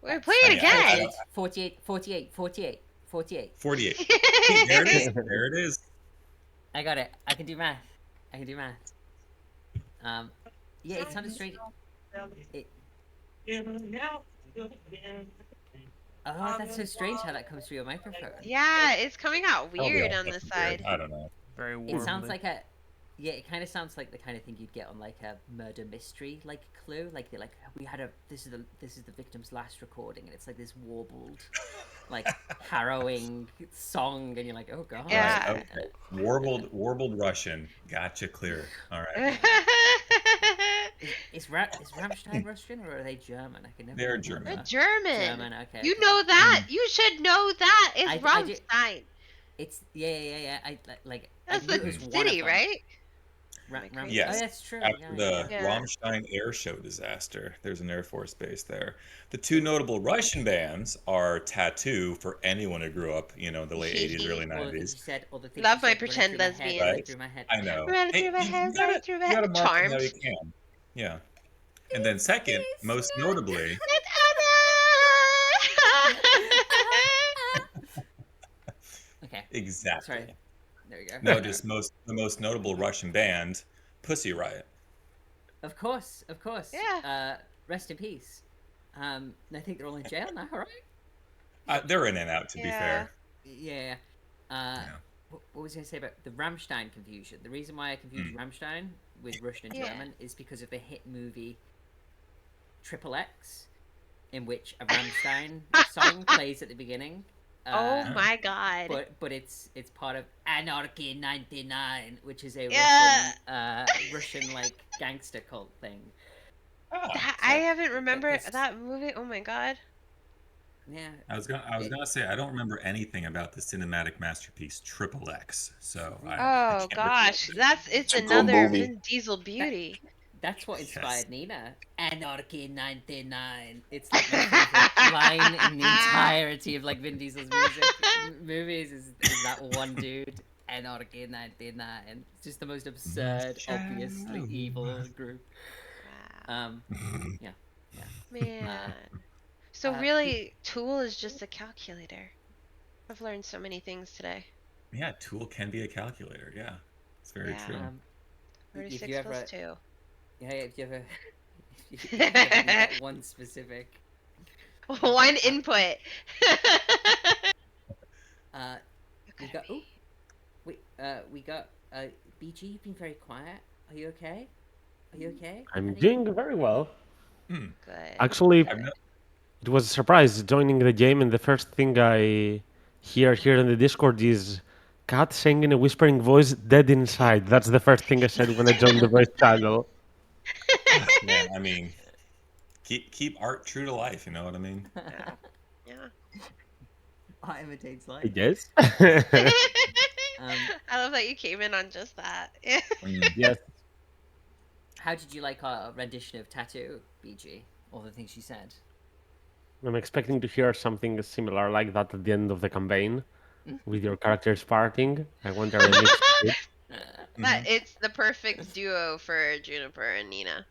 We're playing I it mean, I again. don't, 48, 48, 48, 48. 48. See, there it is. There it is. I got it. I can do math. I can do math. Um, yeah, it sounded strange. It, oh, that's so strange how that comes through your microphone. Yeah, it's coming out Probably weird all on this fucking weird. side. I don't know. Very It sounds warmly. like a, yeah, it kind of sounds like the kind of thing you'd get on like a murder mystery like clue. Like they're like, we had a this is the victim's last recording, and it's like this warbled, like harrowing song, and you're like, oh god. Right. Yeah. Okay. Warbled Russian. Gotcha. Clear. All right. Is Rammstein Russian or are they German? I can never They're remember. They're German. German. German, okay. You okay. know that. You should know that. It's I do- Rammstein. It's yeah. I like. That's I knew the it was one city, of them. right? Yes. Oh, that's true. After the Yeah. Rammstein air show disaster, there's an Air Force base there. The two notable Russian bands are Tattoo, for anyone who grew up, in the late 80s, early All the things 90s. you said, all the things Love you my said, running pretend through my head, lesbian. running Right? through my head. I know. Right Hey, through my you head, gotta, right through my you gotta head. mark them how Charmed. you can. Yeah. And then second, most notably, Okay. exactly. Sorry. There we go. No, just the most notable Russian band, Pussy Riot. Of course. Yeah. Rest in peace. I think they're all in jail now, right? They're in and out, to be Yeah. fair. Yeah. Yeah. What was I going to say about the Rammstein confusion? The reason why I confused Rammstein with Russian and Yeah. German is because of the hit movie Triple X, in which a Rammstein song plays at the beginning. Oh my god. But it's part of Anarchy 99, which is a Yeah. Russian like gangster cult thing. Oh, I haven't remembered that's- that movie. Oh my god. Yeah. I was gonna say I don't remember anything about the cinematic masterpiece Triple X. So I Oh can't gosh, recommend it. it's a good another movie. Vin Diesel beauty. That's what inspired Yes. Nina. Anarchy 99. It's like my favorite line in the entirety of like Vin Diesel's movies is that one dude. Anarchy 99. It's just the most absurd, obviously evil group. Wow. Yeah. Man. So uh, really, Tool is just a calculator. I've learned so many things today. Yeah, Tool can be a calculator. Yeah, it's very Yeah. true. 36 you ever- plus 2. Yeah, if you ever, if you ever need that one specific. One input. We got. Oh, we got. BG, you've been very quiet. Are you okay? Are you okay? I'm Honey? doing very well. Good. Actually, I've no- it was a surprise joining the game, and the first thing I hear here in the Discord is Kat saying in a whispering voice, "Dead inside." That's the first thing I said when I joined the voice channel. Man, I mean, keep art true to life. You know what I mean? Yeah. Art imitates life. I guess. I love that you came in on just that. Yes. How did you like our rendition of Tattoo, BG? All the things you said. I'm expecting to hear something similar like that at the end of the campaign, with your characters parting. I wonder if it's That it's the perfect duo for Juniper and Nina.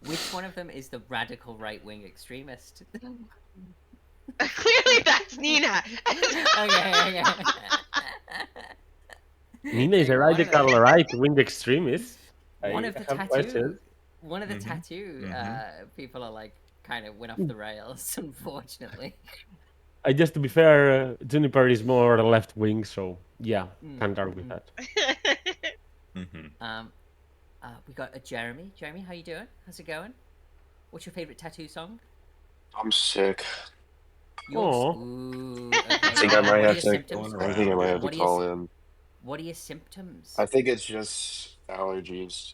Which one of them is the radical right-wing extremist? Clearly, that's Nina. okay. Nina is a radical right-wing extremist. One I of the have tattoo. questions. One of the tattoo people are like kind of went off the rails, unfortunately. Just to be fair, Juniper is more left-wing, so yeah, can't argue with that. We got a Jeremy. Jeremy, how you doing? How's it going? What's your favorite tattoo song? I'm sick. Aw. Ooh, I think I might have to. symptoms? I think I might have to What are call your, in. what are your symptoms? I think it's just allergies.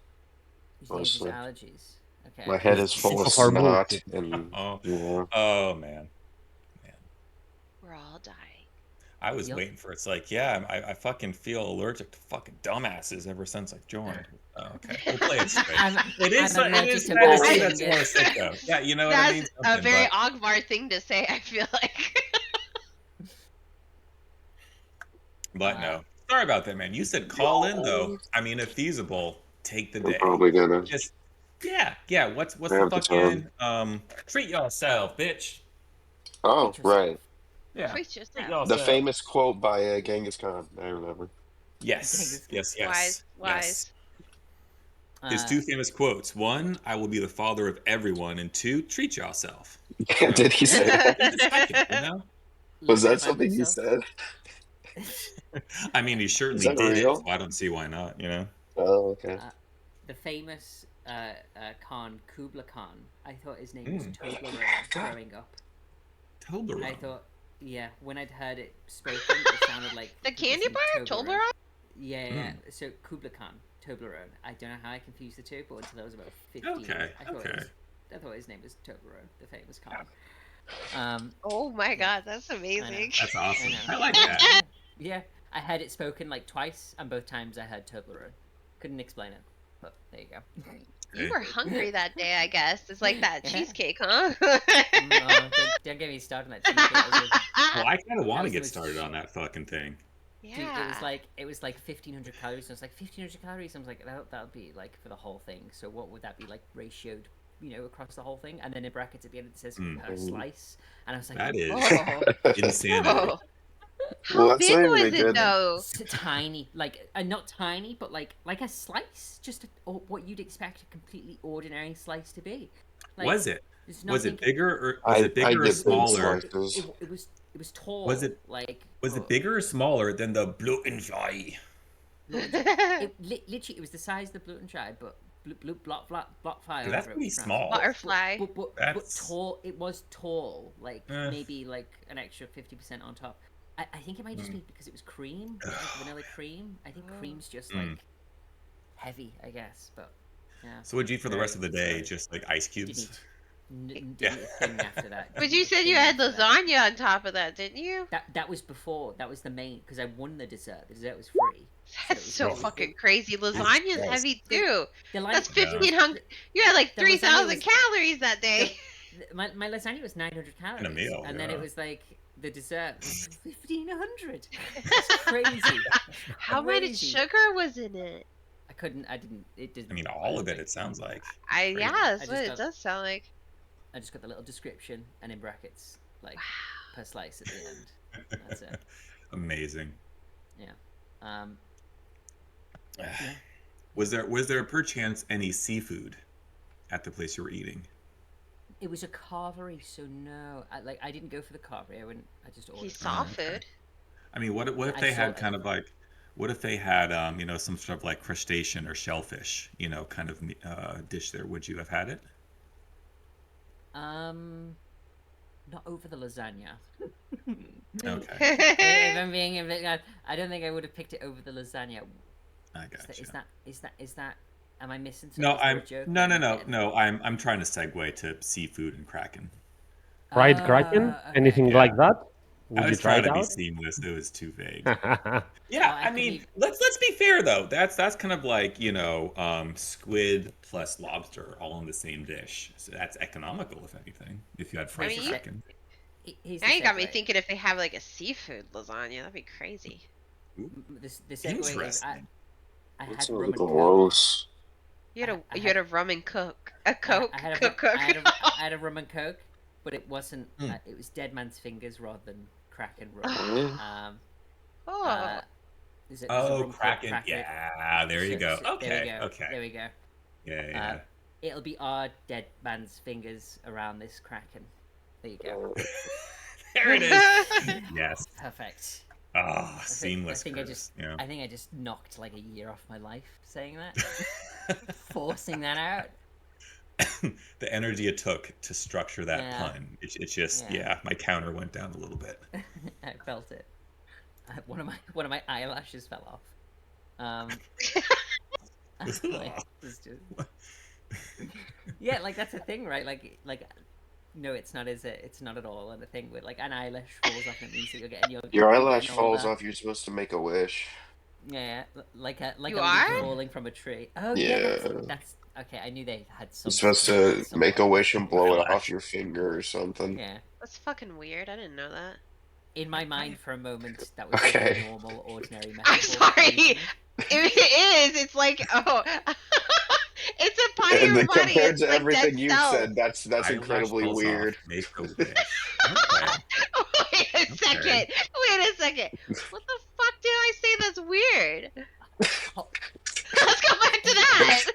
You think it's mostly. allergies. Okay. My head is full of Of our snot, bullshit. and Oh, yeah. oh man. We're all dying. I was Yep. waiting for it's like, yeah, I fucking feel allergic to fucking dumbasses ever since I've joined. Oh, okay, we'll play it straight. It is I'm it is allergic to kind of bullshit. that's more sick though. Yeah, you know what I mean? That's a very Something, Ogmar thing to say, I feel like. but no. Sorry about that, man. You said call in though. I mean, if feasible, take the I'm day. probably gonna. Just Yeah. What's I the have the fucking treat yourself, bitch. Oh, Treat yourself. right. Yeah. Treat Treat yourself. The yourself. famous quote by Genghis Khan. I remember. Yes. Genghis Yes. Wise, Yes. wise. His Uh, two famous quotes: one, "I will be the father of everyone," and two, "Treat yourself." You know, Did he say that? he's the second. You know. Was that Listen, I'm something he myself. said? I mean, he Is certainly that did it, real? so I don't see why not. You know. Oh, okay. The famous Khan, Kubla Khan. I thought his name was Mm. Toblerone growing up. Toblerone. I thought, yeah, when I'd heard it spoken, it sounded like The people candy saying bar? Toblerone? Yeah. So Kubla Khan, Toblerone. I don't know how I confused the two, but until I was about 15, Okay, okay. I thought his name was Toblerone, the famous Khan. Oh my god, that's amazing. That's awesome. know. I like that. Yeah, I heard it spoken like twice, and both times I heard Toblerone. Couldn't explain it, but there you go. You were hungry that day, I guess. It's like that Yeah. cheesecake, huh? Don't get me started on that cheesecake. Well, I kind of want to was the get most started on that fucking thing. Dude, Yeah. it was like 1,500 calories. And I was like 1,500 calories. I was like that'll be like for the whole thing. So what would that be like ratioed, across the whole thing? And then in brackets at the end it says per slice. And I was like, That is Oh. insanity. Oh. Well, How that's big not even a was it good- though? tiny, like not tiny, but like a slice, just what you'd expect a completely ordinary slice to be. Like, Was it? there's Was it nothing- bigger or I bigger or get big smaller? slices. It was tall. Was it- like? Was it bigger or smaller than the Blutenfly? Literally, it was the size of the Blue and Shy, but block fire. Dude, that's pretty small. Butterfly. But That's- tall. It was tall, like Eh. maybe like an extra 50% on top. I think it might just be because it was cream, like vanilla cream. I think cream's just like heavy, I guess. But yeah, So what'd you eat for the rest of the day? Sorry. Just like ice didn't cubes? eat, didn't eat a thing after that. But Didn't you eat a said you thing had after that. lasagna on top of that, didn't you? That was before. That was the main because I won the dessert. The dessert was free. That's so gross. fucking crazy. Lasagna's gross. heavy too. The line, That's 1,500. You had like The lasagna 3,000 was- calories that day. my lasagna was 900 calories, meal, and then yeah. it was like the dessert was 1,500. That's crazy. How much Crazy. sugar was in it? I didn't. It didn't. I mean, all of it. It sounds like. Yeah, I that's just what it got- does sound like. I just got the little description and in brackets, like per slice at the end. That's it. Amazing. Um, Was there perchance any seafood at the place you were eating? it was a carvery, so no. I didn't go for the carvery. I just ordered. He saw okay. food. I mean, what if I they saw had it. kind of like, what if they had some sort of like crustacean or shellfish, kind of dish there? Would you have had it? Not over the lasagna. Okay, If I'm being a bit, I don't think I would have picked it over the lasagna. I got you. Is that? Am I missing something? No, Is there a I'm joke no, there? no, no, no. I'm trying to segue to seafood and Kraken. Fried Kraken? Okay. Anything Yeah. like that? I Would you was try trying it to be out? seamless. It was too vague. Oh, Yeah, I I could mean, eat- let's be fair though. That's kind of like squid plus lobster all in the same dish. So that's economical, if anything. If you had fried mean, Kraken. Here's Now the you got me segue. thinking if they have like a seafood lasagna, that'd be crazy. The segue is Interesting. I That's had rum and coke. gross. You had I you had a rum and coke, a coke, I had a, coke, rum- I had coke. I had a rum and coke, but it wasn't. Mm. It was Dead Man's Fingers rather than Kraken rum. Mm. Oh, There's a Oh, rum called Kraken. Yeah, there you go. There Okay, we go. okay. There we go. Yeah. It'll be our Dead Man's Fingers around this Kraken. There you go. There it is. Yes. Perfect. Oh, I seamless. think Curtis. Yeah. I think I just knocked like a year off my life saying that, forcing that out. The energy it took to structure that Yeah. pun. It's just Yeah. my counter went down a little bit. I felt it. One of my eyelashes fell off. Like, it's just... Yeah, like that's a thing, right? Like, no, it's not. Is it? It's not at all. And the thing with like an eyelash falls off, and it means that you're getting Your eyelash getting falls older. off. You're supposed to make a wish. Yeah, like a You leaf are? falling from a tree. Oh yeah, Yeah. that's okay. I knew they had some. You're supposed to some- make a wish and blow it Eyelash. off your finger or something. Yeah. that's fucking weird. I didn't know that. In my mind, for a moment, that was Okay. a normal, ordinary metaphor. I'm sorry. It is. It's like It's a part of And your then body. compared It's to like dead everything you've cells. said, that's Eyelash incredibly falls weird. off. Make a wish. Okay. Wait a second. Okay. Wait a second. What the fuck did I say that's weird? Oh, Let's go back to that.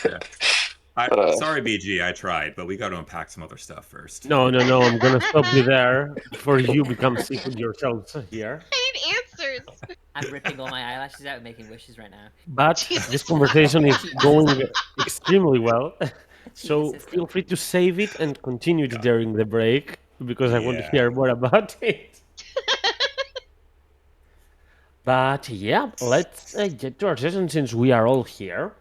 Yeah. Uh, Sorry, BG. I tried, but we got to unpack some other stuff first. No, no, no. I'm gonna stop you there before you become sick with yourselves here. I need answers. I'm ripping all my eyelashes out and making wishes right now. But Jesus this conversation is Jesus. going extremely well. So Jesus. feel free to save it and continue it during the break because I want to Yeah. hear more about it. But yeah, let's get to our session since we are all here.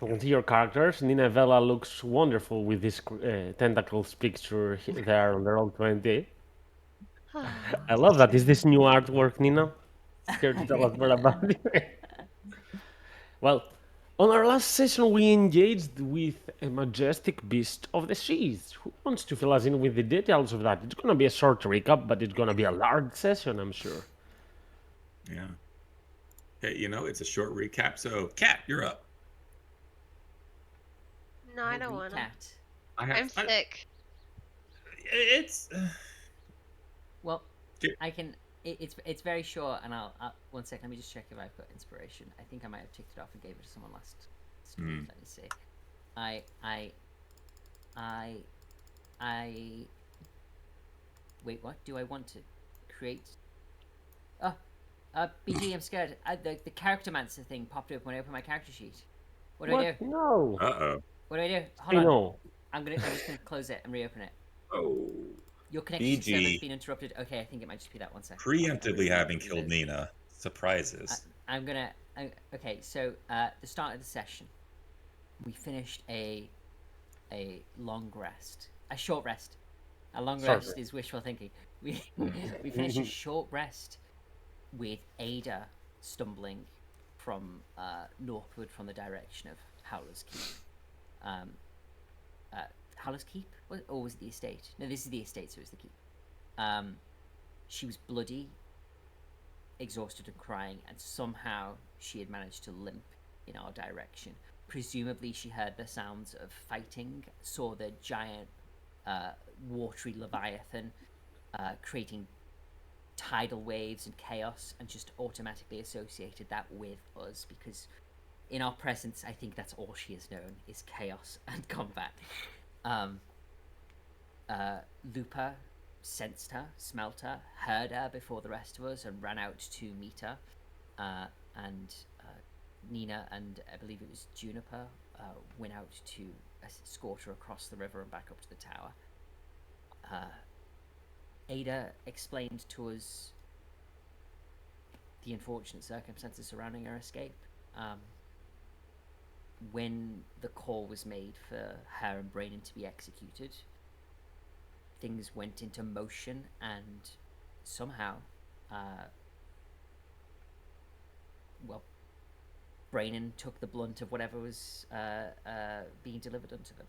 You can see your characters. Nina Vela looks wonderful with this tentacles picture there on the roll 20. I love that. Is this new artwork, Nina? Care to tell us more about it? Well, on our last session, we engaged with a majestic beast of the seas. Who wants to fill us in with the details of that? It's going to be a short recap, but it's going to be a large session, I'm sure. Yeah. Hey, it's a short recap. So, Kat, you're up. No, I don't want to. Cat. I'm sick. It's. Well, Okay. I can. It's very short, and I'll 1 second. Let me just check if I've got inspiration. I think I might have ticked it off and gave it to someone last stream. Let me see. Wait, what? Do I want to create? Oh, BG, I'm scared. The character mancer thing popped up when I opened my character sheet. What do I do? No. Uh-oh. What do I do? I Hold on. know. I'm just gonna close it and reopen it. Oh. Your connection to server has BG. been interrupted. Okay, I think it might just be that 1 second. Preemptively having killed Nina. Surprises. I'm gonna. Okay, so the start of the session, we finished a long rest, a short rest. A long Short rest rest. is wishful thinking. We finished a short rest with Ada stumbling from northward from the direction of Howler's Keep. Howler's Keep, or was it the estate? No, this is the estate, so it's the keep. She was bloody, exhausted and crying, and somehow she had managed to limp in our direction. Presumably she heard the sounds of fighting, saw the giant watery leviathan creating tidal waves and chaos, and just automatically associated that with us, because in our presence I think that's all she has known is chaos and combat. Lupa sensed her, smelt her, heard her before the rest of us, and ran out to meet her. And Nina and I believe it was Juniper went out to escort her across the river and back up to the tower. Ada explained to us the unfortunate circumstances surrounding her escape. When the call was made for her and Brayden to be executed, things went into motion, and somehow, Brayden took the blunt of whatever was being delivered unto them.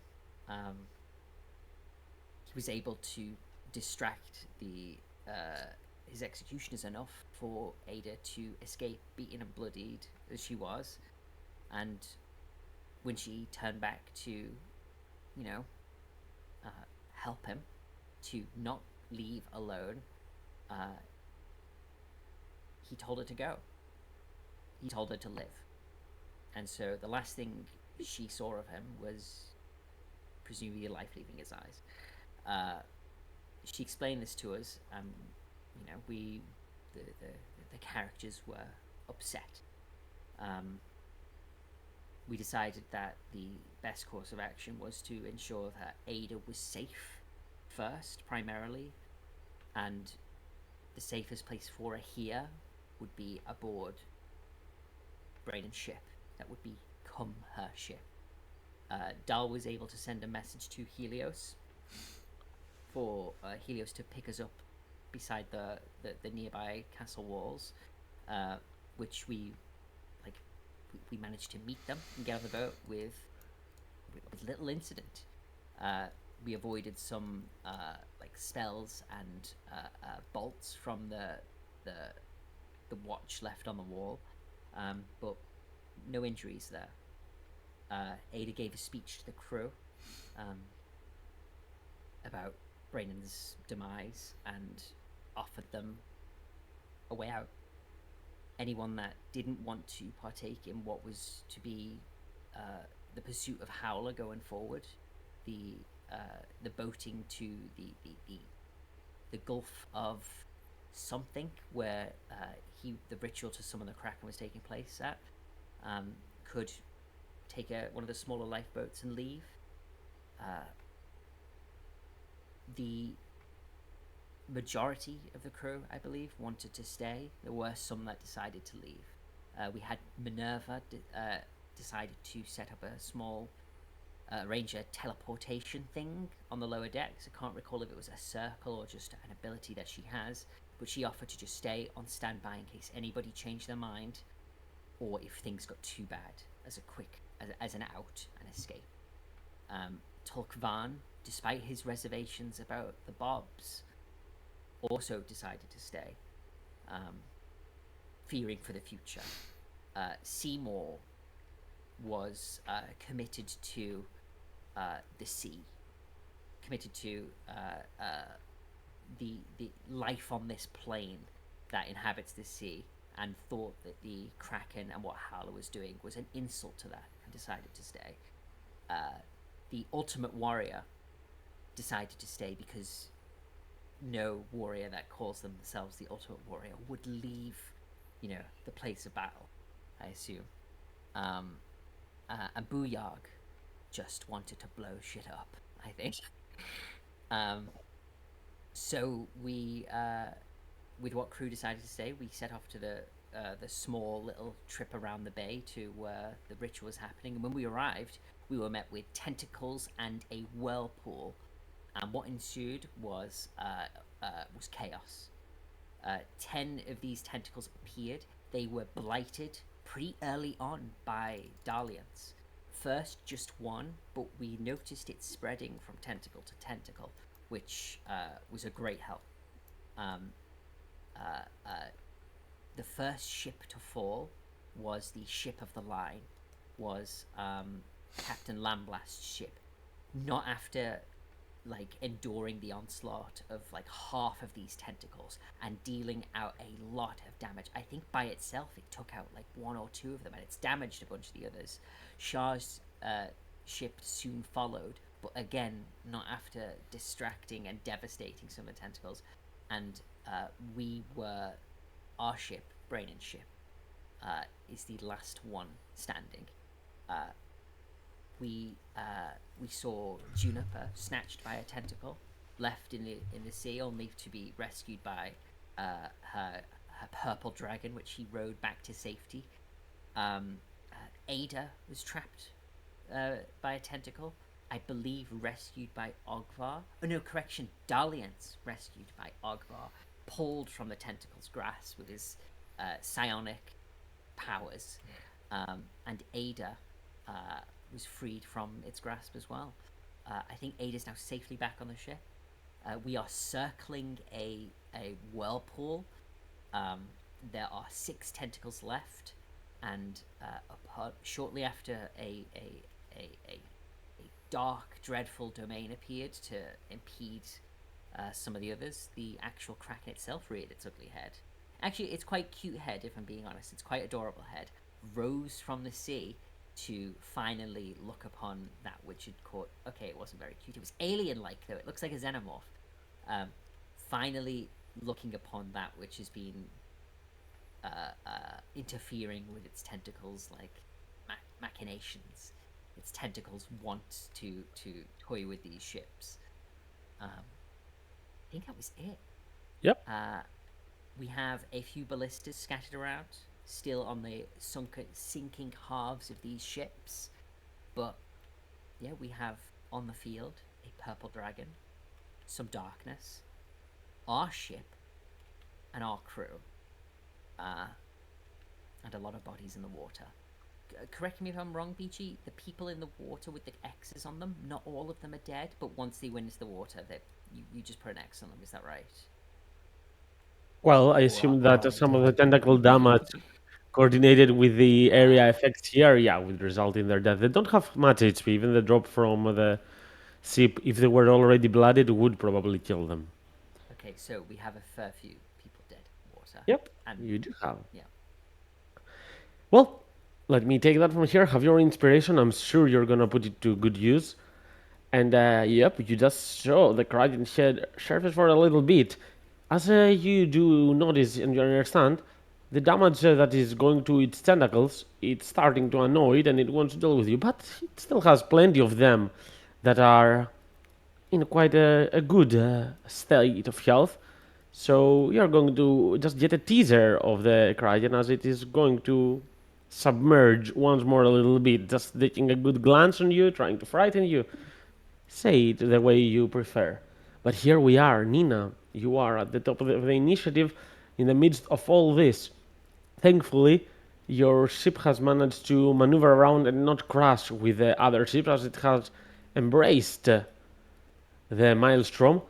He was able to distract his executioners enough for Ada to escape, beaten and bloodied as she was, and when she turned back to, help him to not leave alone, he told her to go. He told her to live. And so the last thing she saw of him was presumably life leaving his eyes. She explained this to us, and the characters were upset. We decided that the best course of action was to ensure that Ada was safe first, primarily, and the safest place for her here would be aboard Brayden's ship. That would become her ship. Dal was able to send a message to Helios for Helios to pick us up beside the nearby castle walls, which we managed to meet them and get on the boat with little incident. We avoided some spells and bolts from the watch left on the wall, but no injuries there. Ada gave a speech to the crew about Brennan's demise and offered them a way out. Anyone that didn't want to partake in what was to be the pursuit of Howler going forward, the boating to the Gulf of something where the ritual to summon the Kraken was taking place at, could take one of the smaller lifeboats and leave. The majority of the crew, I believe, wanted to stay. There were some that decided to leave. We had Minerva decided to set up a small arrange a teleportation thing on the lower decks. I can't recall if it was a circle or just an ability that she has, but she offered to just stay on standby in case anybody changed their mind or if things got too bad as a quick as an out and escape. Tulk Van, despite his reservations about the Bobs, also decided to stay, fearing for the future. Seymour was committed to the sea, committed to the life on this plane that inhabits the sea, and thought that the Kraken and what Howler was doing was an insult to that, and decided to stay. The Ultimate Warrior decided to stay because no warrior that calls themselves the Ultimate Warrior would leave, the place of battle, I assume. And Booyarg just wanted to blow shit up, I think. So we, with what crew decided to stay, we set off to the small little trip around the bay to where the ritual was happening. And when we arrived, we were met with tentacles and a whirlpool. And what ensued was chaos. 10 of these tentacles appeared. They were blighted pretty early on by Dalians. First, just one, but we noticed it spreading from tentacle to tentacle, which was a great help. The first ship to fall was the ship of the line, was Captain Lamblast's ship. Not after enduring the onslaught of half of these tentacles and dealing out a lot of damage. I think by itself it took out one or two of them, and it's damaged a bunch of the others. Shah's ship soon followed, but again, not after distracting and devastating some of the tentacles. And our ship, Brennan's ship, is the last one standing. We saw Juniper snatched by a tentacle, left in the sea, only to be rescued by her purple dragon, which he rode back to safety. Ada was trapped by a tentacle, I believe rescued by Ogvar. Oh no, correction, Dalians rescued by Ogvar, pulled from the tentacle's grasp with his psionic powers, and Ada was freed from its grasp as well. I think Ada's now safely back on the ship. We are circling a whirlpool. There are 6 tentacles left, and shortly after a dark, dreadful domain appeared to impede some of the others. The actual Kraken itself reared its ugly head. Actually, it's quite cute head, if I'm being honest. It's quite adorable head. Rose from the sea to finally look upon that which had caught... Okay, it wasn't very cute. It was alien-like, though. It looks like a xenomorph. Finally looking upon that which has been interfering with its tentacles, machinations. Its tentacles want to toy with these ships. I think that was it. Yep. We have a few ballistas scattered around, still on the sinking halves of these ships. But, yeah, we have on the field a purple dragon, some darkness, our ship, and our crew, and a lot of bodies in the water. Correct me if I'm wrong, BG, the people in the water with the X's on them, not all of them are dead, but once they went into the water, you just put an X on them, is that right? Well, I assume that some of the tentacle damage coordinated with the area effects here, yeah, would result in their death. They don't have much HP. Even the drop from the ship, if they were already blooded, would probably kill them. Okay, so we have a fair few people dead. Water. Yep, And you do have. yeah. Well, let me take that from here. Have your inspiration. I'm sure you're gonna put it to good use. And yep, you just show the Kraken shed surface for a little bit. As you do notice and you understand, the damage that is going to its tentacles, it's starting to annoy it and it wants to deal with you, but it still has plenty of them that are in quite a good state of health. So you're going to just get a teaser of the Kraken as it is going to submerge once more a little bit, just taking a good glance on you, trying to frighten you. Say it the way you prefer. But here we are, Nina. You are at the top of the initiative in the midst of all this. Thankfully, your ship has managed to maneuver around and not crash with the other ships as it has embraced the Maelstrom.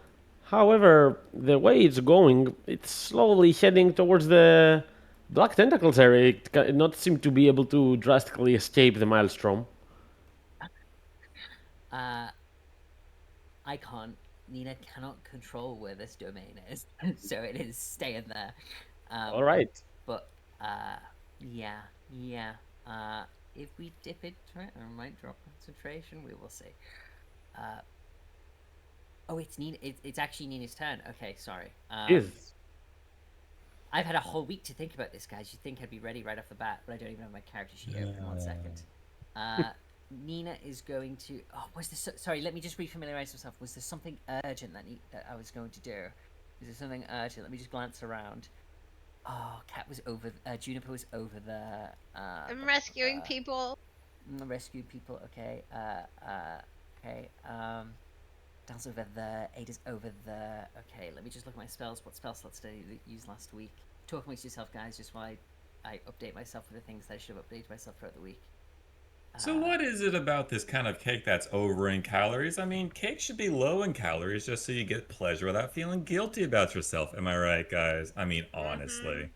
However, the way it's going, it's slowly heading towards the Black Tentacles area. It cannot seem to be able to drastically escape the Maelstrom. I can't. Nina cannot control where this domain is, so it is staying there. All right. But yeah. If we dip into it, I might drop concentration. We will see. Oh, it's Nina. It's actually Nina's turn. Okay, sorry. Is. I've had a whole week to think about this, guys. You'd think I'd be ready right off the bat, but I don't even have my character sheet open. 1 second. Nina is going to. Oh, was this? Sorry, let me just refamiliarize myself. Was there something urgent that I was going to do? Is there something urgent? Let me just glance around. Oh, Cat was over. Juniper was over there. I'm rescuing people. Rescue people. Okay. Okay. Dan's over there. Ada's over there. Okay. Let me just look at my spells. What spell slots did I use last week? Talk amongst yourself, guys. Just while I update myself with the things that I should have updated myself throughout the week. So what is it about this kind of cake that's over in calories? I mean, cake should be low in calories just so you get pleasure without feeling guilty about yourself. Am I right, guys? I mean, honestly.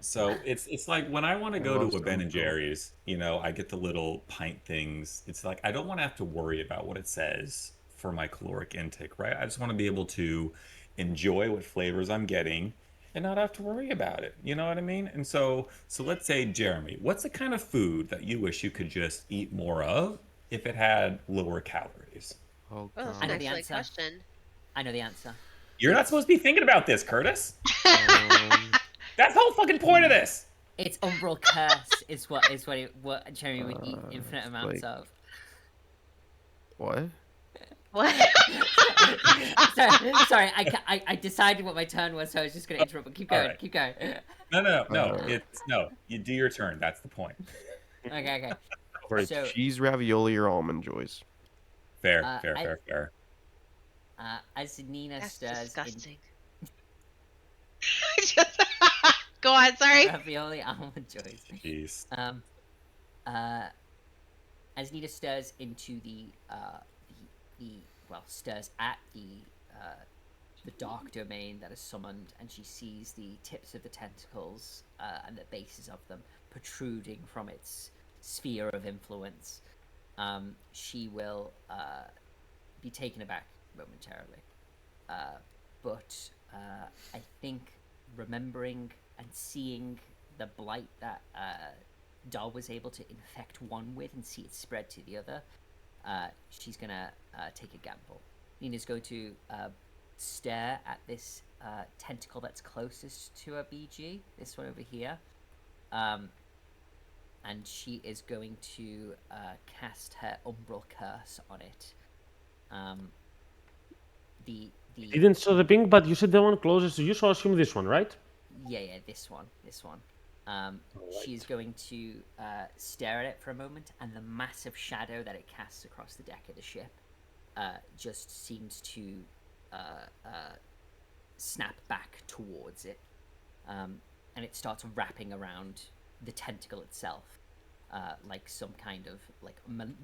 So it's like when I want to go love to a Ben Stone and Cold. Jerry's, I get the little pint things. It's like I don't want to have to worry about what it says for my caloric intake, right? I just want to be able to enjoy what flavors I'm getting and not have to worry about it. You know what I mean? And so let's say, Jeremy, what's the kind of food that you wish you could just eat more of if it had lower calories? Oh Well, that's I an know the excellent answer. question. I know the answer. You're not supposed to be thinking about this, Curtis. God. That's the whole fucking point of this. It's Umbral Curse. is what Jeremy would eat infinite it's amounts like- of. What? What? Sorry. I decided what my turn was, so I was just gonna interrupt. But keep going. Alright. Keep going. No. You do your turn. That's the point. Okay. For it, So- cheese ravioli or almond joys? Fair. Fair. As Nina That's stirs disgusting. Go on, in sorry. ravioli almond joys. Jeez. As Nina stirs into stirs at the dark domain that is summoned, and she sees the tips of the tentacles and the bases of them protruding from its sphere of influence, she will be taken aback momentarily. But I think remembering and seeing the blight that Dal was able to infect one with and see it spread to the other, she's gonna take a gamble. Nina's going to stare at this tentacle that's closest to her BG, this one over here, and she is going to cast her Umbral Curse on it. The Didn't show the ping, but you said the one closest to you, so I assume this one, right? yeah, this one. She's going to stare at it for a moment, and the massive shadow that it casts across the deck of the ship just seems to snap back towards it, and it starts wrapping around the tentacle itself, like some kind of like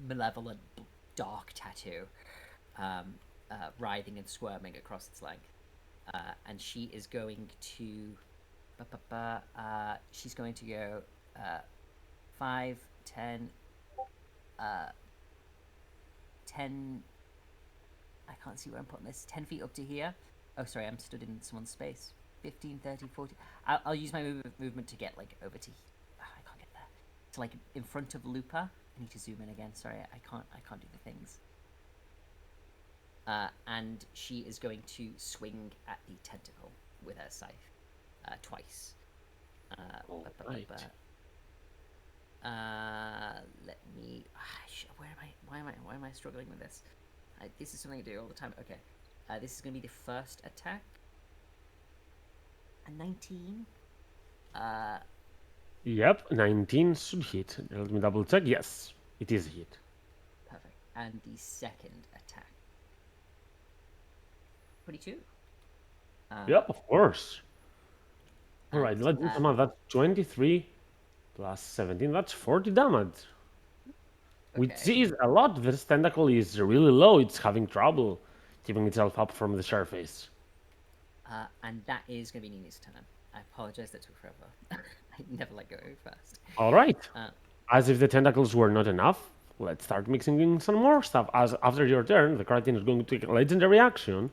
malevolent dark tattoo, writhing and squirming across its length. And she is going to She's going to go 5, 10, 10. I can't see where I'm putting this. 10 feet up to here. Oh, sorry, I'm stood in someone's space. 15, 30, 40. I'll use my movement to get like over to. I can't get there. To like in front of Lupa. I need to zoom in again. Sorry, I can't do the things. And she is going to swing at the tentacle with her scythe twice. Right. Let me. Why am I struggling with this? This is something I do all the time. Okay. This is going to be the first attack. A 19. Yep, 19 should hit. Let me double check. Yes, it is a hit. Perfect. And the second attack. 22. Yep, of course. All right, and, let's do some of that. 23 plus 17. That's 40 damage. Which Okay. is a lot. This tentacle is really low. It's having trouble keeping itself up from the surface. And that is going to be Nina's turn. I apologize that took forever. I never let go fast. All right. Uh, As if the tentacles were not enough, let's start mixing in some more stuff. As after your turn, the Kraken is going to take a legendary action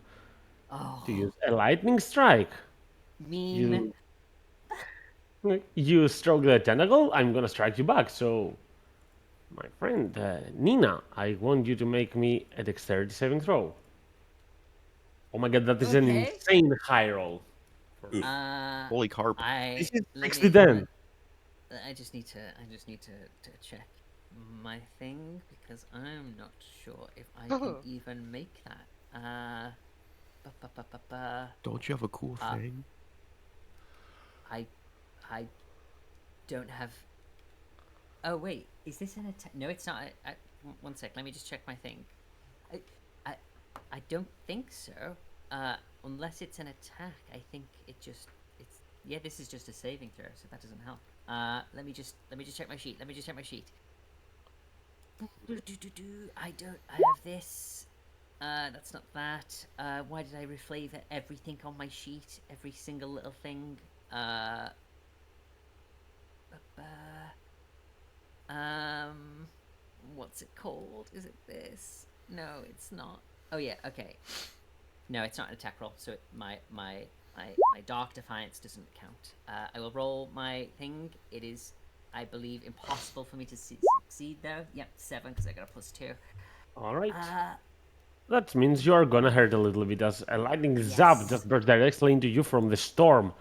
Oh, to use a lightning strike. mean. You stroke the tentacle, I'm gonna strike you back. So, my friend Nina, I want you to make me a dexterity saving throw. Oh my god, that is an Okay. insane high roll. Oof. Holy carp. This is let 60 me- then. I just need to check my thing because I'm not sure if I can even make that. Don't you have a cool thing? I don't have. Oh wait, is this an attack? No, it's not. One sec. Let me just check my thing. I don't think so. Unless it's an attack, I think it's. Yeah, this is just a saving throw, so that doesn't help. Let me just check my sheet. I have this. That's not that. Why did I reflavor everything on my sheet? Every single little thing. What's it called? Is it this? No, it's not. Oh yeah, okay. No, it's not an attack roll, so my Dark Defiance doesn't count. I will roll my thing. It is, I believe, impossible for me to succeed though. Yep, 7 because I got a +2. All right. That means you are gonna hurt a little bit as a lightning zap Yes. just burst directly into you from the storm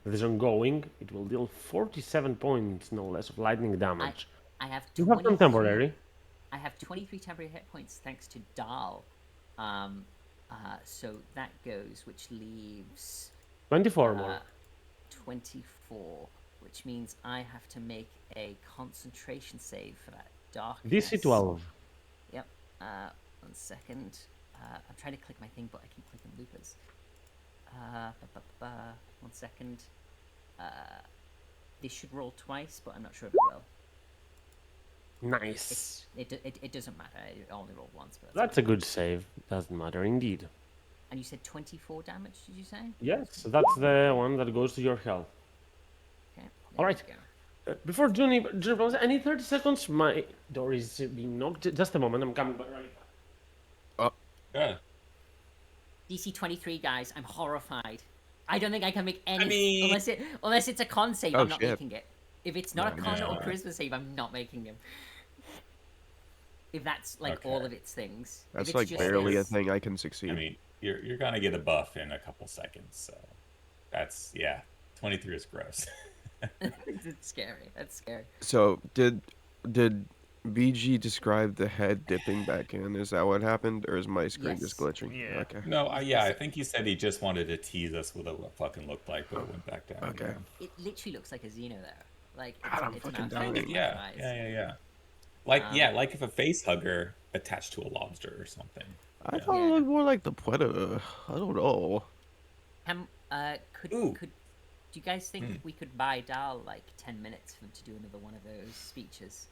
that is ongoing. It will deal 47 points, no less, of lightning damage. I have You have some 23 temporary. I have 23 temporary hit points thanks to Dahl. So that goes, which leaves 24 more. 24, which means I have to make a concentration save for that darkness. DC 12. Yep. 1 second. I'm trying to click my thing, but I keep clicking loopers. 1 second. This should roll twice, but I'm not sure if it will. Nice. It doesn't matter. It only rolled once, but That's a good save. Doesn't matter indeed. And you said 24 damage, did you say? Yes, that's the one that goes to your health. Okay. All right. there we go. Before Juni, any 30 seconds? My door is being knocked. Just a moment, I'm coming back right back. Yeah. DC 23, guys. I'm horrified. I don't think I can make any mean- unless it's a con save. Oh, I'm not shit. making it. If it's not a con No. or charisma save, I'm not making him. If that's like all Okay. of its things. If That's it's like just barely a this- thing I can succeed. I mean, you're gonna get a buff in a couple seconds, so that's 23 is gross. It's scary. That's scary. So did BG describe the head dipping back in? Is that what happened, or is my screen just Yes. glitching? Yeah. Okay. No, I think he said he just wanted to tease us with what it fucking looked like, but it went back down. Okay. again. It literally looks like a Xeno though. Like God, I'm it's fucking an dying. outfit with Yeah, eyes. yeah. Like if a face hugger attached to a lobster or something. I Yeah. thought it looked more like the Predator. I don't know. Could Ooh. do you guys think we could buy Dahl like 10 minutes for him to do another one of those speeches?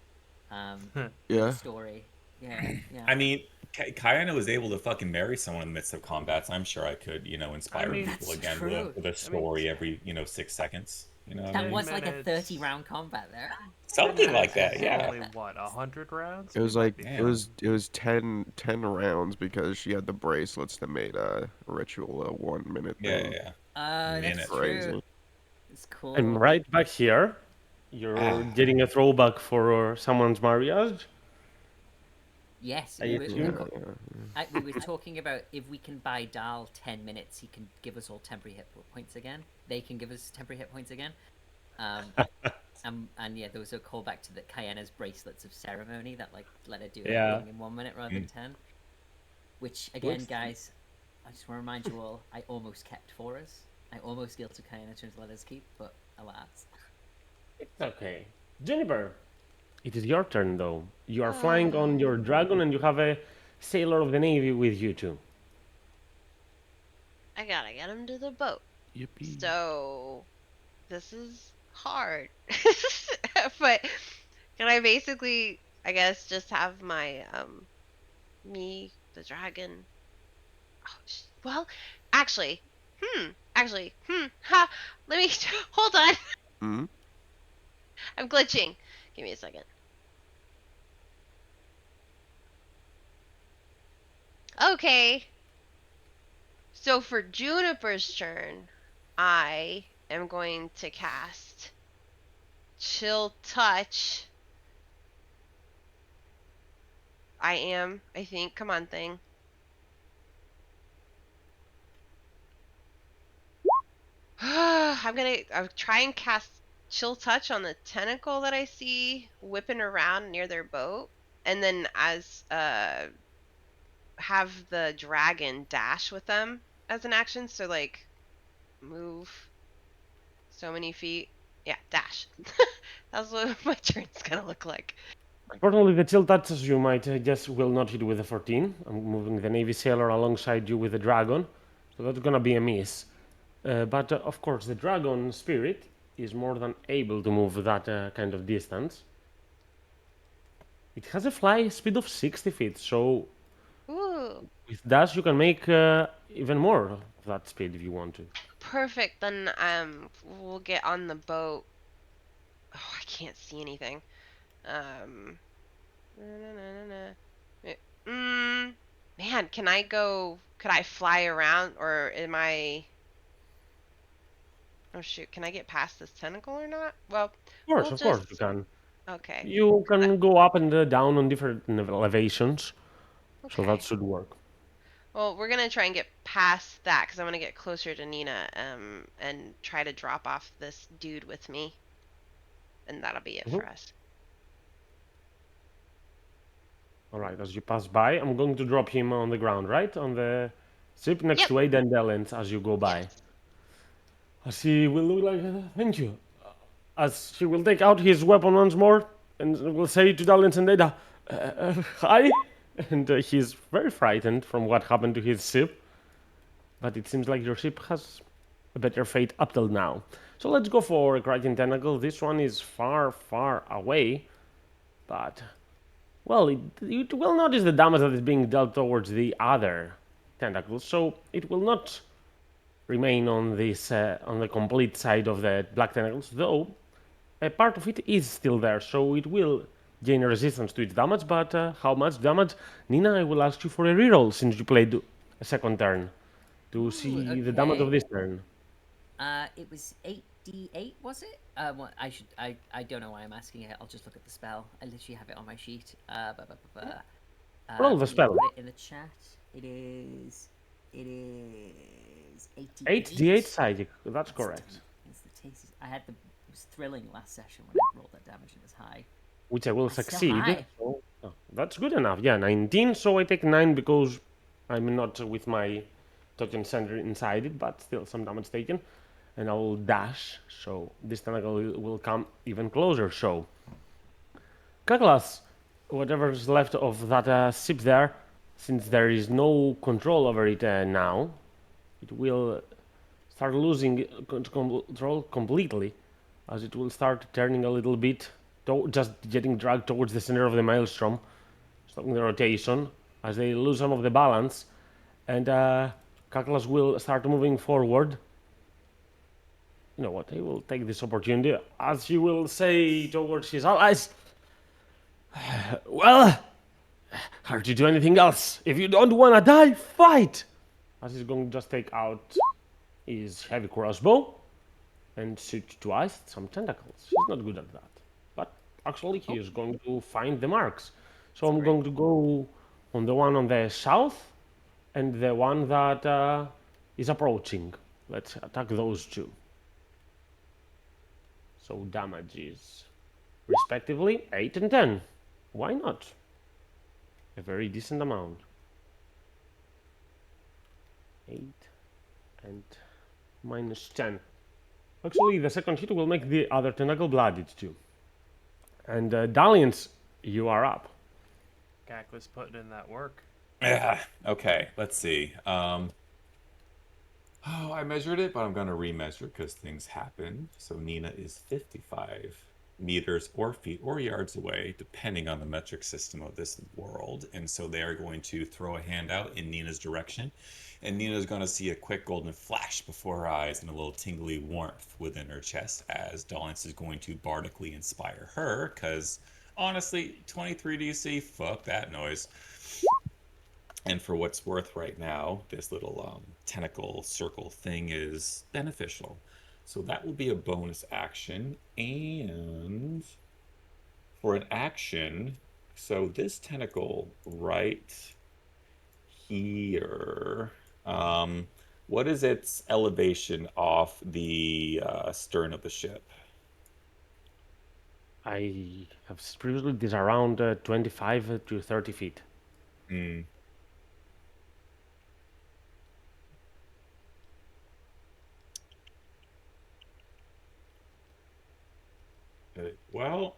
Yeah. Story. Yeah. I mean, Kayana was able to fucking marry someone in the midst of combats. I'm sure I could, inspire mean- people That's again true. with a story every, 6 seconds. You know what I That mean? was like a minutes. 30-round combat there. 10 Something like minutes that, is yeah. Only what, 100 rounds? It was We might like be- Damn. it was 10 rounds because she had the bracelets that made a ritual a 1 minute Yeah, thing. yeah. That's Minutes. true. Crazy. It's cool. I'm right back here. You're Ah. getting a throwback for someone's marriage. Yes, I we assume- we were talking about if we can buy Dahl 10 minutes, he can give us all temporary hit points again. They can give us temporary hit points again. And yeah, there was a callback to the Kayana's bracelets of ceremony that like let her do Yeah. everything in 1 minute rather than 10. Which again, Looks- guys, I just want to remind you all, I almost kept for us. I almost guilted Kayana to let us keep, but alas. It's okay. Juniper, it is your turn though. You are flying on your dragon and you have a sailor of the navy with you too. I gotta get him to the boat. Yippee. So this is hard. But can I basically, I guess, just have my me, the dragon. Oh, well, actually, ha. Let me hold on. Hmm? I'm glitching. Give me a second. Okay. So for Juniper's turn, I am going to cast Chill Touch. I think. Come on, thing. I'll try and cast Chill Touch on the tentacle that I see whipping around near their boat, and then have the dragon dash with them as an action. So like, move so many feet. Yeah, dash. That's what my turn's gonna look like. Unfortunately, the chill touches you might just will not hit with a 14. I'm moving the navy sailor alongside you with the dragon, so that's gonna be a miss. But of course, the dragon spirit is more than able to move that kind of distance. It has a fly speed of 60 feet, so Ooh, with dash you can make even more of that speed if you want to. perfect. Then we'll get on the boat. Oh, I can't see anything. Man, can I go? Could I fly around, or am I? Oh shoot, can I get past this tentacle or not? Well, we'll Of course, you just- can. okay. You can go up and down on different elevations, so Okay. that should work. Well, we're gonna try and get past that because I want to get closer to Nina, and try to drop off this dude with me, and that'll be it for us. All right, as you pass by, I'm going to drop him on the ground, right? On the ship next Yep. to Ada and Ellens as you go by. Yes. As he will look like, thank you. As he will take out his weapon once more and will say to Ellens and Ada, hi. And he's very frightened from what happened to his ship. But it seems like your ship has a better fate up till now. So let's go for a Kraken Tentacle. This one is far, far away. But well, it will notice the damage that is being dealt towards the other tentacles, so it will not remain on this on the complete side of the black tentacles, though a part of it is still there, so it will gain resistance to its damage. But how much damage? Nina, I will ask you for a reroll since you played a second turn to see the damage of okay. this turn. It was 8d8, was it? Well, I don't know why I'm asking it. I'll just look at the spell. I literally have it on my sheet. Roll the let me spell. Put it in the chat. It is 8d8. 8d8 psychic, that's correct. I had it was thrilling last session when I rolled that damage and it was high. Which I will That's still succeed. high. So, that's good enough. Yeah, 19. So I take 9 because I'm not with my token center inside it, but still some damage taken. And I will dash, so this tentacle will come even closer. So, Kaklas, whatever's left of that ship there, since there is no control over it now, it will start losing control completely, as it will start turning a little bit, just getting dragged towards the center of the maelstrom, stopping the rotation. as they lose some of the balance, and Kaklas will start moving forward. You know what? He will take this opportunity, as he will say towards his allies. Well, hard to do anything else. If you don't want to die, fight! As he's going to just take out his heavy crossbow and shoot twice some tentacles. He's not good at that. But actually, he is going to find the marks. So I'm going to go on the one on the south and the one that is approaching. Let's attack those two. So damages, respectively, 8 and 10. Why not? A very decent amount. 8 and minus 10. Actually, the second hit will make the other tentacle blooded too. And Dalliance, you are up. Gak was putting in that work. Yeah. Okay. Let's see. Oh, I measured it, but I'm gonna remeasure because things happen. So Nina is 55 meters or feet or yards away, depending on the metric system of this world. And so they are going to throw a hand out in Nina's direction. And Nina's going to see a quick golden flash before her eyes and a little tingly warmth within her chest as Dalliance is going to bardically inspire her. Because honestly, 23 DC, fuck that noise. And for what's worth right now, this little tentacle circle thing is beneficial. So that will be a bonus action. And for an action, so this tentacle right here, what is its elevation off the stern of the ship? I have previously this around 25 to 30 feet. Hmm. Well,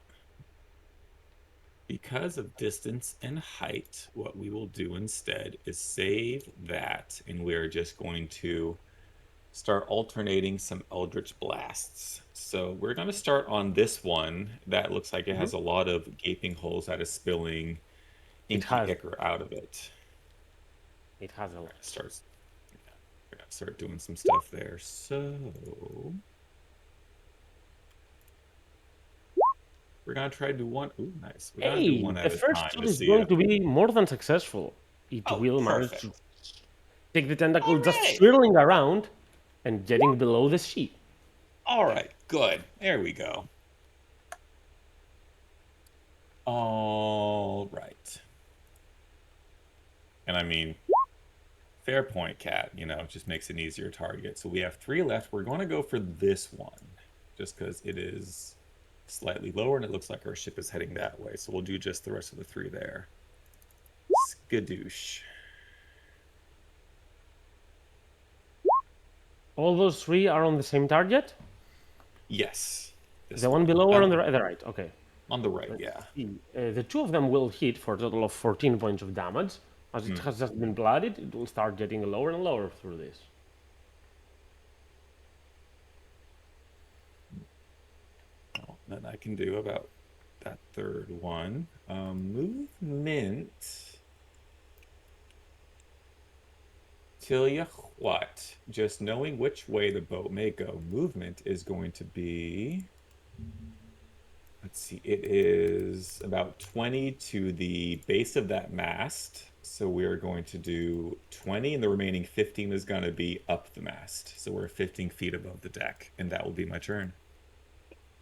because of distance and height, what we will do instead is save that, and we are just going to start alternating some Eldritch Blasts. So we're going to start on this one that looks like it has a lot of gaping holes that is spilling inky has. ichor out of it. It has a lot. We're gonna start doing some stuff there. So we're gonna try to do one. Ooh, nice. We're gonna do Hey, one the at a first time shot to is see going it. to be more than successful. It Oh, will manage to perfect. take the tentacle just Alright. swirling around and getting below the sheet. All right, good. There we go. All right. And I mean, fair point, Cat. You know, it just makes it an easier target. So we have 3 left. We're going to go for this one, just because it is slightly lower and it looks like our ship is heading that way. So we'll do just the rest of the 3 there. Skadoosh. All those 3 are on the same target? Yes. This The one below or on the right? The right, okay. On the right, yeah. The 2 of them will hit for a total of 14 points of damage. As it has just been blooded, it will start getting lower and lower through this. Well, then I can do about that third one. Movement. Tell you what, just knowing which way the boat may go, movement is going to be. Let's see, it is about 20 to the base of that mast. So we are going to do 20, and the remaining 15 is going to be up the mast. So we're 15 feet above the deck, and that will be my turn.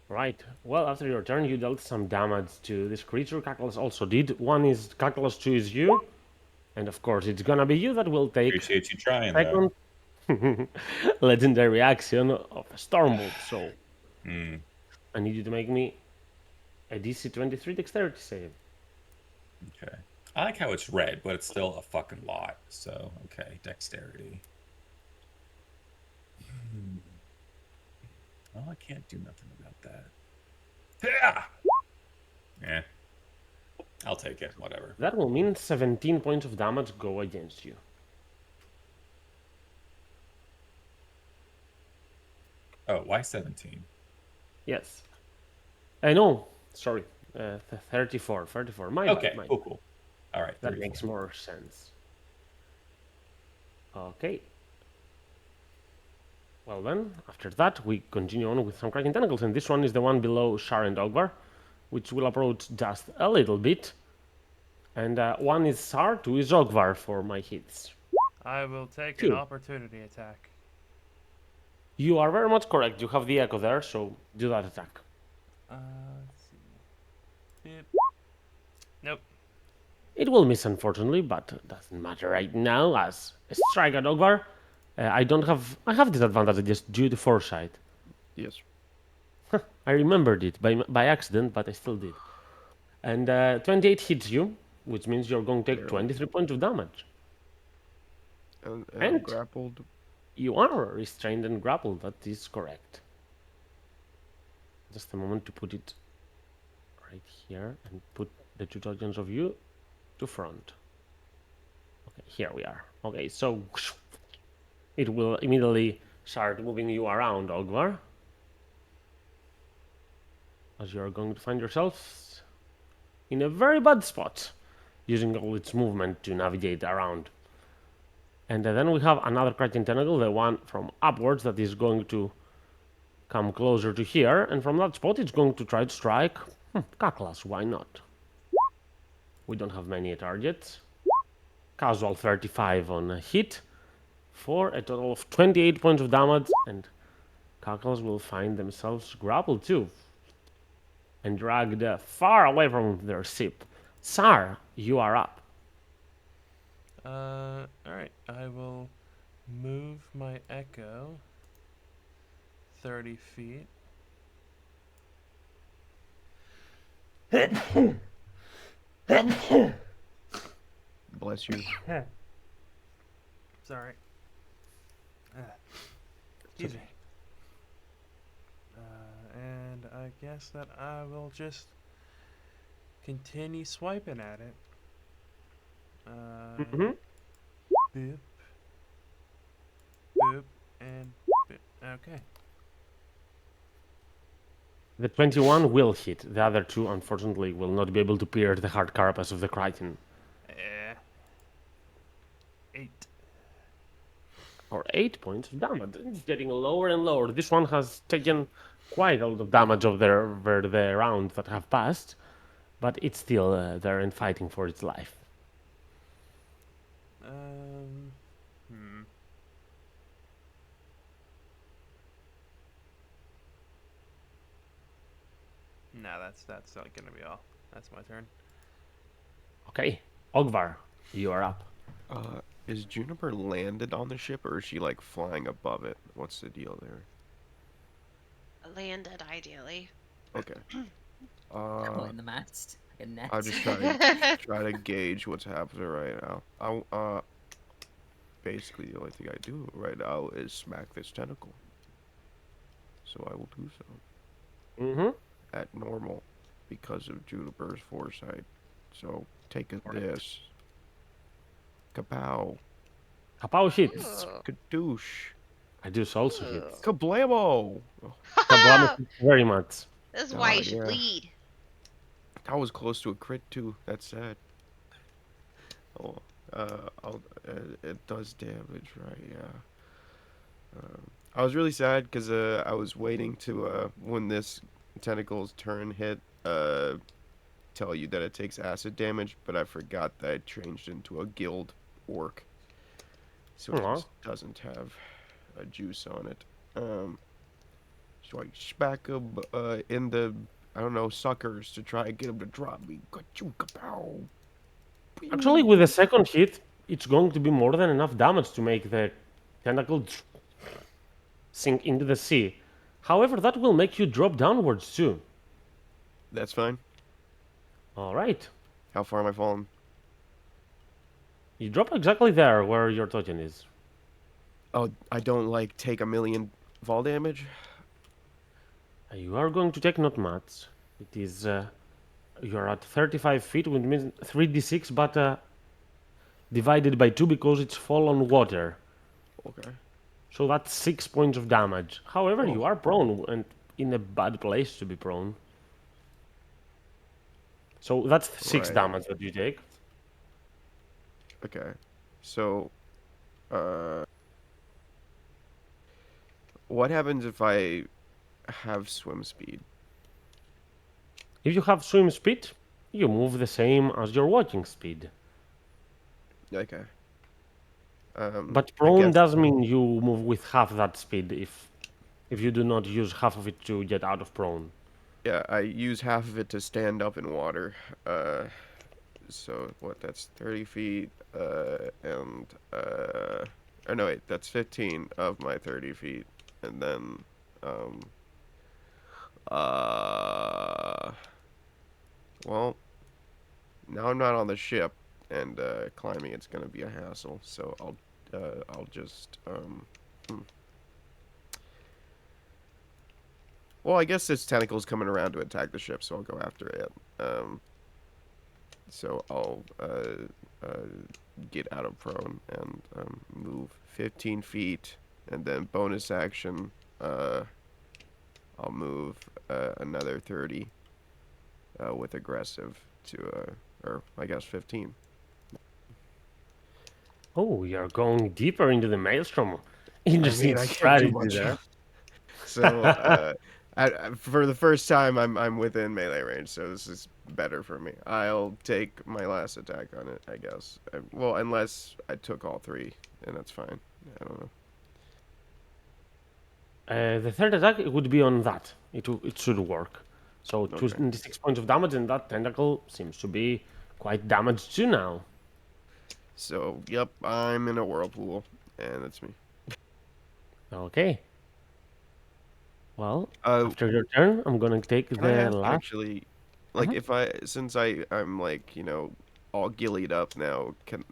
Right. Well, after your turn, you dealt some damage to this creature. Kaklas also did. One is Kaklas, 2 is you. And of course, it's gonna be you that will take Appreciate you trying, though. second legendary action of a Stormbolt. So Hmm. I need you to make me a DC 23 dexterity save. Okay. I like how it's red, but it's still a fucking lot. So, okay, dexterity. Well, I can't do nothing about that. Yeah. Yeah. I'll take it. Whatever. That will mean 17 points of damage go against you. Oh, why 17? Yes. No, sorry. 34. 34. My Okay, bad. cool. All right, That 34. makes more sense. Okay. Well then, after that, we continue on with some Kraken Tentacles, and this one is the one below Shar and Ogvar, which will approach just a little bit. And one is Sar, two is Ogvar for my hits. I will take an Two. opportunity attack. You are very much correct. You have the echo there, so do that attack. Let's see. Beep. Nope. It will miss, unfortunately, but doesn't matter right now. As a strike at Ogvar, I have disadvantage just due to foresight. Yes. I remembered it by accident, but I still did. And 28 hits you, which means you're going to take Barely. 23 points of damage. And And- grappled. You are restrained and grappled. That is correct. Just a moment to put it right here and put the two tokens of you to front. Okay, here we are. Okay, so it will immediately start moving you around, Ogvar, as you are going to find yourselves in a very bad spot, using all its movement to navigate around. And then we have another Kraken Tentacle, the one from upwards, that is going to come closer to here, and from that spot it's going to try to strike Kaklas, why not? We don't have many targets. Casual 35 on a hit for a total of 28 points of damage, and Kaklas will find themselves grappled too and dragged far away from their ship. Sar, you are up. Alright. I will move my echo 30 feet. Bless you. Sorry. Excuse me. And I guess that I will just continue swiping at it. Mhm. Boop. Boop. And boop. Okay. The 21 will hit. The other two, unfortunately, will not be able to pierce the hard carapace of the Kraken. 8. For 8 points of damage. It's getting lower and lower. This one has taken quite a lot of damage over the rounds that have passed, but it's still there and fighting for its life. No, that's not gonna be all. That's my turn. Okay, Ogvar, you are up. Is Juniper landed on the ship, or is she like flying above it? What's the deal there? Landed ideally. Okay. Caught in the mast. Like a net. I'll just try to gauge what's happening right now. Basically the only thing I do right now is smack this tentacle. So I will do so Mm-hmm. at normal because of Juniper's foresight. So take this. Kapow. Kapow hits. Ooh. Kadoosh. I do also hit. Kablamo! Kablam hits very much. This is why you God, should yeah. lead. That was close to a crit too. That's sad. Oh, it does damage, right? Yeah. I was really sad because I was waiting to when this tentacle's turn hit, tell you that it takes acid damage, but I forgot that it changed into a guild orc, so it Aw. just doesn't have a juice on it. So I smack him in the, I don't know, suckers to try and get him to drop me. Ka-choo, kapow. Actually, with the second hit, it's going to be more than enough damage to make the tentacle sink into the sea. However, that will make you drop downwards too. That's fine. All right. How far am I falling? You drop exactly there where your token is. Oh, I don't like take a million fall damage. You are going to take not much. It is you're at 35 feet, which means 3d6, but divided by 2 because it's fall on water. Okay. So that's 6 points of damage. However, Oh. you are prone and in a bad place to be prone. So that's 6 Right. damage that you take. Okay. So, uh, what happens if I have swim speed? If you have swim speed, you move the same as your walking speed. Okay. But I prone guess. does mean you move with half that speed if you do not use half of it to get out of prone. Yeah, I use half of it to stand up in water. So what? That's 30 feet. And or no, wait, that's 15 of my 30 feet, and then um. Uh. Well, now I'm not on the ship, and climbing it's gonna be a hassle. So I'll just Well, I guess its tentacle's coming around to attack the ship, so I'll go after it. So I'll get out of prone and move 15 feet, and then bonus action, I'll move another 30 with aggressive to, or I guess 15. Oh, you're going deeper into the maelstrom. Interesting I can't do strategy much. there. So for the first time, I'm within melee range, so this is better for me. I'll take my last attack on it, I guess. Well, unless I took all three, and that's fine. I don't know. The third attack would be on that. It should work. So Okay. 26 points of damage, and that tentacle seems to be quite damaged too now. So, yep, I'm in a whirlpool, and that's me. Okay. Well, Uh, after your turn, I'm gonna take Can I the ask, last. actually, like, if since I'm like, all gillied up now, can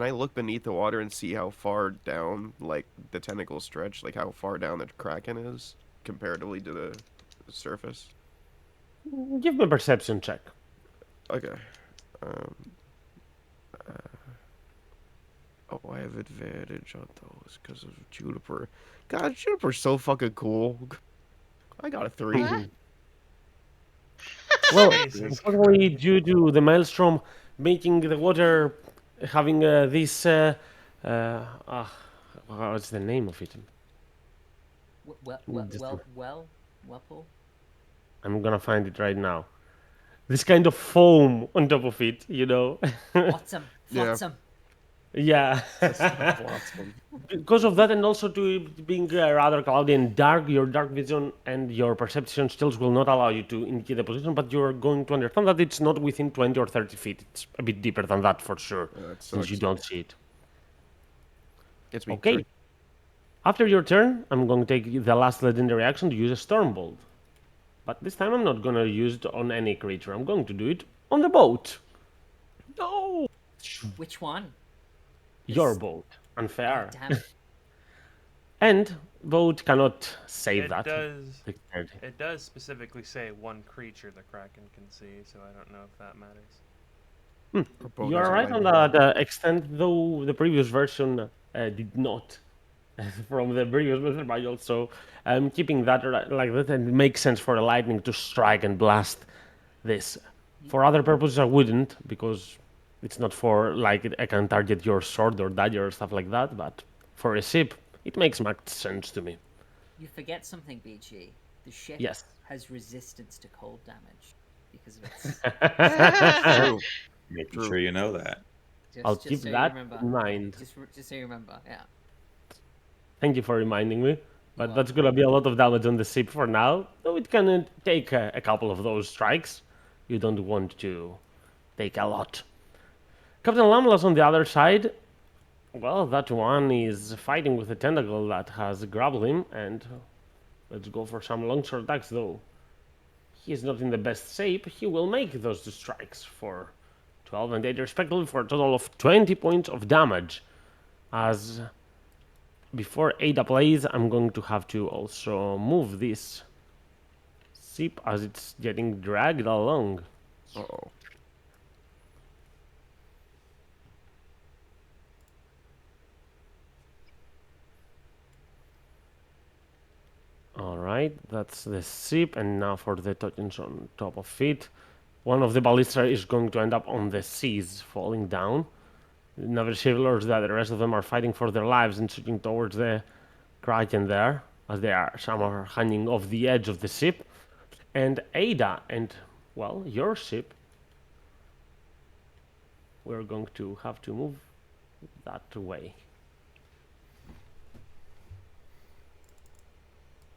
I look beneath the water and see how far down, like, the tentacles stretch, like how far down the kraken is comparatively to the surface? Give me a perception check. Okay. Um. Oh, I have advantage on those because of Juniper. God, Juniper's so fucking cool. I got a 3. What? Well, Jesus unfortunately, due to the maelstrom making the water having this. What's the name of it? Just- Whirlpool. I'm gonna find it right now. This kind of foam on top of it, you know? Flotsam. Yeah. Flotsam. Yeah. Flotsam. Because of that, and also to it being rather cloudy and dark, your dark vision and your perception skills will not allow you to indicate the position, but you're going to understand that it's not within 20 or 30 feet. It's a bit deeper than that for sure, That since you sucks. don't see it. Gets me Okay. 3. After your turn, I'm going to take the last legendary action to use a Stormbolt. But this time I'm not going to use it on any creature. I'm going to do it on the boat. No! Which one? Your This- boat. Unfair. Damn it. And boat cannot save It that. does. Dexterity. It does specifically say one creature the Kraken can see, so I don't know if that matters. Our boat You are has a right on lightning that extent, though the previous version did not. From the previous version, but also keeping that like that, and it makes sense for the lightning to strike and blast this. For other purposes, I wouldn't, because it's not for like I can target your sword or dagger or stuff like that. But for a ship, it makes much sense to me. You forget something, BG. The ship Yes. has resistance to cold damage because of its. True. Making True. sure you know that. I'll Just keep so you that remember. in mind. Just so you remember, yeah. Thank you for reminding me. But You're that's gonna be a lot of damage on the ship for now. Though it can take a couple of those strikes. You don't want to take a lot. Captain Lamlas on the other side. Well, that one is fighting with a tentacle that has grappled him, and let's go for some longsword attacks though. He is not in the best shape. He will make those two strikes for 12 and 8 respectively for a total of 20 points of damage. As before Ada plays, I'm going to have to also move this ship as it's getting dragged along. Uh-oh. Alright, that's the ship, and now for the tokens on top of it. One of the ballista is going to end up on the seas, falling down. Naval sailors that the rest of them are fighting for their lives and shooting towards the Kraken there, as they are some are hanging off the edge of the ship. And Ada and, well, your ship, we're going to have to move that way.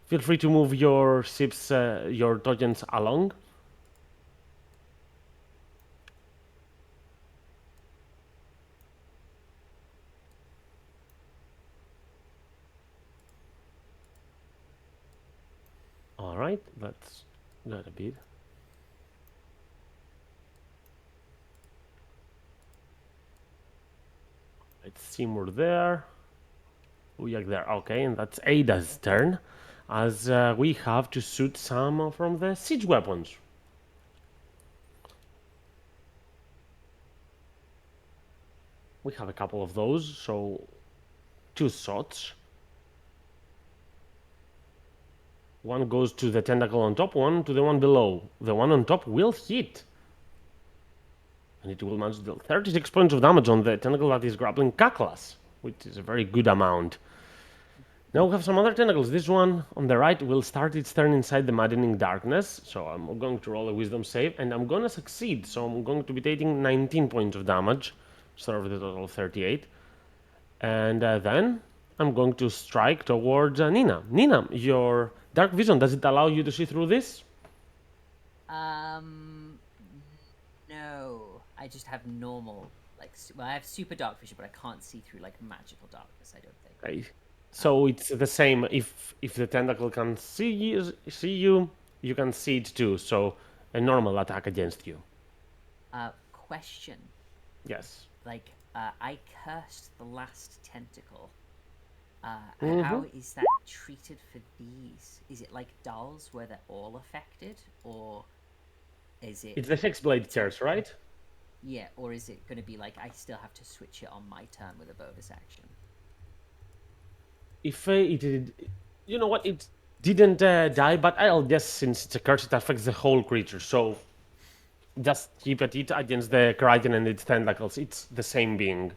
Feel free to move your ships, your tokens along. All right, that's got a bit. Let's see more there. Uyak there. Okay, and that's Ada's turn, as we have to shoot some from the siege weapons. We have a couple of those, so 2 shots. One goes to the tentacle on top, one to the one below. The one on top will hit. And it will manage to deal 36 points of damage on the tentacle that is grappling Kaklas, which is a very good amount. Now we have some other tentacles. This one on the right will start its turn inside the maddening darkness. So I'm going to roll a wisdom save, and I'm going to succeed. So I'm going to be taking 19 points of damage, instead of the total of 38. And then I'm going to strike towards Nina. Nina, your dark vision, does it allow you to see through this? No. I just have normal, like, well, I have super dark vision, but I can't see through, like, magical darkness, I don't think. Okay. So it's the same. If the tentacle can see you, you can see it too. So a normal attack against you. Question. Yes. Like, I cursed the last tentacle. Mhm. How is that treated for these? Is it like dolls where they're all affected, or is it? It's the Hexblade curse, right? Yeah, or is it going to be like I still have to switch it on my turn with a bonus action? If it did, you know what, it didn't die, but I'll guess since it's a curse, it affects the whole creature. So just keep at it against the Kraken and its tentacles. It's the same being.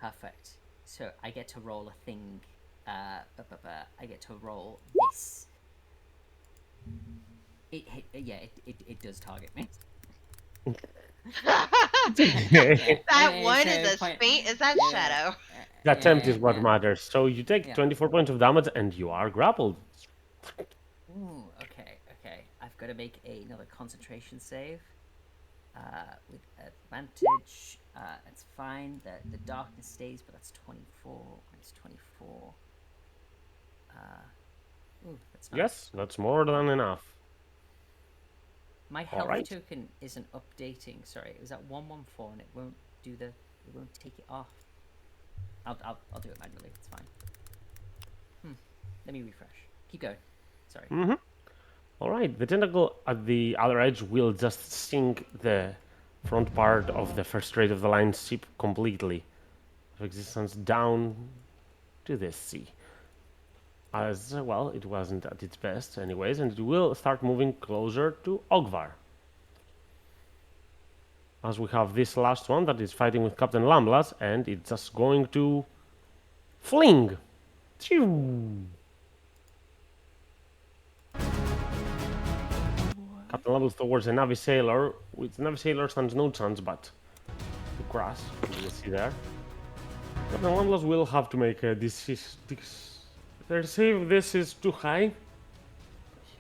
Perfect. So I get to roll a thing. I get to roll this. It hit. Yeah, it does target me. That one so is as point- faint as that yeah, shadow. The attempt is yeah, what yeah. matters. So you take Yeah. 24 points of damage and you are grappled. Ooh, okay. I've got to make another concentration save. With advantage. That's fine. The darkness stays, but that's 24. Minus 24. Ooh, that's not. Yes, that's more than enough. My health Alright. token isn't updating. Sorry, it was at 114 and it won't do the. It won't take it off. I'll do it manually. It's fine. Let me refresh. Keep going. Sorry. Alright, the tentacle at the other edge will just sink the front part of the first rate of the line ship completely. Of existence down to the sea. As well, it wasn't at its best anyways, and it will start moving closer to Ogvar. As we have this last one that is fighting with Captain Lamblas, and it's just going to fling. Choo! Captain Lamblas towards a Navy sailor, which Navy sailor stands no chance but to crash. You see there. Captain Lamblas will have to make a save. This is too high. He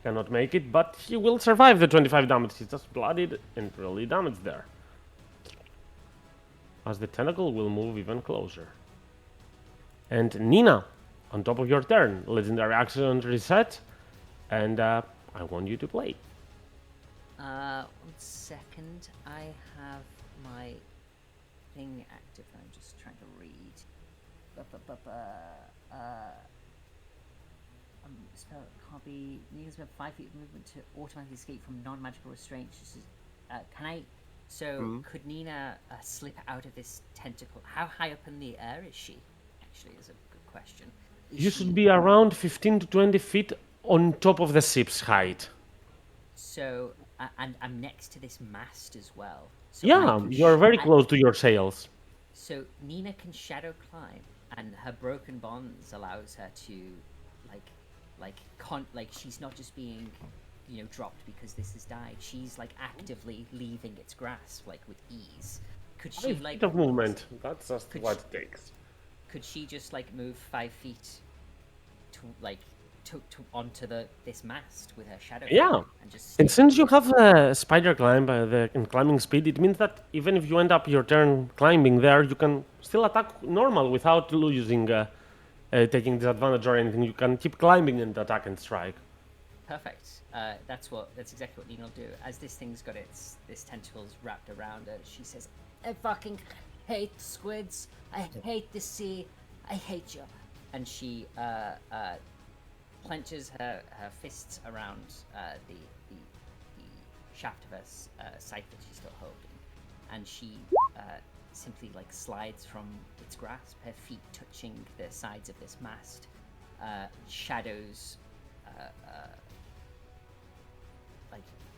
cannot make it, but he will survive the 25 damage. He's just bloodied and really damaged there. As the tentacle will move even closer. And Nina, on top of your turn, legendary action reset, and I want you to play. 1 second. I have my thing active. I'm just trying to read. Spell can't be. Needs to have 5 feet of movement to automatically escape from non-magical restraints. Can I? So could Nina slip out of this tentacle? How high up in the air is she? Actually, is a good question. You should be around 15 to 20 feet on top of the ship's height. So, and I'm next to this mast as well. So Yeah, you're very close to your sails. So Nina can shadow climb, and her broken bonds allows her to, like she's not just being, dropped because this has died. She's like actively leaving its grasp, like with ease. Could she A like bit of movement. That's just Could what she- it takes. Could she just like move 5 feet to like to onto this mast with her shadow? Yeah. climb and just And stay since you there? have spider climb and climbing speed, it means that even if you end up your turn climbing there, you can still attack normal without losing taking disadvantage or anything. You can keep climbing and attack and strike. Perfect. That's exactly what Nina will do. As this thing's got this tentacles wrapped around her, she says, "I fucking hate squids. I hate the sea. I hate you." And she clenches her fists around the shaft of her scythe that she's still holding, and she simply like slides from its grasp, her feet touching the sides of this mast, shadows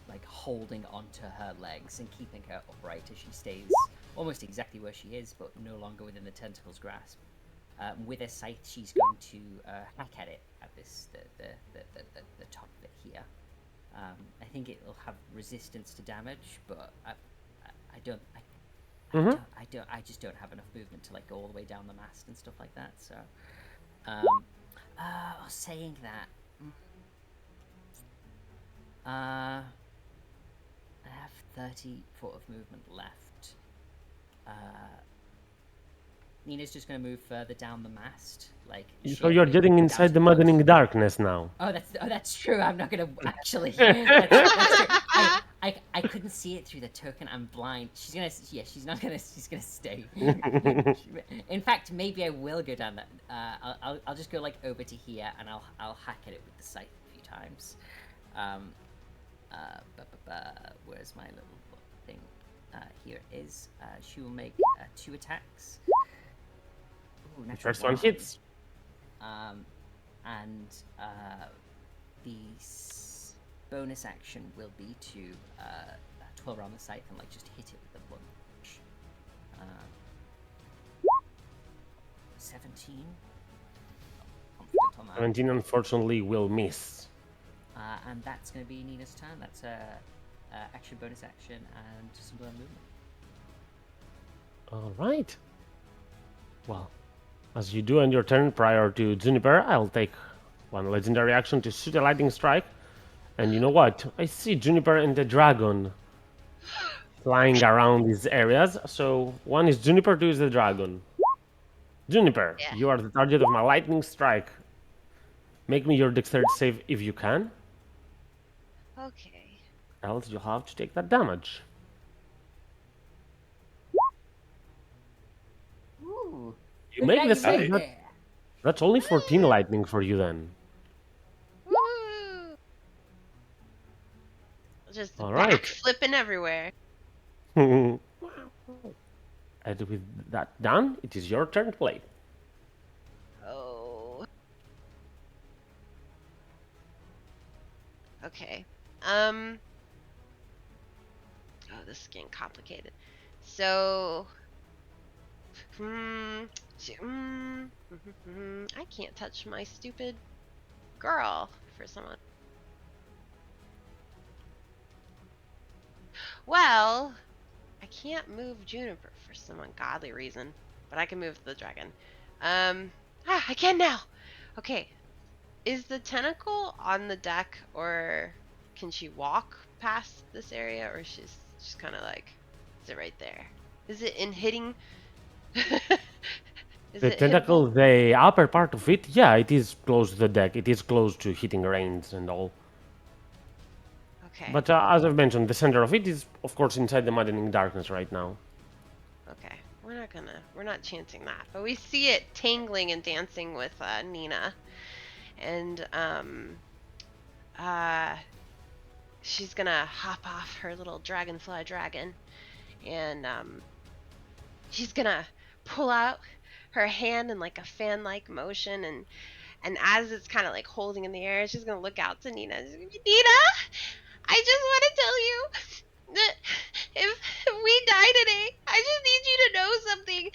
like holding onto her legs and keeping her upright as she stays almost exactly where she is, but no longer within the tentacle's grasp. With her scythe, she's going to hack at it at the top of it here. I think it'll have resistance to damage, but I just don't have enough movement to like go all the way down the mast and stuff like that. So, saying that, I have 30 foot of movement left. Nina's just going to move further down the mast, like. So you're getting down inside to the close. maddening darkness now. Oh, that's true. I'm not gonna actually. That's true. I couldn't see it through the token. I'm blind. She's gonna stay. In fact, maybe I will go down that. I'll just go like over to here, and I'll hack at it with the scythe a few times. Where's my little thing? Here it is. She will make 2 attacks. Ooh, natural First one one. hits. And the bonus action will be to twirl around the scythe and like just hit it with the blunt. 17. Confident on that. 17 unfortunately will miss. And that's going to be Nina's turn. That's action, bonus action, and some movement. All right. Well, as you do on your turn prior to Juniper, I'll take one legendary action to shoot a lightning strike. And you know what? I see Juniper and the dragon flying around these areas. So 1 is Juniper, 2 is the dragon. Juniper, Yeah. you are the target of my lightning strike. Make me your dexterity save if you can. Okay. Else you'll have to take that damage. Ooh. You make the save. That's only 14 lightning for you then. Woo! Just All right. back flipping everywhere. And with that done, it is your turn to play. Oh. Okay. Oh, this is getting complicated. So. I can't touch my stupid girl for someone. Well, I can't move Juniper for some ungodly reason, but I can move the dragon. I can now. Okay. Is the tentacle on the deck, or can she walk past this area, or she's just kind of like, is it right there? Is it in hitting? Is The it tentacle, hittable? the upper part of it, yeah, it is close to the deck. It is close to hitting reins and all. Okay. But as I've mentioned, the center of it is, of course, inside the maddening darkness right now. Okay. We're not chancing that. But we see it tangling and dancing with Nina. And she's gonna hop off her little dragonfly dragon, and she's gonna pull out her hand in like a fan-like motion, and as it's kind of like holding in the air, she's gonna look out to Nina. She's gonna be, Nina, I just want to tell you, If we die today, I just need you to know something.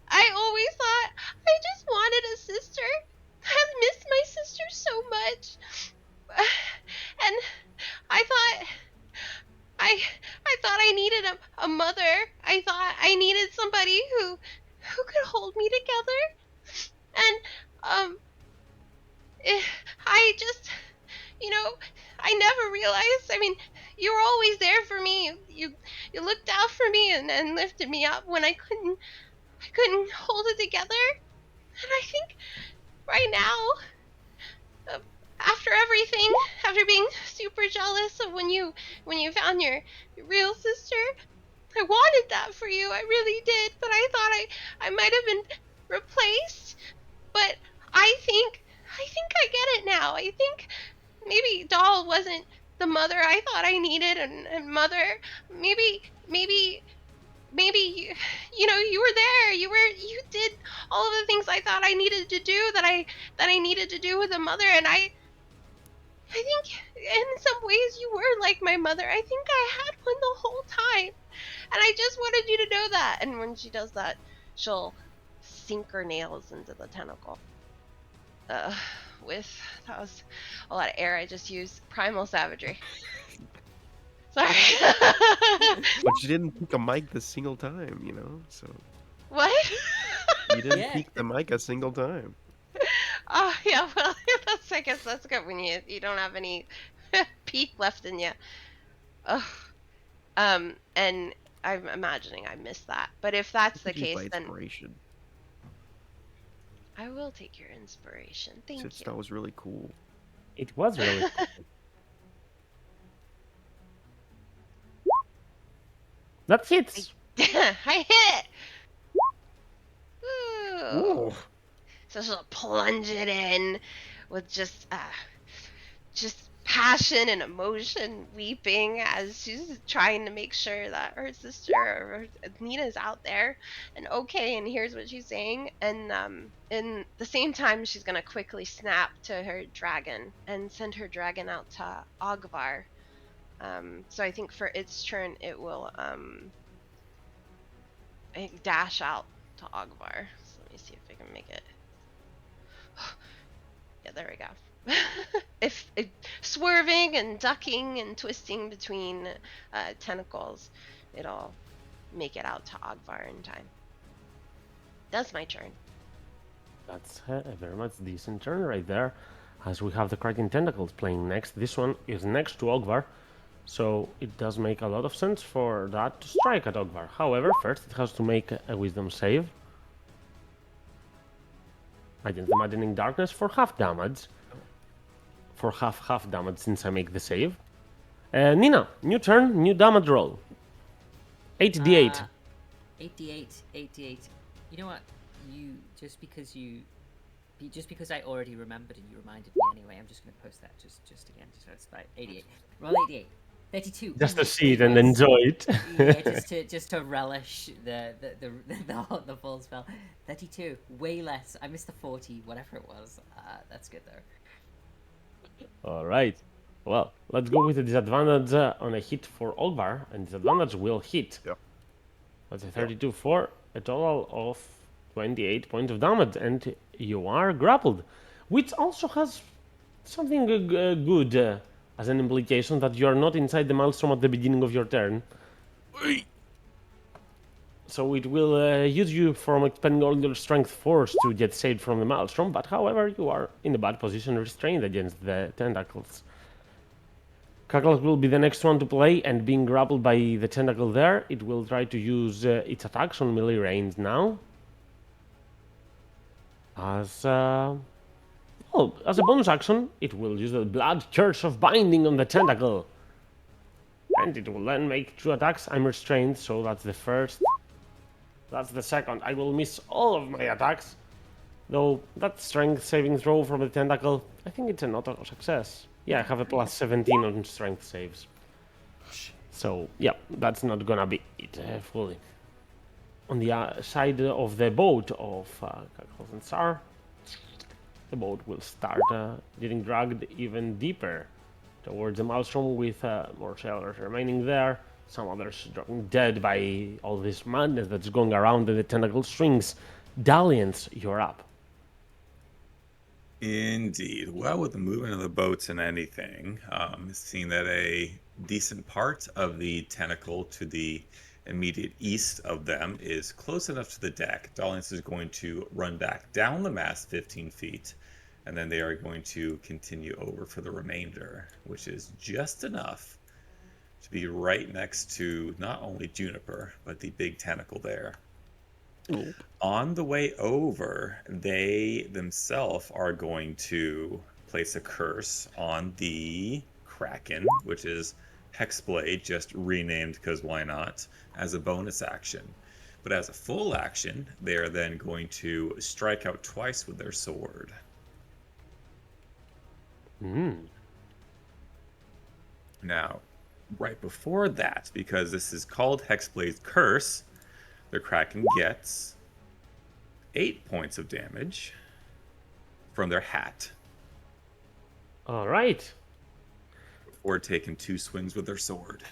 I always thought I just wanted a sister. I've missed my sister so much. And I thought I thought I needed a mother. I thought I needed somebody who could hold me together. And I just, you know, I never realized. I mean, you were always there for me. You looked out for me and lifted me up when I couldn't hold it together. And I think right now, after everything, after being super jealous of when you found your real sister, I wanted that for you. I really did, but I thought I might have been replaced. But I think I get it now. I think maybe Doll wasn't the mother I thought I needed, and mother, maybe you know, you were there. You did all of the things I thought I needed to do, that I needed to do with a mother. And I think in some ways you were like my mother. I think I had one the whole time, and I just wanted you to know that. And when she does that, she'll sink her nails into the tentacle. That was a lot of air I just used. Primal savagery. Sorry. But you didn't pick a mic the single time, you know. So What? you didn't Yeah. peek the mic a single time. Oh yeah, well, I guess that's good when you don't have any peak left in you. Ugh. And I'm imagining I missed that. But if that's the Could use case, my then inspiration. I will take your inspiration. Thank Since you. that was really cool. It was really cool. That hits. I hit. Ooh. Ooh. So she'll plunge it in with just passion and emotion, weeping as she's trying to make sure that her sister or Nina's out there and okay. And here's what she's saying. And in the same time, she's gonna quickly snap to her dragon and send her dragon out to Ogvar. So I think for its turn, it will dash out to Ogvar. So let me see if I can make it. Yeah, there we go. if swerving and ducking and twisting between tentacles, it'll make it out to Ogvar in time. That's my turn. That's a very much decent turn right there. As we have the Kraken Tentacles playing next. This one is next to Ogvar, so it does make a lot of sense for that to strike at Ogvar. However, first it has to make a Wisdom save against the Maddening Darkness for half damage. For half damage since I make the save. Nina, new turn, new damage roll. 8d8. 8d8. You know what? Just because I already remembered and you reminded me anyway, I'm just gonna post that just again, just so it's like 88. Roll 88. 32. Just to Ooh, see it and yes. enjoy it. Yeah, just to relish the full spell. 32. Way less. I missed the 40, whatever it was. That's good though. Alright. Well, let's go with the disadvantage on a hit for Ogvar, and disadvantage will hit. Yeah. That's a 32 for a total of 28 points of damage, and you are grappled. Which also has something good as an implication that you are not inside the maelstrom at the beginning of your turn. So it will use you from expending all your strength force to get saved from the maelstrom, but however, you are in a bad position, restrained against the tentacles. Kakak will be the next one to play, and being grappled by the tentacle there, it will try to use its attacks on melee range now. As a bonus action, it will use the Blood Curse of Binding on the tentacle. And it will then make 2 attacks. I'm restrained, so that's the first. That's the second. I will miss all of my attacks. Though that strength saving throw from the tentacle, I think it's an auto success. Yeah, I have a plus 17 on strength saves. So, yeah, that's not gonna be it fully. On the side of the boat of Kakos and Sar, the boat will start getting dragged even deeper towards the maelstrom with more sailors remaining there. Some others dropping dead by all this madness that's going around in the tentacle strings. Dalliance, you're up. Indeed. Well, with the movement of the boats and anything, seeing that a decent part of the tentacle to the immediate east of them is close enough to the deck, Dalliance is going to run back down the mast 15 feet, and then they are going to continue over for the remainder, which is just enough to be right next to not only Juniper, but the big tentacle there. On the way over, they themselves are going to place a curse on the Kraken, which is Hexblade, just renamed because why not, as a bonus action. But as a full action, they are then going to strike out twice with their sword. Now, right before that, because this is called Hexblade's Curse, the Kraken gets 8 points of damage from their hat All right. before taking 2 swings with their sword.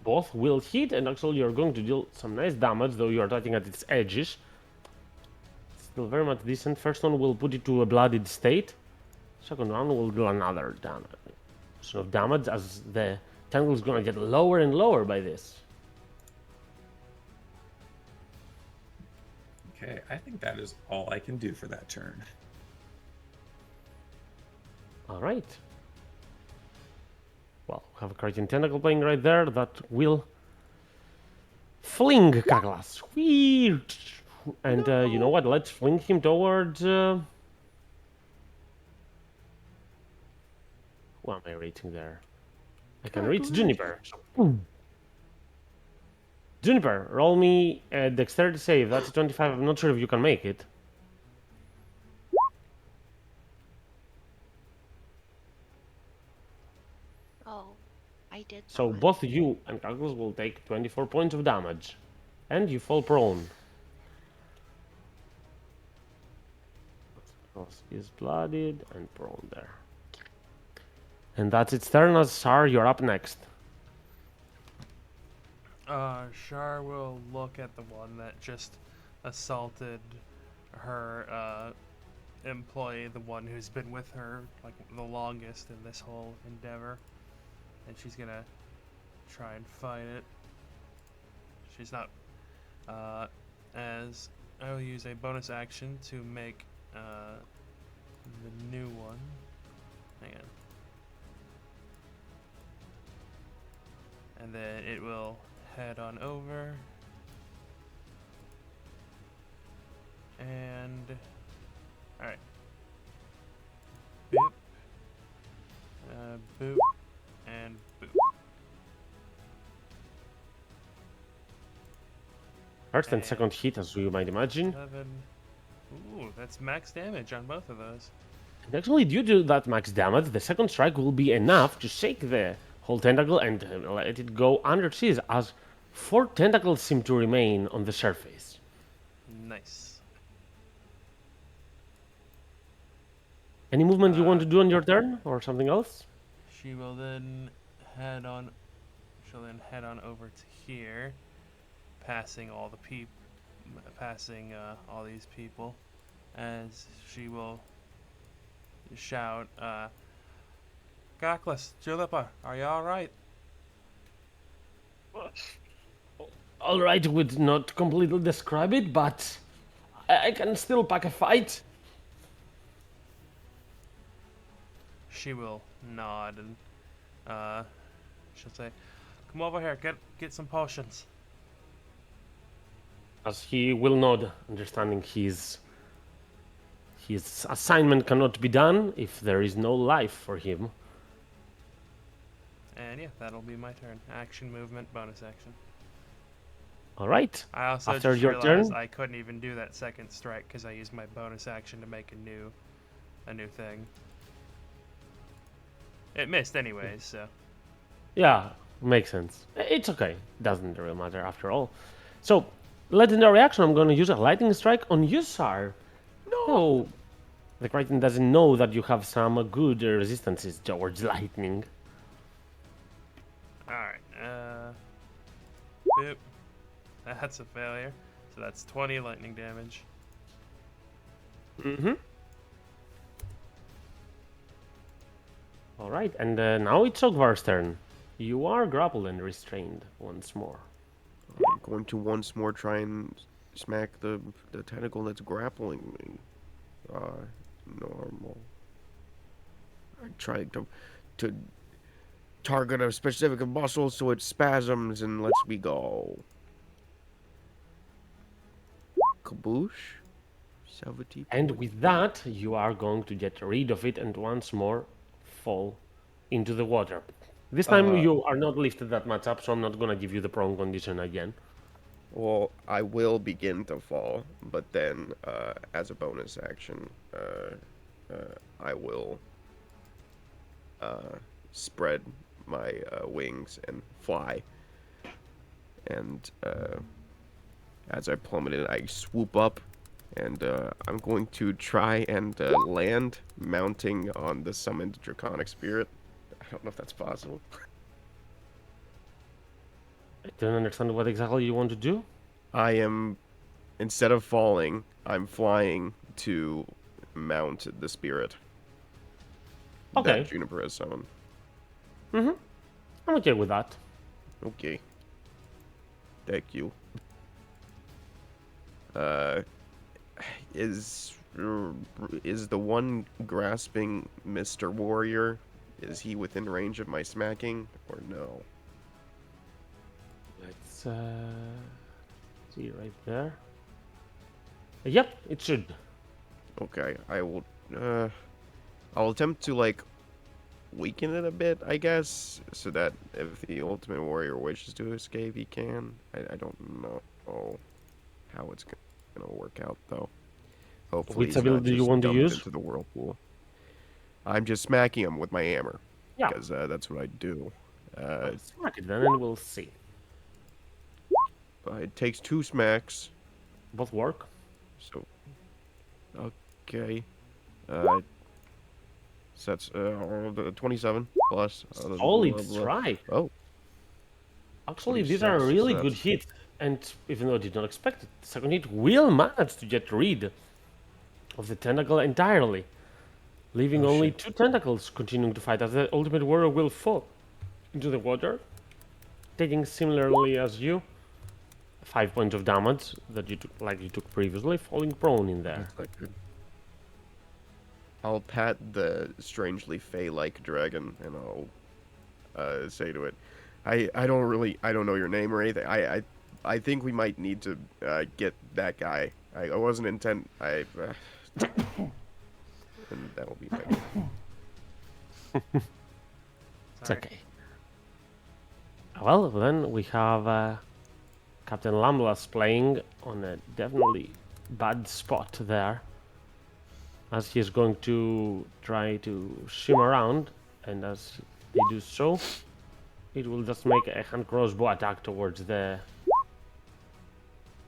Both will hit, and actually you're going to deal some nice damage, though you're touching at its edges. Still very much decent. First one will put it to a bloodied state. Second one will do another damage. So damage as the tangle is going to get lower and lower by this. Okay, I think that is all I can do for that turn. All right. Well, we have a Kraken Tentacle playing right there that will fling Kaklas. And you know what? Let's fling him towards... Who am I reaching there? I can reach Juniper. Juniper, roll me a dexterity save. That's a 25. I'm not sure if you can make it. Oh, I did. So that. both you and Kaklas will take 24 points of damage. And you fall prone. Kaklas is bloodied and prone there. And that's its turn. As Sar, you're up next. Shar will look at the one that just assaulted her employee, the one who's been with her like the longest in this whole endeavor, and she's gonna try and fight it. She's not. As I will use a bonus action to make the new one. Hang on. And then it will head on over. And alright. Boop. Boop. And boop. First and second hit, as you might imagine. 7. Ooh, that's max damage on both of those. And actually, due to that max damage, the second strike will be enough to shake the whole tentacle and let it go under siege, as 4 tentacles seem to remain on the surface. Nice. Any movement you want to do on your turn, or something else? She will then head on. She'll then head on over to here, passing all the all these people, as she will shout, Gaklas, Juniper, are you alright? All right, would not completely describe it, but I can still pack a fight. She will nod and she'll say, "Come over here, get some potions." As he will nod, understanding his assignment cannot be done if there is no life for him. And yeah, that'll be my turn. Action, movement, bonus action. All right. I also After just your realized turn? I couldn't even do that second strike because I used my bonus action to make a new thing. It missed anyways, so. Yeah, makes sense. It's okay. Doesn't really matter after all. So legendary action, I'm going to use a lightning strike on you, Sar. No, the Crichton doesn't know that you have some good resistances towards lightning. Alright, boop. That's a failure. So that's 20 lightning damage. Mm-hmm. All right, and now it's Ogvar's turn. You are grappled and restrained once more. I'm going to once more try and smack the tentacle that's grappling me. Normal. I try to target a specific muscle so it spasms and lets me go. Kaboosh? 70 And points. with that, you are going to get rid of it and once more fall into the water. This time you are not lifted that much up, so I'm not going to give you the prone condition again. Well, I will begin to fall, but then, as a bonus action, I will spread my wings and fly. And as I plummeted, I swoop up, and I'm going to try and land, mounting on the summoned Draconic Spirit. I don't know if that's possible. I don't understand what exactly you want to do. I am, instead of falling, I'm flying to mount the spirit. Okay. That Juniper has summoned. Mm-hmm. I'm okay with that. Okay. Thank you. Is the one grasping Mr. Warrior, is he within range of my smacking, or no? Let's see right there. Yep, it should. Okay, I'll attempt to, like, weaken it a bit, I guess, so that if the Ultimate Warrior wishes to escape, he can. I don't know how it's gonna work out, though. Hopefully Which he's not ability do you just want to dumped use? into the whirlpool. I'm just smacking him with my hammer, Yeah. because that's what I do. Smack it then and we'll see. It takes 2 smacks, Both work. so okay. So that's 27 plus. Solid strike. Oh, Actually, these are 26, really so good that's- hits. And even though I did not expect it, the second hit will manage to get rid of the tentacle entirely, leaving only 2 tentacles continuing to fight as the Ultimate Warrior will fall into the water, taking similarly as you 5 points of damage that you took, like you took previously, falling prone in there. That's not good. I'll pat the strangely fey-like dragon, and I'll say to it, I don't know your name or anything. I think we might need to get that guy. I wasn't intent. And that'll be my It's okay. Well, then we have Captain Lamblas playing on a definitely bad spot there, as he is going to try to swim around, and as they do so, it will just make a hand crossbow attack towards the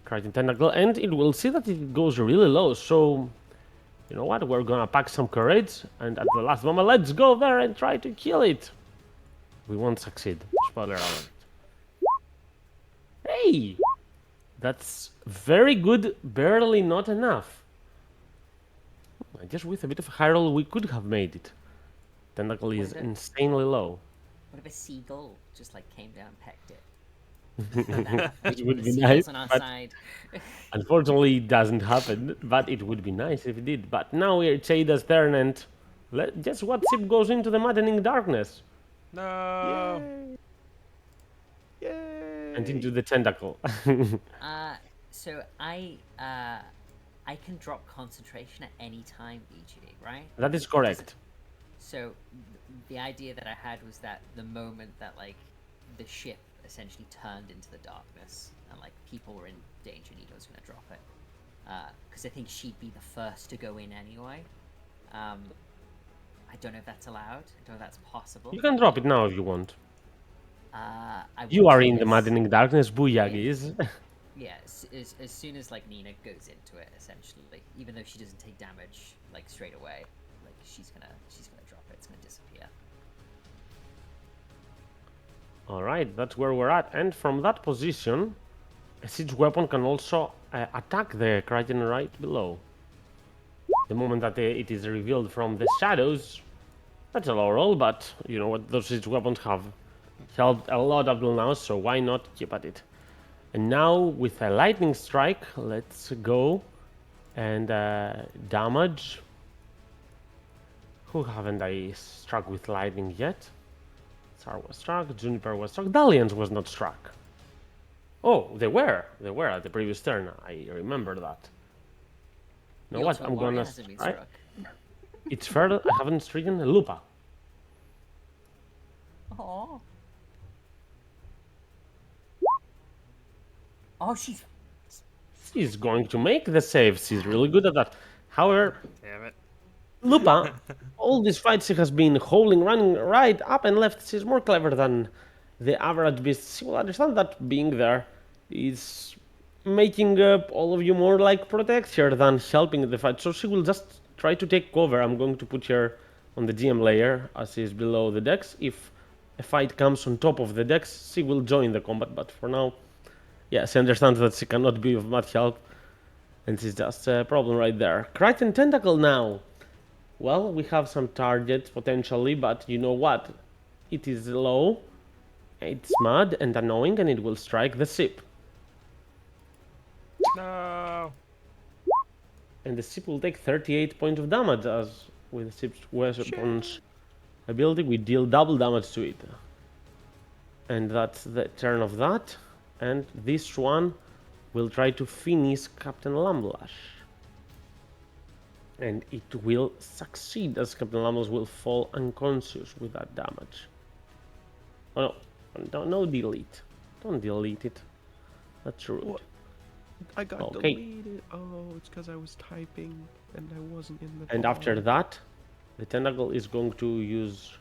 Crichton tentacle, and it will see that it goes really low. So, you know what? We're gonna pack some courage, and at the last moment, let's go there and try to kill it. We won't succeed. Spoiler alert. Hey! That's very good, barely not enough. I guess with a bit of a high roll, we could have made it. Tentacle is Wonder- insanely low. What if a seagull just like came down and pecked it? It would The be seagull's nice, on our but side. unfortunately it doesn't happen. But it would be nice if it did. But now we're Chada's turn, and guess what ship goes into the maddening darkness? No. Yay! And into the tentacle. So I can drop concentration at any time, BG, right? That is correct. So the idea that I had was that the moment that like the ship essentially turned into the darkness and like people were in danger, Nito was gonna drop it. Because I think she'd be the first to go in anyway. I don't know if that's allowed. I don't know if that's possible. You can drop it now if you want. I You will are do in the this. maddening darkness, Booyag is. Yeah, as soon as like Nina goes into it, essentially, even though she doesn't take damage like straight away, like she's gonna drop it. It's gonna disappear. All right, that's where we're at. And from that position, a siege weapon can also attack the Crichton right below. The moment that it is revealed from the shadows, that's a low roll, but you know what? Those siege weapons have helped a lot up till now, so why not keep at it? And now with a lightning strike, let's go and damage. Who haven't I struck with lightning yet? Tsar was struck, Juniper was struck, Dalians was not struck. Oh, they were at the previous turn. I remember that. You know what? I'm gonna strike. It's fair that I haven't stricken Lupa. Oh. Oh, She's going to make the save. She's really good at that. However, Damn it. Lupa, all these fights she has been howling, running right up and left. She's more clever than the average beast. She will understand that being there is making all of you more like protect her than helping the fight. So she will just try to take cover. I'm going to put her on the GM layer as she's below the decks. If a fight comes on top of the decks, she will join the combat. But for now, yeah, she understands that she cannot be of much help. And she's just a problem right there. Crichton Tentacle now. Well, we have some targets potentially, but you know what? It is low, it's mad and annoying, and it will strike the ship. No. And the ship will take 38 points of damage, as with the ship's weapons ability, we deal double damage to it. And that's the turn of that. And this one will try to finish Captain Lamblash. And it will succeed, as Captain Lamblash will fall unconscious with that damage. Oh no, no delete. Don't delete it. That's rude. What? I got Okay. deleted. Oh, it's because I was typing and I wasn't in the. And after bar. that, the tentacle is going to use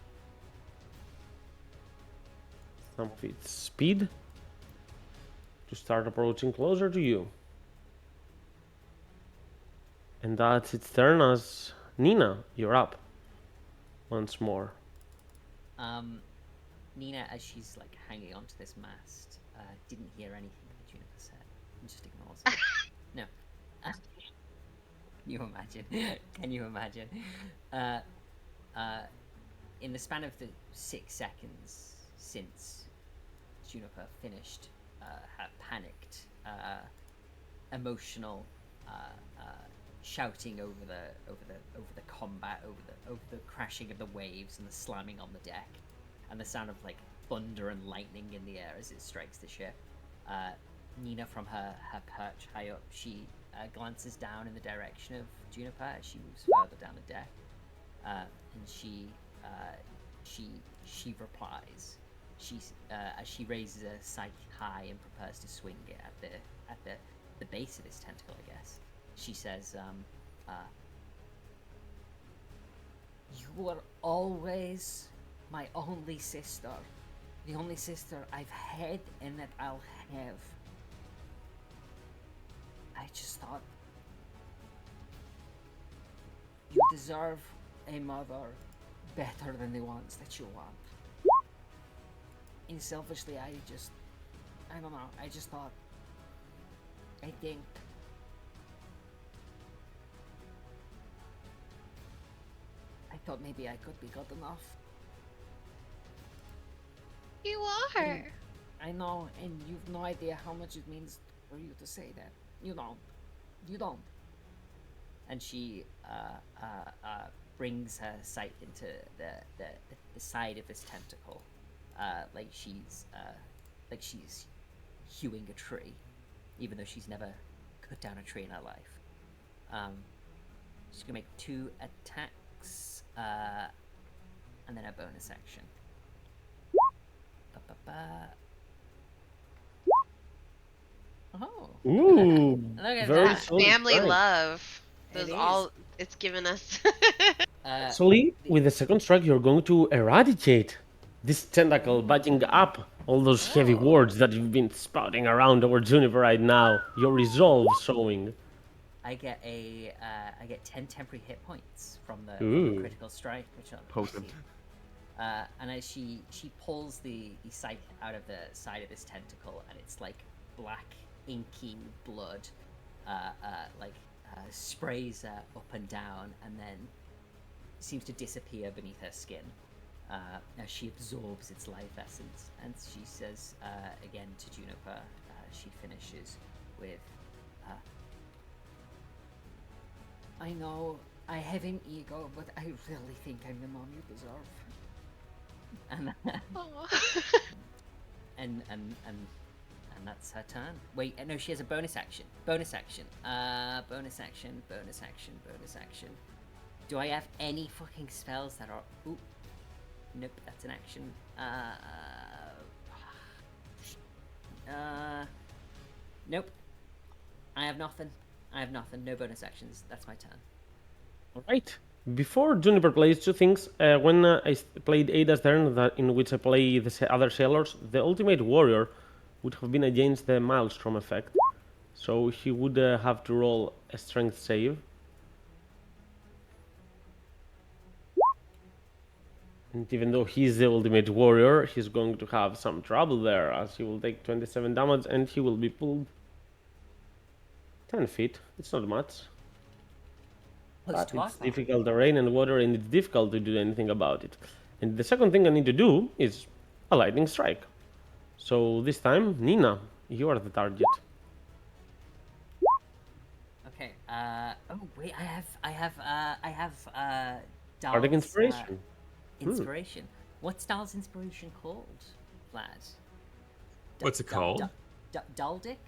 some of its speed to start approaching closer to you. And that's its turn as Nina, you're up. Once more. Nina, as she's like hanging onto this mast, didn't hear anything that Juniper said and just ignores it. No. Can you imagine? Can you imagine? In the span of the 6 seconds since Juniper finished her panicked, emotional shouting over the combat, over the crashing of the waves and the slamming on the deck, and the sound of like thunder and lightning in the air as it strikes the ship, Nina from her perch high up, she glances down in the direction of Juniper as she moves further down the deck, and she replies. As she raises her sight high and prepares to swing it at the base of this tentacle, I guess. She says, "You were always my only sister, the only sister I've had and that I'll have. I just thought you deserve a mother better than the ones that you want. And selfishly, I don't know, I just thought, I think maybe I could be good enough." You are. I know, and you've no idea how much it means for you to say that. You don't. And she brings her sight into the side of this tentacle, like she's hewing a tree, even though she's never cut down a tree in her life. She's gonna make 2 attacks, and then a bonus action. Oh. Ooh, Look at very that. solid Family strike. love. Those It all it's given us. Actually, with the second strike, you're going to eradicate this tentacle biting up all those heavy words that you've been spouting around our Juniper right now. Your resolve showing. I get 10 temporary hit points from the Ooh. critical strike, which I'll Poke him. and as she pulls the scythe out of the side of this tentacle, and it's like black inky blood, sprays up and down, and then seems to disappear beneath her skin as she absorbs its life essence. And she says again to Juniper, she finishes with, I know I have an ego, but I really think I'm the mom you deserve. And and that's her turn. Wait, no, she has a bonus action. Bonus action. Bonus action. Bonus action. Bonus action. Do I have any fucking spells that are? Ooh. Nope, that's an action. Nope. I have nothing. No bonus actions. That's my turn. Alright. Before Juniper plays two things, when played Ada's turn, in which I play the other sailors, the Ultimate Warrior would have been against the Maelstrom effect. So he would have to roll a strength save. And even though he's the Ultimate Warrior, he's going to have some trouble there, as he will take 27 damage and he will be pulled 10 feet. It's not much. But it's difficult terrain and water, and it's difficult to do anything about it. And the second thing I need to do is a lightning strike. So this time, Nina, you are the target. Okay. Oh wait, I have Bardic Dahl's, Inspiration. Inspiration. What's Dahl's inspiration called, Vlad? What's it called? Daldic?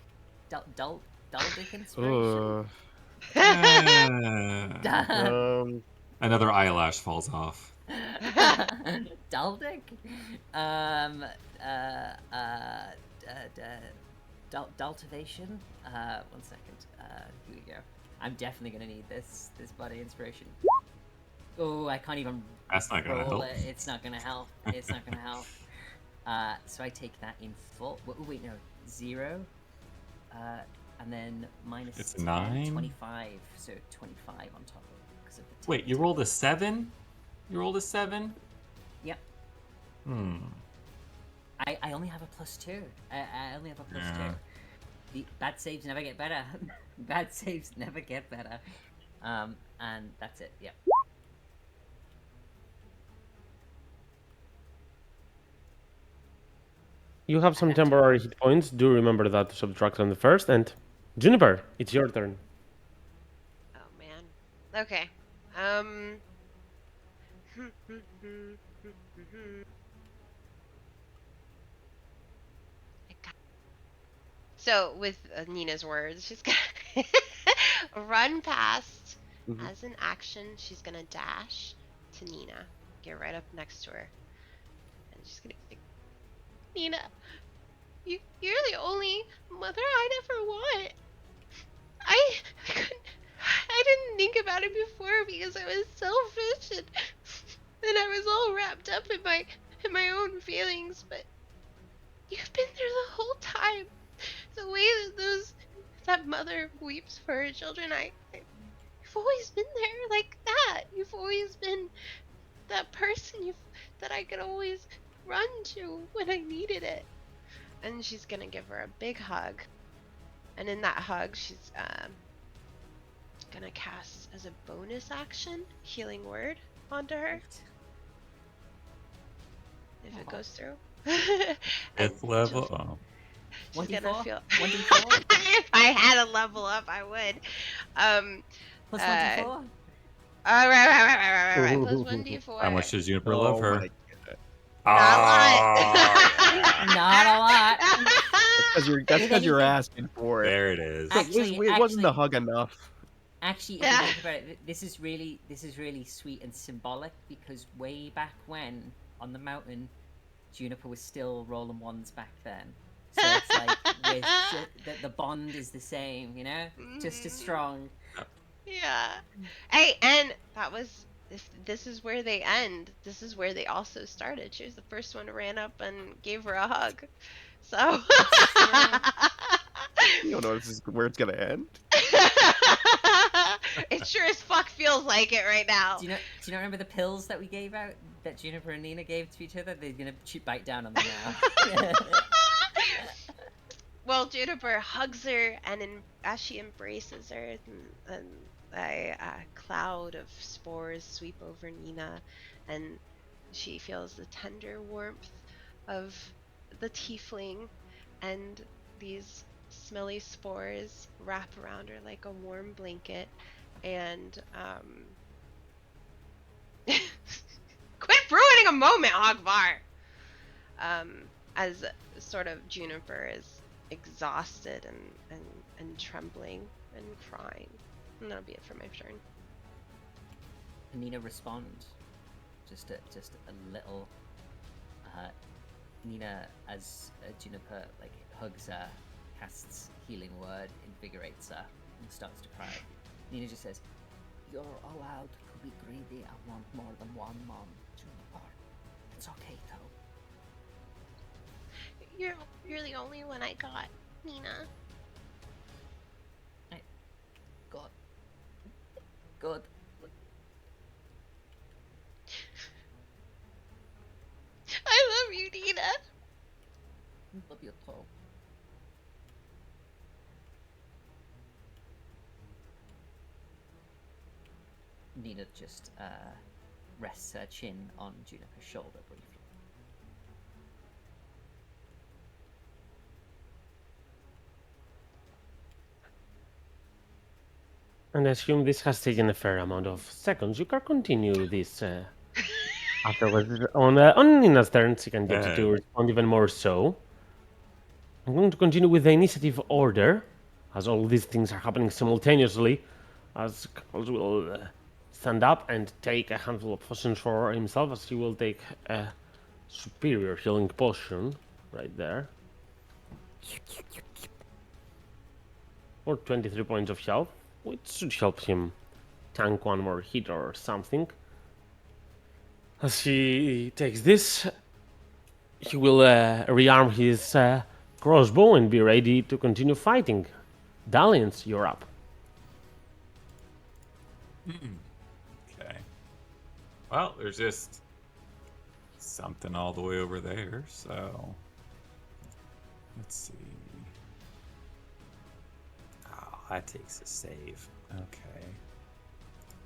Daldic inspiration? Another eyelash falls off. Daldic? Daltivation? 1 second. Here we go. I'm definitely gonna need this body inspiration. Oh, I can't even That's not gonna roll help. it. It's not gonna help. It's not gonna help. So I take that in full. Oh, wait, no. 0. And then minus It's 10, 9? 25. So 25 on top of it. Because of the 10. Wait, you rolled a 7? You rolled a 7? Yep. I only have a +2. I only have a +2. Yeah. The bad saves never get better. Bad saves never get better. And that's it. Yep. You have some temporary hit points. Do remember that to subtract from the first. And Juniper, it's your turn. Oh man. Okay. So with Nina's words, she's gonna run past. As an action, she's gonna dash to Nina, get right up next to her, and she's gonna say, Nina, you're the only mother I'd ever want. I didn't think about it before because I was selfish and I was all wrapped up in my own feelings, but you've been there the whole time. The way that mother weeps for her children, you've always been there like that. You've always been that person that I could always run to when I needed it. And she's gonna give her a big hug. And in that hug, she's gonna cast as a bonus action Healing Word onto her. If it goes through. Fifth level? Oh. She's gonna feel. 1d4? If I had a level up, I would. Plus 1d4? Right. Plus 1d4. How much does Juniper love her? my Not a lot. That's because you're asking for it. There it is. It wasn't the hug enough. Actually, if you think about it, this is really sweet and symbolic, because way back when on the mountain, Juniper was still rolling ones back then. So it's like the bond is the same, you know, just as strong. Yeah. Hey, and that was if this is where they end, this is where they also started. She was the first one who ran up and gave her a hug. So You don't know this is where it's gonna end. it sure as fuck feels like it right now. Do you not remember the pills that we gave out that Juniper and Nina gave to each other? They're gonna bite down on them now. Well, Juniper hugs her, and as she embraces her, and a cloud of spores sweep over Nina, and she feels the tender warmth of the tiefling, and these smelly spores wrap around her like a warm blanket, and quit ruining a moment, Hogvar! As sort of Juniper is exhausted and trembling and crying. And that'll be it for my turn. Nina responds, just a little. Nina, as Juniper like hugs her, casts healing word, invigorates her, and starts to cry. Nina just says, "You're allowed to be greedy and want more than one mom, Juniper. It's okay though." You're the only one I got, Nina. God. God. I love you, Nina. Love you too. Nina just rests her chin on Juniper's shoulder briefly. And I assume this has taken a fair amount of seconds. You can continue this afterwards. On Nina's turn, she can get you to respond even more so. I'm going to continue with the initiative order, as all these things are happening simultaneously, as Carlos will stand up and take a handful of potions for himself, as he will take a superior healing potion right there. For 23 points of health, which should help him tank one more hit or something. As he takes this, he will rearm his crossbow and be ready to continue fighting. Dalliance, you're up. Okay. Well, there's just something all the way over there, so let's see. Oh, that takes a save. Okay.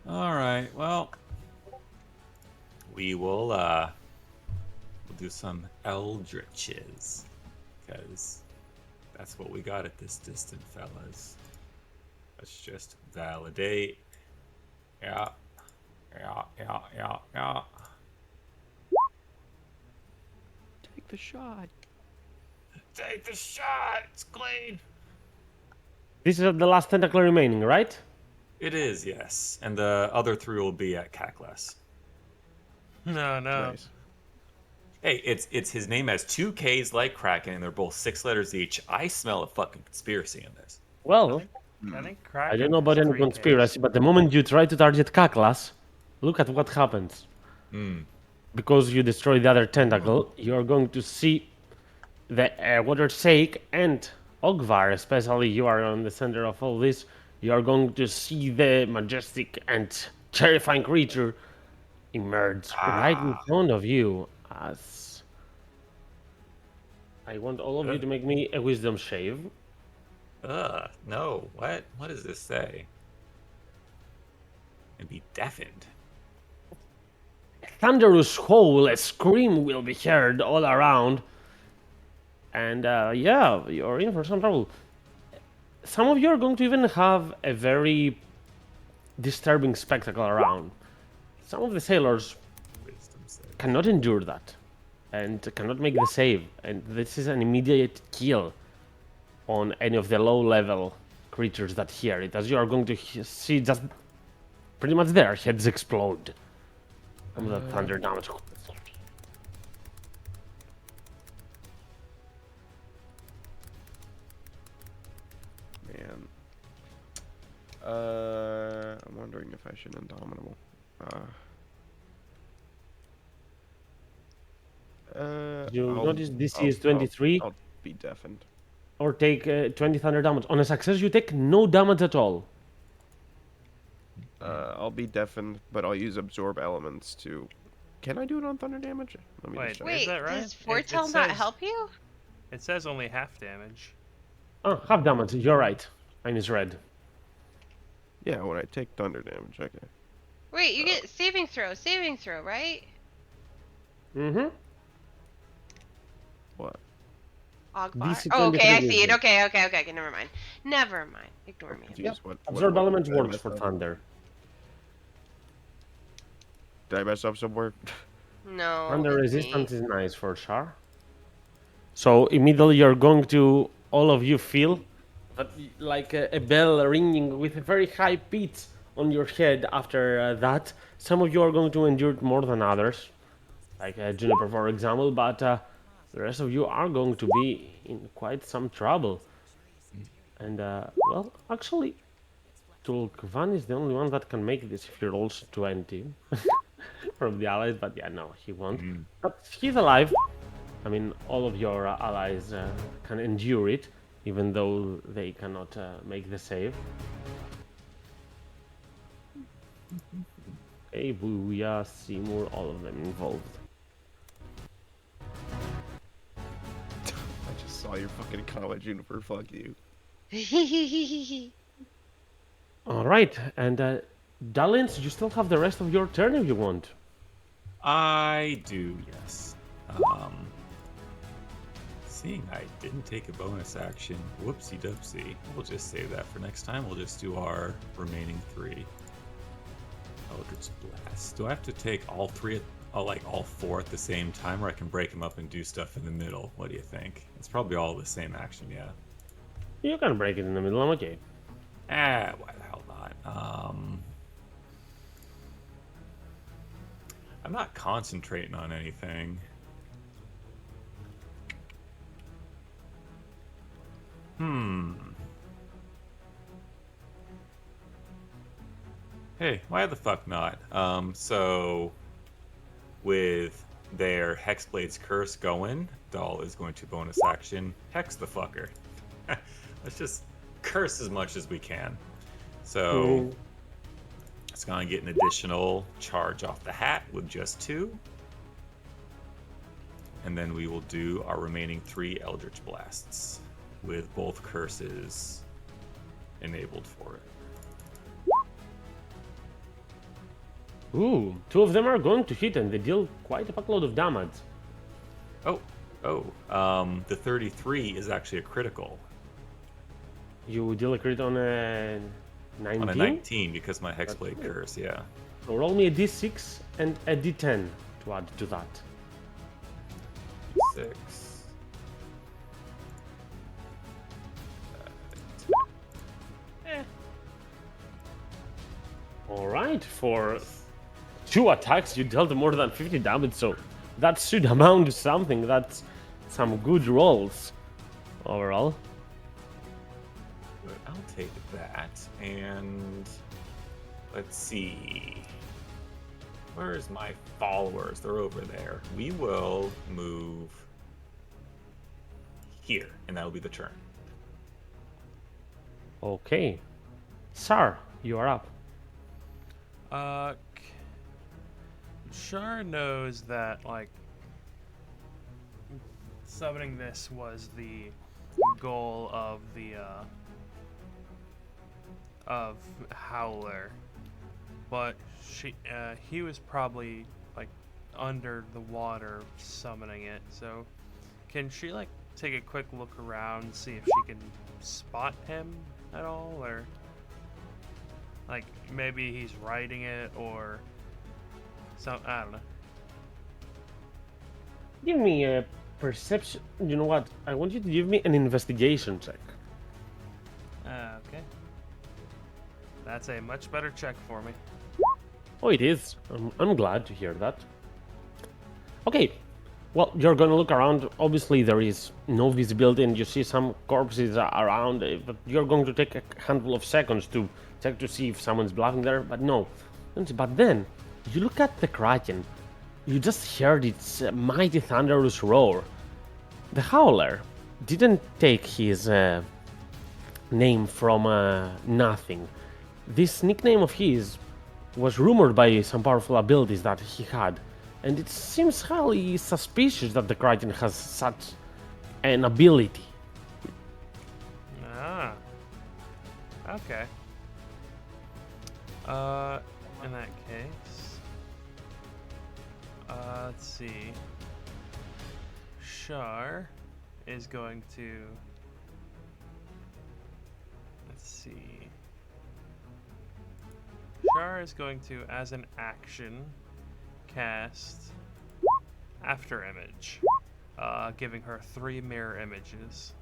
All right. Well, we will we'll do some eldritches, because that's what we got at this distant, fellas. Let's just validate. Yeah. Take the shot. Take the shot. It's clean. This is the last tentacle remaining, right? It is, yes. And the other three will be at Cackless. No. Nice. Hey, it's his name has two K's like Kraken, and they're both 6 letters each. I smell a fucking conspiracy in this. Well, I think I don't know about any conspiracy, but the moment you try to target Kaklas, look at what happens. Because you destroy the other tentacle, you're going to see the Water Sake and Ogvar, especially you are on the center of all this, you are going to see the majestic and terrifying creature emerge right in front of you. As I want all of you to make me a wisdom save. No. What does this say? And be deafened. Thunderous howl, a scream will be heard all around. And yeah, you're in for some trouble. Some of you are going to even have a very disturbing spectacle around. Some of the sailors Wisdom save. cannot endure that and cannot make the save. And this is an immediate kill on any of the low-level creatures that hear it, as you are going to see just pretty much their heads explode from the thunder damage. Man. I'm wondering if I should Indomitable. You I'll- notice DC I'll- is 23, I'll be deafened. or take 20 thunder damage. On a success, you take no damage at all. I'll be deafened, but I'll use absorb elements to. Can I do it on thunder damage? Let me Wait, just check. Wait, that right? does It foretell not says- help you? It says only half damage. Oh, half damage. You're right. Mine is red. Yeah, when I take thunder damage, okay. Wait, you get saving throw, right? Mm-hmm. What? Ogbar. DC Oh, okay, I 23 see it. is Okay, never mind. Never mind. Ignore me. Confused. What Absorb elements did I works mess for up? thunder. Did I mess up somewhere? No. Thunder it's me. resistance is nice for Char. So immediately you're going to, all of you feel that like a bell ringing with a very high pitch on your head after that. Some of you are going to endure it more than others, like Juniper for example, but the rest of you are going to be in quite some trouble. And well, actually, Tulkvan is the only one that can make this if he rolls 20 from the allies, but yeah, no, he won't. But he's alive. I mean, all of your allies can endure it, even though they cannot make the save. Hey, Booyah, Seymour, all of them involved. I just saw your fucking comment, Juniper. Fuck you. All right, and Dalins, you still have the rest of your turn if you want. I do, yes. Seeing I didn't take a bonus action, whoopsie doopsie. We'll just save that for next time. We'll just do our remaining 3. Eldritch Blast. Do I have to take all 3, like all 4 at the same time, or I can break them up and do stuff in the middle? What do you think? It's probably all the same action, yeah. You can break it in the middle, I'm okay. Why the hell not? I'm not concentrating on anything. Hey, why the fuck not? So with their Hexblade's Curse going, Doll is going to bonus action Hex the fucker. Let's just curse as much as we can. So it's gonna get an additional charge off the hat with just 2. And then we will do our remaining 3 Eldritch Blasts with both curses enabled for it. Ooh, 2 of them are going to hit and they deal quite a buckload of damage. The 33 is actually a critical. You deal a crit on a 19? On a 19 because my Hexblade Curse, yeah. So roll me a d6 and a d10 to add to that. 6. Alright, for 2 attacks you dealt more than 50 damage, so that should amount to something. That's some good rolls overall. But I'll take that, and let's see. Where's my followers? They're over there. We will move here, and that'll be the turn. Okay. Sar, you are up. Char knows that, like, summoning this was the goal of the, of Howler. But he was probably, like, under the water summoning it, so can she, like, take a quick look around, see if she can spot him at all, or, like, maybe he's riding it, or some, I don't know. Give me a perception. You know what? I want you to give me an investigation check. Okay. That's a much better check for me. Oh, it is. I'm glad to hear that. Okay. Well, you're going to look around. Obviously, there is no visibility, and you see some corpses around. But you're going to take a handful of seconds to check to see if someone's bluffing there. But no. But then, you look at the Kraken, you just heard its mighty thunderous roar. The Howler didn't take his name from nothing. This nickname of his was rumored by some powerful abilities that he had, and it seems highly suspicious that the Kraken has such an ability. Ah. Okay. In that case, let's see. Shar is going to. Let's see. Shar is going to, as an action, cast After Image, giving her 3 mirror images.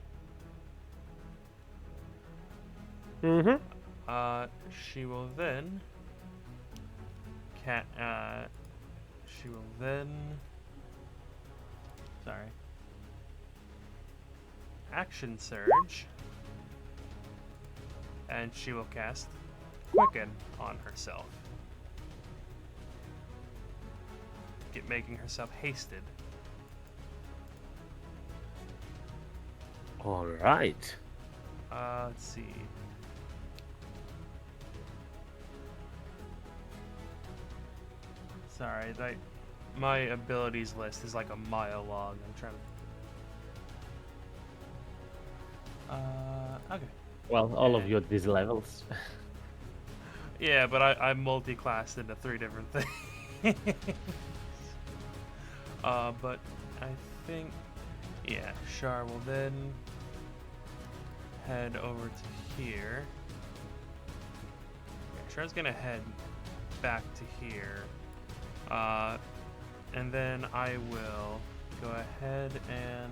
Mm-hmm. She will then. She will then. Sorry. Action Surge. And she will cast Quicken on herself. Making herself hasted. All right. Let's see. Sorry, my abilities list is like a mile long. I'm trying to. Okay. Well, all of you at these levels. Yeah, but I multi-classed into 3 different things. But I think, yeah, Shar will then head over to here. Yeah, Char's gonna head back to here. And then I will go ahead and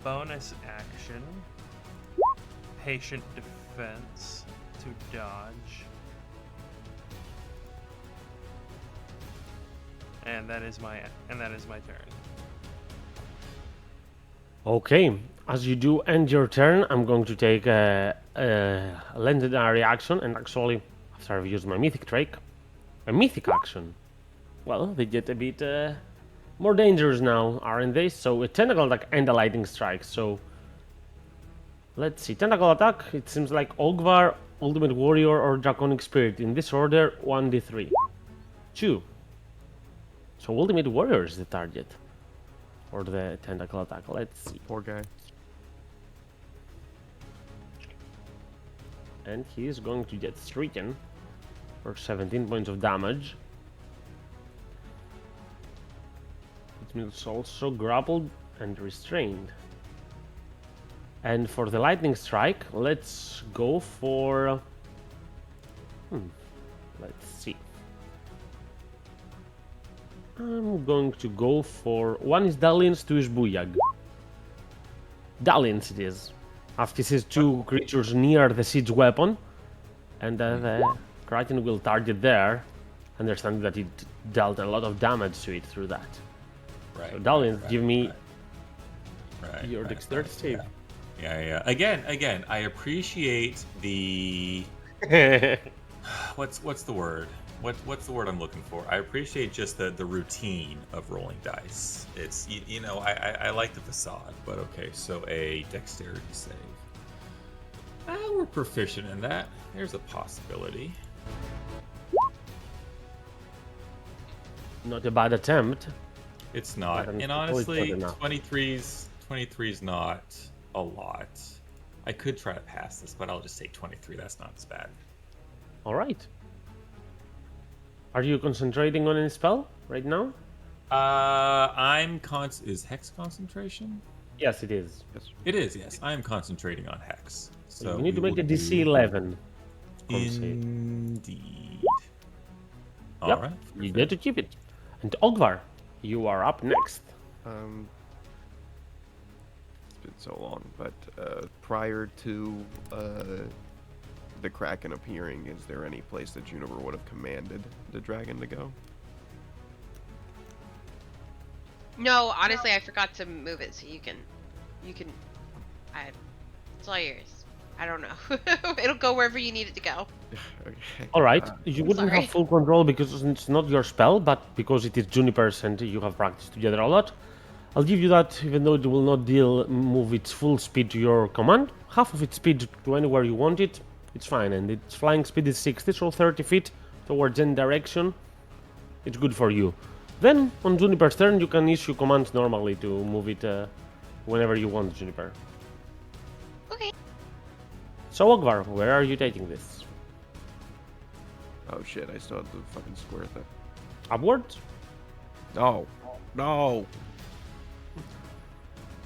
bonus action, patient defense to dodge. And that is my turn. Okay, as you do end your turn, I'm going to take a legendary action, and actually, after I've used my mythic trait, a mythic action. Well, they get a bit more dangerous now, aren't they? So a tentacle attack and a lightning strike. So let's see, tentacle attack. It seems like Ogvar, Ultimate Warrior, or Draconic Spirit. In this order, 1d3. 2. So Ultimate Warrior is the target for the tentacle attack. Let's see. Poor guy. And he is going to get stricken for 17 points of damage. It means also grappled and restrained. And for the lightning strike, let's go for... let's see. I'm going to go for... One is Dalians, 2 is Buyag. Dalians it is. As this is 2 creatures near the siege weapon, and the Kraken will target there, understanding that it dealt a lot of damage to it through that. Right. So Dalians, give me right, your dexterity save. Yeah. Again, I appreciate the what's the word? What's the word I'm looking for? I appreciate just the routine of rolling dice. It's you know I like the facade, but okay. So a dexterity save. We're proficient in that. There's a possibility. Not a bad attempt. It's not, But and honestly, 23's not a lot. I could try to pass this, but I'll just say 23. That's not as bad. All right. Are you concentrating on any spell right now? Is Hex concentration? Yes, it is. It is, yes. I am concentrating on Hex. So you need to we make a will DC do- 11. Indeed. All Yep, right. you get to keep it. And Ogvar, you are up next. It's been so long, but prior to the Kraken appearing, is there any place that Juniper would have commanded the dragon to go? No, honestly, I forgot to move it, so you can. It's all yours. I don't know. It'll go wherever you need it to go. Okay. All right, you wouldn't Sorry. have full control because it's not your spell, but because it is Juniper's and you have practiced together a lot. I'll give you that, even though it will not move its full speed to your command. Half of its speed to anywhere you want it, it's fine. And its flying speed is 60, so 30 feet towards any direction. It's good for you. Then, on Juniper's turn, you can issue commands normally to move it whenever you want, Juniper. Okay. So, Ogvar, where are you taking this? Oh shit! I still have the fucking square thing. Upwards? No. No.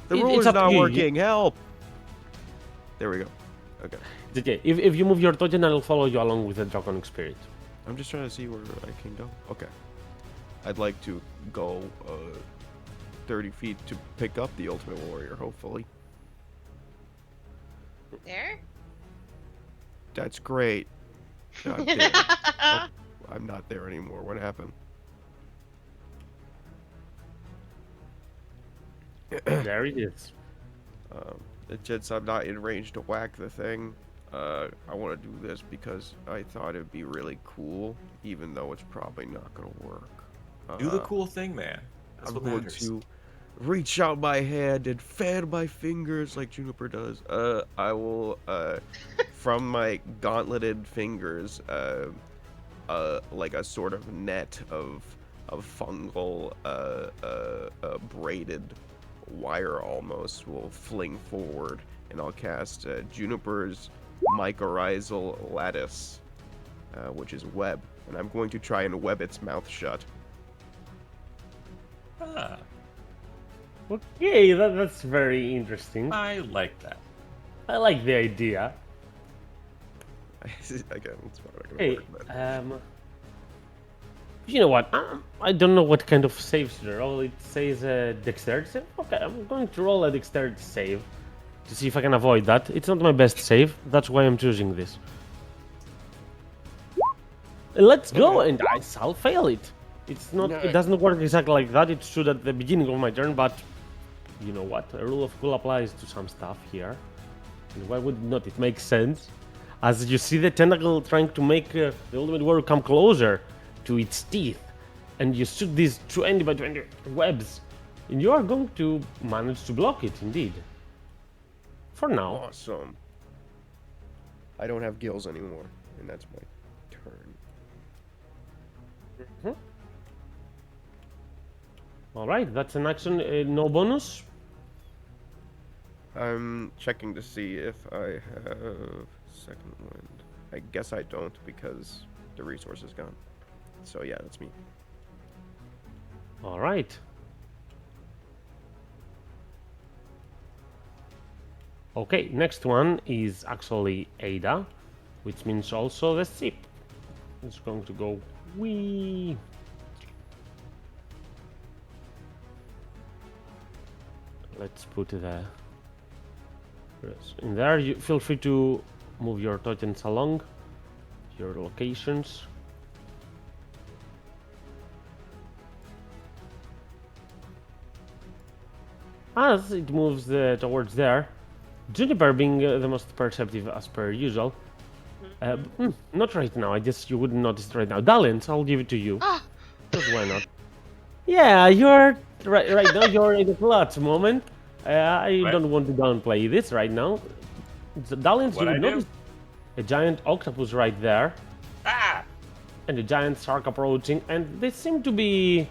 The It's ruler's up to not you. working. Help. There we go. Okay. It's okay. If you move your token, I'll follow you along with the Draconic Spirit. I'm just trying to see where I can go. Okay. I'd like to go 30 feet to pick up the Ultimate Warrior, hopefully. There? That's great. God damn it. Oh, I'm not there anymore. What happened? There it is. Since I'm not in range to whack the thing, I want to do this because I thought it'd be really cool, even though it's probably not going to work. Do the cool thing, man. That's I'm what going matters. to reach out my hand and fan my fingers like Juniper does. I will, from my gauntleted fingers, like a sort of net of fungal, braided wire almost will fling forward, and I'll cast Juniper's mycorrhizal lattice, which is web, and I'm going to try and web its mouth shut. Ah, Okay, that's very interesting. I like that. I like the idea. Again, it's not gonna Hey, work, but you know what? I don't know what kind of saves to roll. It says dexterity save. Okay, I'm going to roll a dexterity save to see if I can avoid that. It's not my best save. That's why I'm choosing this. Let's go, and I shall fail it. It's not. It doesn't work exactly like that. It should at the beginning of my turn, but you know what? A rule of cool applies to some stuff here. And why would it not? It makes sense. As you see the tentacle trying to make the Ultimate Warrior come closer to its teeth, and you shoot these 20 by 20 webs, and you are going to manage to block it, indeed. For now. awesome. I don't have gills anymore, and that's my turn. Alright, that's an action, no bonus. I'm checking to see if I have second wind. I guess I don't because the resource is gone. So yeah, that's me. Alright. Okay, next one is actually Ada, which means also the ship. It's going to go wee. Let's put the in there. You feel free to move your tokens along your locations. As it moves towards there, Juniper being the most perceptive as per usual. Not right now. I guess you wouldn't notice it right now. Dalens, I'll give it to you. Ah, Because why not? Yeah, you're right now. You're in a clutch moment. I Right. don't want to downplay this right now. Dalens, you What'd I would do? notice a giant octopus right there, Ah! and a giant shark approaching, and they seem to be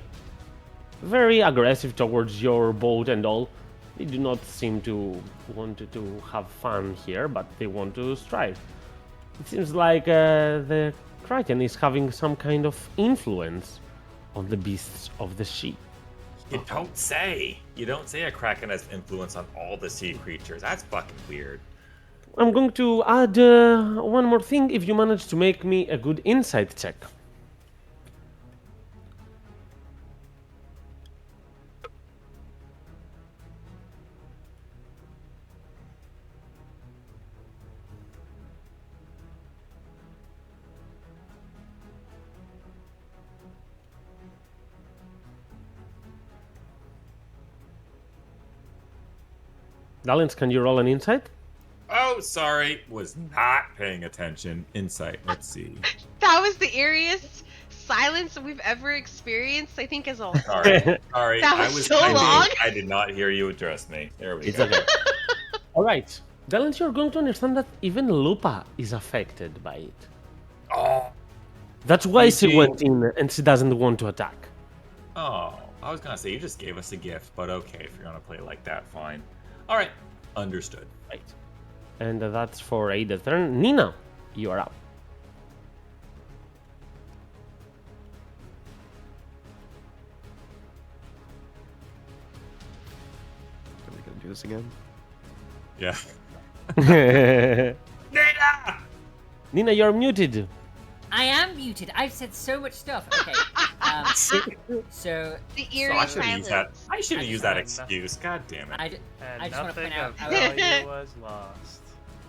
very aggressive towards your boat and all. They do not seem to want to have fun here, but they want to strive. It seems like the Kraken is having some kind of influence on the beasts of the sea. You don't say. You don't say a kraken has influence on all the sea creatures. That's fucking weird. I'm going to add one more thing if you manage to make me a good insight check. Dalens, can you roll an insight? Oh Oh, sorry. Was not paying attention. Insight. Let's see. That was the eeriest silence we've ever experienced, I think, as a whole. Sorry. Sorry. That I was was so typing. long. I did not hear you address me. There we It's go. okay. All right. Dalens, you're going to understand that even Lupa is affected by it. Oh. That's why she GG. went in and she doesn't want to attack. Oh. I was gonna say you just gave us a gift, but okay, if you're gonna play it like that, fine. All right. Understood. Right. And that's for Ada's turn. Nina, you are up. Are we gonna do this again? Yeah. Nina, Nina! you're muted. I am muted. I've said so much stuff. Okay. So The So eerie I should have used that. silence. I should have used that And excuse. God damn it. I And just want to nothing point out, of I was, value was lost.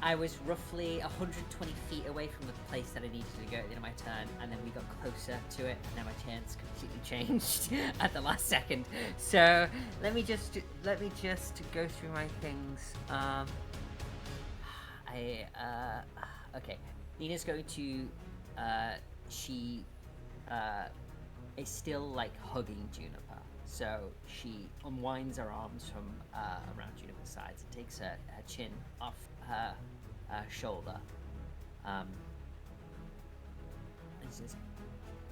I was roughly 120 feet away from the place that I needed to go at the end of my turn, and then we got closer to it, and now my turn's completely changed at the last second. So let me just go through my things. Okay. Nina's going to she is still like hugging Juniper. So she unwinds her arms from around Juniper's sides and takes her chin off her shoulder. And says,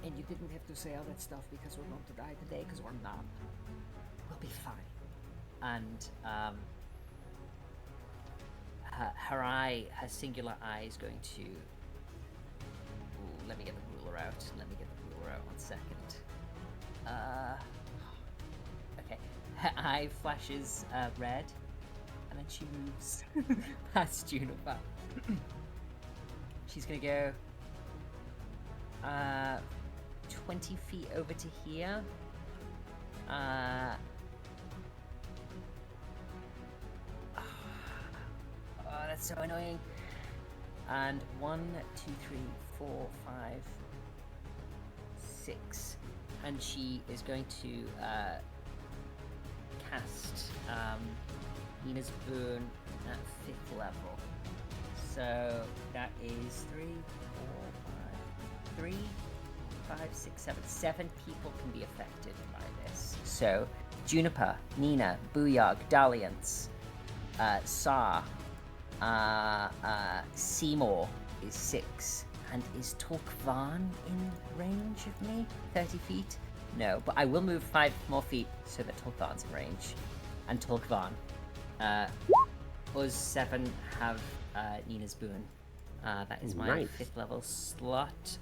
"And you didn't have to say all that stuff because we're going to die today, because we're not. We'll be fine." And her singular eye is going to. Ooh, let me get the ruler out. 1 second. Okay. Her eye flashes red, and then she moves past Juniper. She's gonna go 20 feet over to here. Oh, that's so annoying. And 1, 2, 3, 4, 5, 6, and she is going to cast Nina's Boon at 5th level. So that is 3, 5, 6, 7. 7 people can be affected by this. So Juniper, Nina, Booyog, Dalliance, Sa, Seymour is 6. And is Torkvan in range of me? 30 feet? No, but I will move 5 more feet so that Torkvan's in range. And Torkvan. Us 7 have Nina's Boon. That is my Nice. 5th level slot.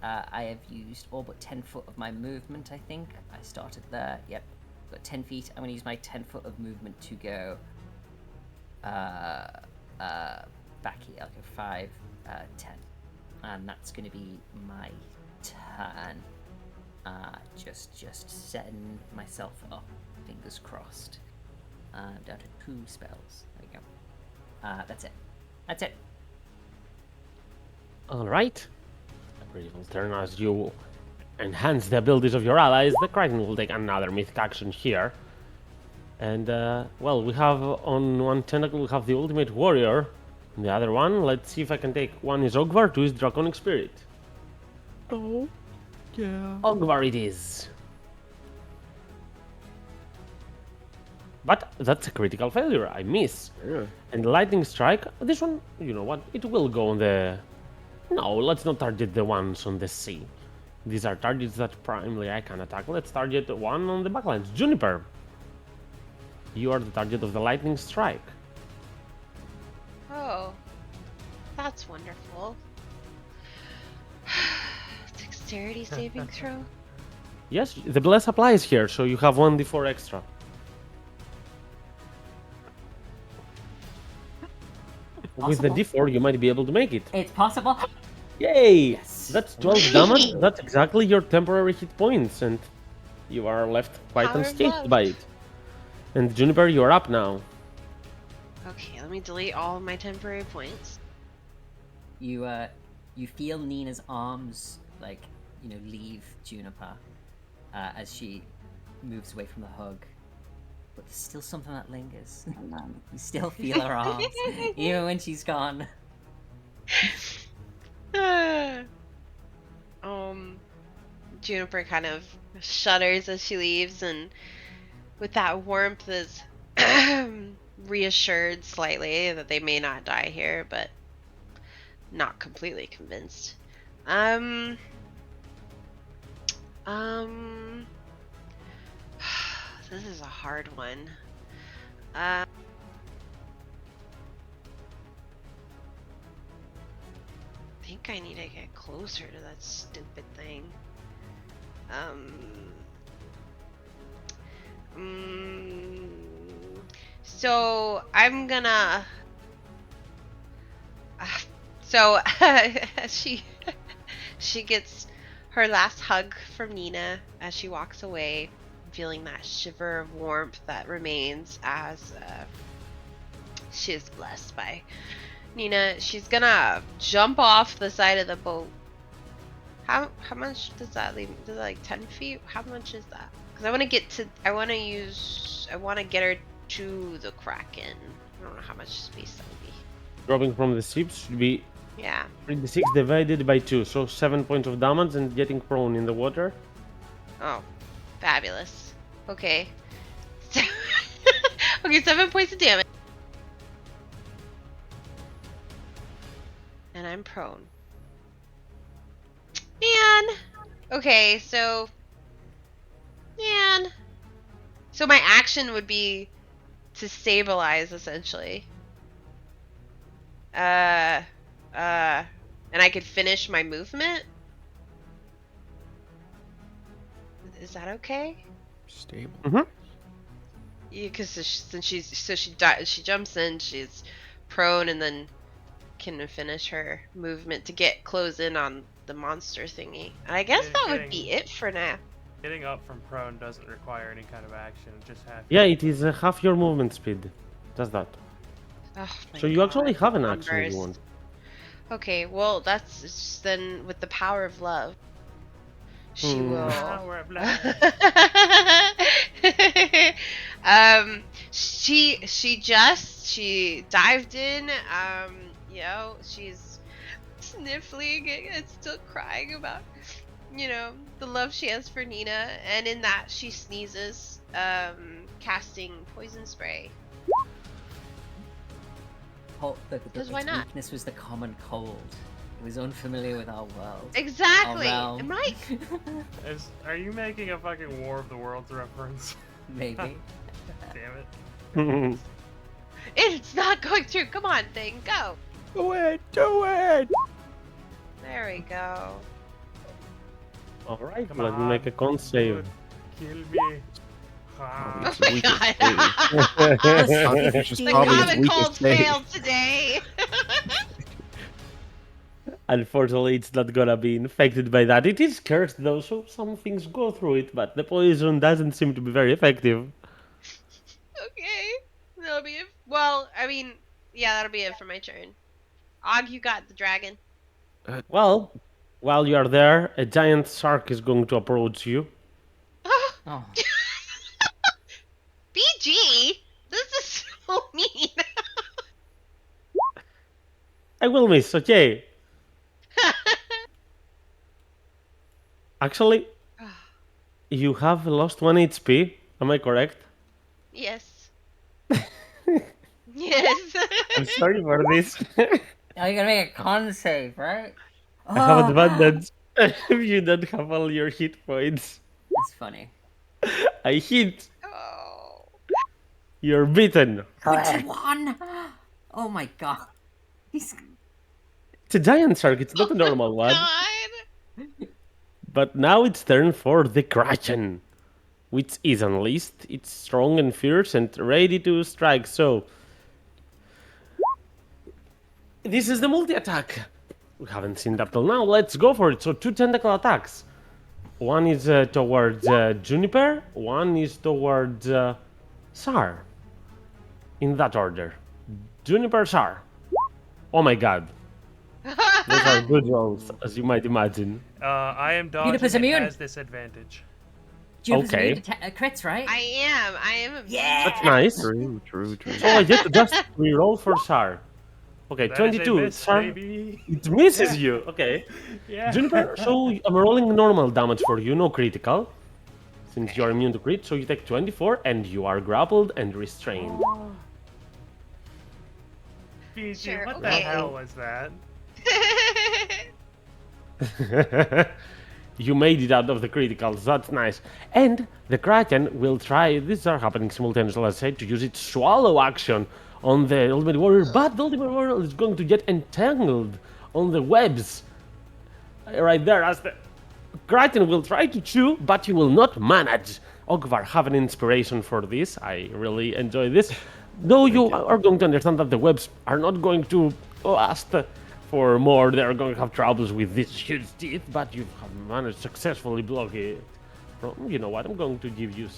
I have used all but 10 foot of my movement, I think. I started there. Yep. Got 10 feet. I'm going to use my 10 foot of movement to go back here. I'll go 5, 10. And that's going to be my turn. Just setting myself up. Fingers crossed. Down to 2 spells. There we go. That's it. That's it. All right. Critical turn as you enhance the abilities of your allies. The Kraken will take another mythic action here. And, well, we have on one tentacle, we have the Ultimate Warrior. And the other one, let's see if I can take. One is Ogvar, 2 is Draconic Spirit. Oh, yeah. Ogvar it is. But that's a critical failure. I miss. Yeah. And Lightning Strike, this one, you know what? It will go on the... No, let's not target the ones on the sea. These are targets that primarily I can attack. Let's target one on the backlines. Juniper. You are the target of the Lightning Strike. Oh, that's wonderful. Dexterity saving throw. Yes, the bless applies here, so you have 1d4 extra. With the Possible. d4, you might be able to make it. It's possible. Yay! Yes. That's 12 damage. That's exactly your temporary hit points, and you are left quite Power of unscathed love. by it. And Juniper, you're up now. Okay, let me delete all of my temporary points. You feel Nina's arms leave Juniper as she moves away from the hug, but there's still something that lingers. You still feel her arms, even when she's gone. Juniper kind of shudders as she leaves, and with that warmth is reassured slightly that they may not die here, but not completely convinced. This is a hard one. I think I need to get closer to that stupid thing. So I'm gonna. So she gets her last hug from Nina as she walks away, feeling that shiver of warmth that remains as she is blessed by Nina. She's gonna jump off the side of the boat. How much does that leave? Does it like 10 feet? How much is that? Because I want to get to. I want to get her to the Kraken. I don't know how much space that would be. Dropping from the ship should be Yeah. 36 divided by 2, so 7 points of damage and getting prone in the water. Oh, fabulous. Okay. Okay, 7 points of damage. And I'm prone. Man. Okay, so. Man. So my action would be to stabilize, essentially. And I could finish my movement? Is that okay? Stable. Mm-hmm. Yeah, because since she jumps in, she's prone, and then can finish her movement to get close in on the monster thingy. And I guess that would be it for now. Getting up from prone doesn't require any kind of action. Just have. Yeah, it is half your movement speed. Does that. Oh, my So you God, actually have an action if numbers. you want. Okay, well that's just then with the power of love. She will. Power of love. She dived in. You know, she's sniffling and still crying about, you know, the love she has for Nina, and in that she sneezes, casting poison spray. Its why not? weakness was the common cold. It was unfamiliar with our world. Exactly. Our realm. Am I? Are you making a fucking War of the Worlds reference? Maybe. Damn it. It's not going through. Come on, thing, go. Do it! Do it! There we go. Alright, Come let me on, make a con save. Kill me. Ah. Oh my weakest God. Artificial The probably his common weakest cold save. failed today. Unfortunately, it's not gonna be infected by that. It is cursed though, so some things go through it, but the poison doesn't seem to be very effective. Okay. That'll be it. Well, I mean, yeah, that'll be it for my turn. Og, you got the dragon. Well, while you are there, a giant shark is going to approach you. Oh, BG? This is so mean. I will miss, okay? Actually, you have lost 1 HP, am I correct? Yes. Yes. I'm sorry for this. now you're gonna make a con save, right? I have Oh, advantage if you don't have all your hit points. That's funny. I hit. Oh. You're beaten. 21! Oh my god. He's... It's a giant shark, it's not a normal one. God. But now it's turn for the Kraken, which is unleashed. It's strong and fierce and ready to strike, so... This is the multi-attack. We haven't seen that till now. Let's go for it. So 2 tentacle attacks. One is towards Juniper, one is towards Sar. In that order. Juniper, Sar. Oh my god. Those are good rolls, as you might imagine. I am dodging Juniper's and immune. has disadvantage. Jubes, Okay. you need crits, right? I am. A Yeah. That's nice. True. So I just reroll for Sar. Okay, That is a 22. miss, Sar, baby. it misses you. Okay. Yeah. Juniper, so I'm rolling normal damage for you, no critical. Since you're immune to crit, so you take 24 and you are grappled and restrained. Fiji, Sure, what the okay. hell was that? You made it out of the criticals, that's nice. And the Kraken will try, these are happening simultaneously, let's say, to use its swallow action on the Ultimate Warrior, but the Ultimate Warrior is going to get entangled on the webs. Right there, as the Kraken will try to chew, but he will not manage. Ogvar, have an inspiration for this. I really enjoy this. Though you are going to understand that the webs are not going to last for more. They are going to have troubles with these huge teeth, but you have managed to successfully block it. You know what? I'm going to give you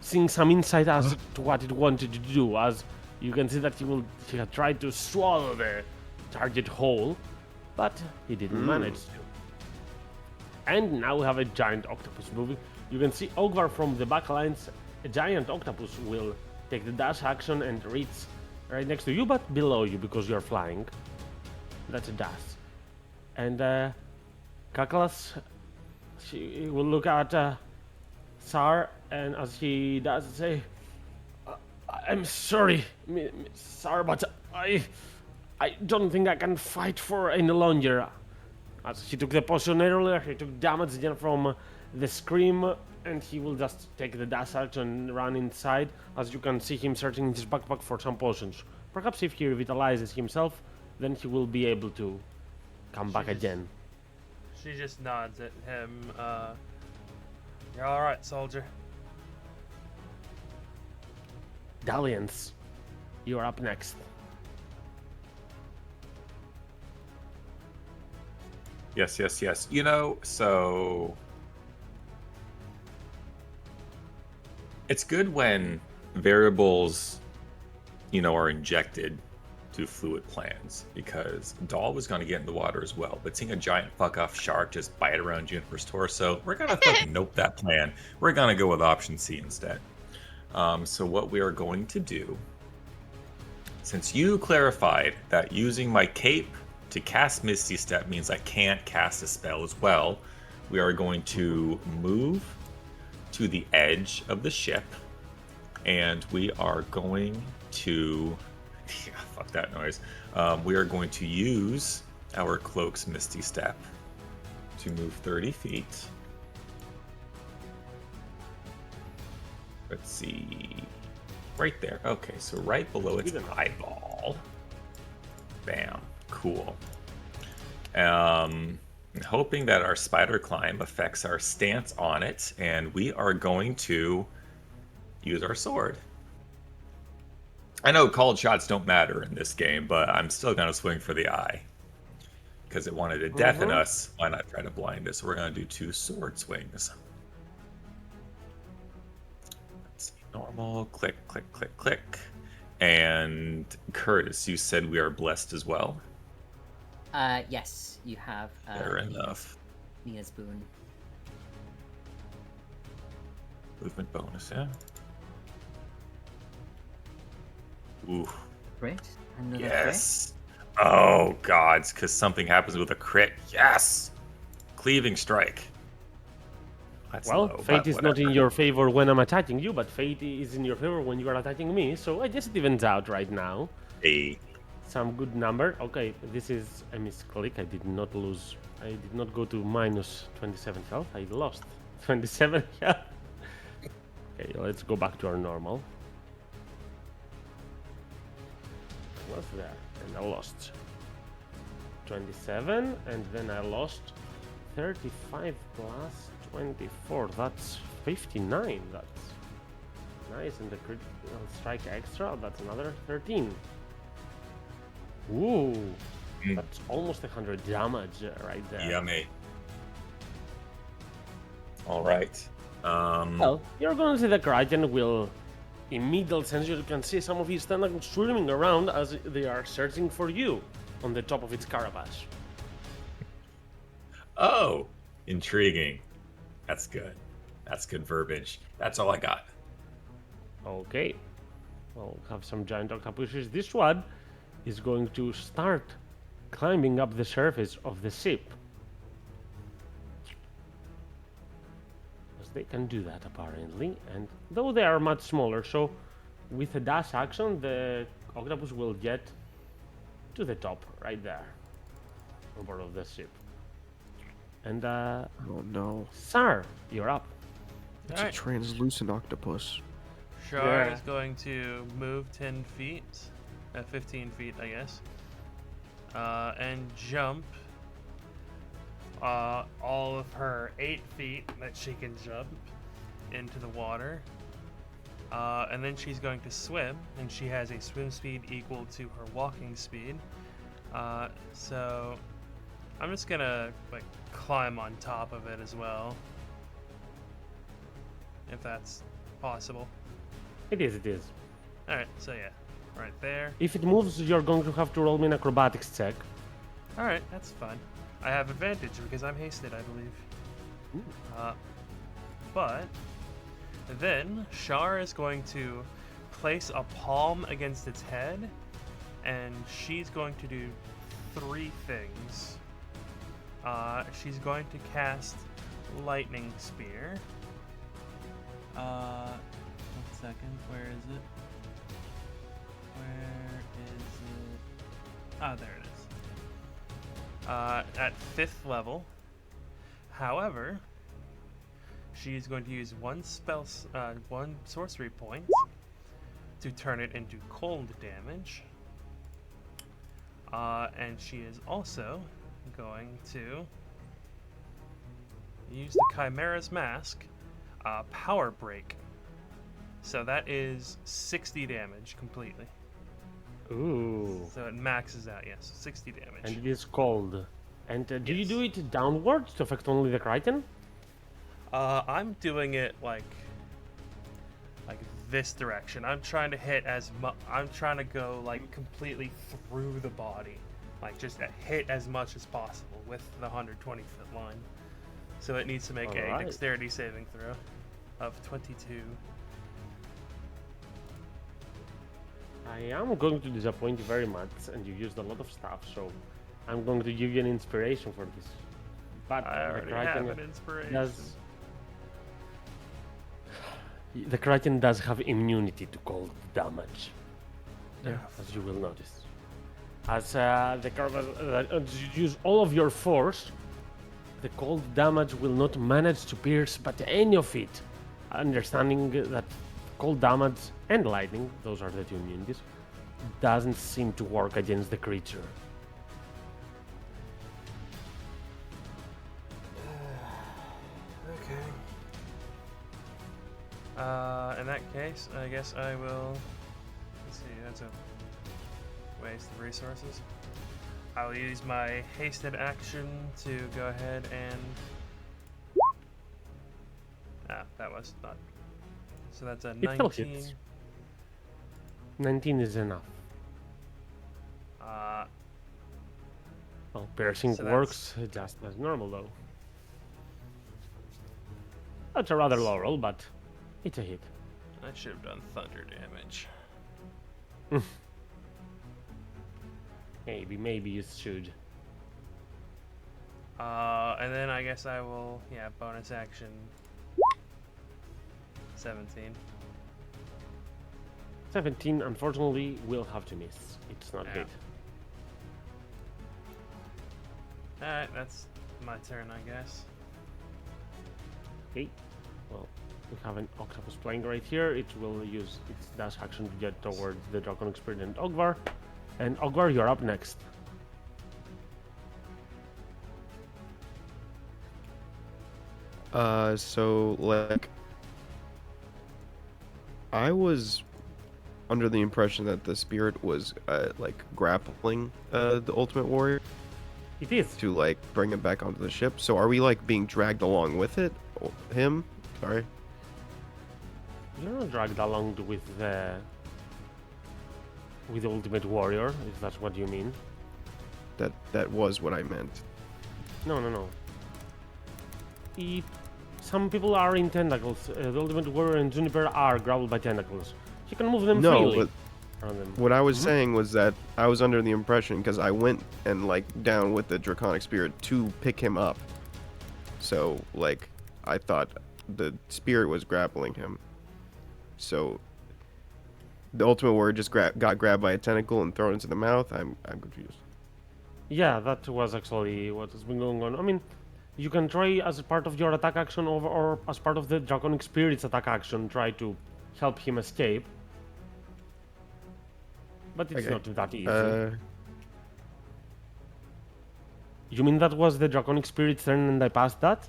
seeing some insight as to what it wanted to do. As you can see that he had tried to swallow the target whole, but he didn't manage to. And now we have a giant octopus moving. You can see Ogvar from the back lines. A giant octopus will take the dash action and reach right next to you, but below you because you're flying. That's a dash. And Kakalas, she will look at Sar, and as he does, say, "I'm sorry, Sar, but I don't think I can fight for any longer." As he took the potion earlier, he took damage again from the scream, and he will just take the dash action and run inside. As you can see him searching in his backpack for some potions. Perhaps if he revitalizes himself, then he will be able to come back again. She just nods at him. You're all right, soldier. Dalliance, you are up next. Yes. You know, so it's good when variables, are injected to fluid plans, because Doll was going to get in the water as well, but seeing a giant fuck off shark just bite around Juniper's torso, we're going to fucking nope that plan. We're going to go with option C instead. So what we are going to do, since you clarified that using my cape to cast Misty Step means I can't cast a spell as well, we are going to move to the edge of the ship, and we are going to fuck that noise. We are going to use our cloak's Misty Step to move 30 feet. Let's see, right there. Okay, so right below its eyeball. Bam. Cool. Hoping that our spider climb affects our stance on it, and we are going to use our sword. I know called shots don't matter in this game, but I'm still going to swing for the eye. Because it wanted to deafen us, why not try to blind us? So we're going to do 2 sword swings. Let's see. Normal, click. And Curtis, you said we are blessed as well? Yes, you have. Fair enough. Nia's boon. Movement bonus, yeah. Ooh. Crit? Another Yes. Oh, gods, because something happens with a crit. Yes! Cleaving strike. That's Well, low, fate but is not in whatever. your favor when I'm attacking you, but fate is in your favor when you are attacking me, so I guess it evens out right now. Hey. Some good number. Okay, this is a misclick. I did not go to minus 27 health. I lost 27 health. Okay, let's go back to our normal. What's there? And I lost 27, and then I lost 35 plus 24. That's 59. That's nice. And the critical strike extra, that's another 13. Ooh, that's almost 100 damage right there. Yummy. All right. Well, you're going to see the Kraken will, in middle sense, you can see some of his tentacles swimming around as they are searching for you on the top of its carapace. Oh, Intriguing. That's good. That's good verbiage. That's all I got. Okay. We'll have some giant octopuses. This one is going to start climbing up the surface of the ship. As they can do that apparently, and though they are much smaller, so with a dash action, the octopus will get to the top right there on board of the ship. And Oh no. Sir, you're up. It's Alright. a translucent octopus. Shar Yeah. is going to move 10 feet, 15 feet, I guess, and jump all of her 8 feet that she can jump into the water. And then she's going to swim, and she has a swim speed equal to her walking speed. So I'm just gonna like climb on top of it as well, if that's possible. It is, it is. All right, so yeah, right there. If it moves, you're going to have to roll me an acrobatics check. All right, that's fine. I have advantage because I'm hasted, I believe. But then Shar is going to place a palm against its head, and she's going to do 3 things. She's going to cast Lightning Spear. 1 second, where is it? Where is it? Ah, there it is. At 5th level. However, she's going to use one sorcery point to turn it into cold damage. And she is also going to use the Chimera's Mask, Power Break. So that is 60 damage completely. Ooh. So it maxes out, yes, 60 damage. And it is cold. And do you Yes. do it downwards to affect only the Crichton? I'm doing it like this direction. I'm trying to hit I'm trying to go like completely through the body, like just hit as much as possible with the 120-foot line. So it needs to make a Alright. dexterity saving throw of 22. I am going to disappoint you very much, and you used a lot of stuff, so I'm going to give you an inspiration for this. But I the already have Crichton an inspiration. does. The Crichton does have immunity to cold damage, Yeah. as you will notice. As as you use all of your force, the cold damage will not manage to pierce but any of it. Understanding that cold damage and lightning, those are the 2 immunities, doesn't seem to work against the creature. Okay. In that case, I guess I will. Let's see, that's a waste of resources. I'll use my hasted action to go ahead and. That was not. So that's a It still 19. hits. 19 is enough. Well, piercing So works just as normal, though. That's a rather low roll, but it's a hit. I should have done thunder damage. Maybe you should. And then I guess I will, bonus action. 17. 17, unfortunately, will have to miss. It's not Yeah. good. Alright, that's my turn, I guess. Okay. Well, we have an octopus playing right here. It will use its dash action to get towards the Draconic Spirit and Ogvar. And Ogvar, you're up next. So like, I was under the impression that the spirit was like grappling the Ultimate Warrior It is. to like bring him back onto the ship. So are we like being dragged along with it? Or him? Sorry. You're not dragged along with the Ultimate Warrior, if that's what you mean. That was what I meant. No. some people are in tentacles. The Ultimate Warrior and Juniper are grappled by tentacles. You can move them No, freely but around them. what I was Mhm. saying was that I was under the impression because I went and like down with the Draconic Spirit to pick him up. So like I thought the spirit was grappling him. So the Ultimate Warrior just got grabbed by a tentacle and thrown into the mouth. I'm confused. Yeah, that was actually what has been going on. I mean, you can try as part of your attack action or as part of the Draconic Spirit's attack action, try to help him escape. But it's Okay. not that easy. You mean that was the Draconic Spirit's turn and I passed that?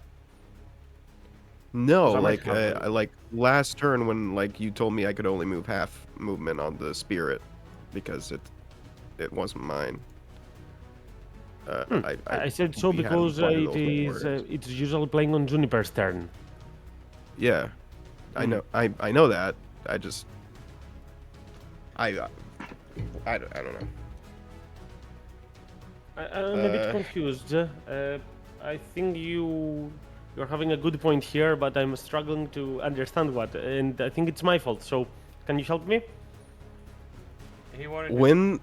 No, That might like happen. I like last turn when like you told me I could only move half movement on the spirit because it wasn't mine. I said so we hadn't because played it Ultimate is Warriors. it's usually playing on Juniper's turn. Yeah, I Mm. know. I know that. I just I don't know. I'm a bit confused. I think you're having a good point here, but I'm struggling to understand what, and I think it's my fault. So, can you help me? He wanted to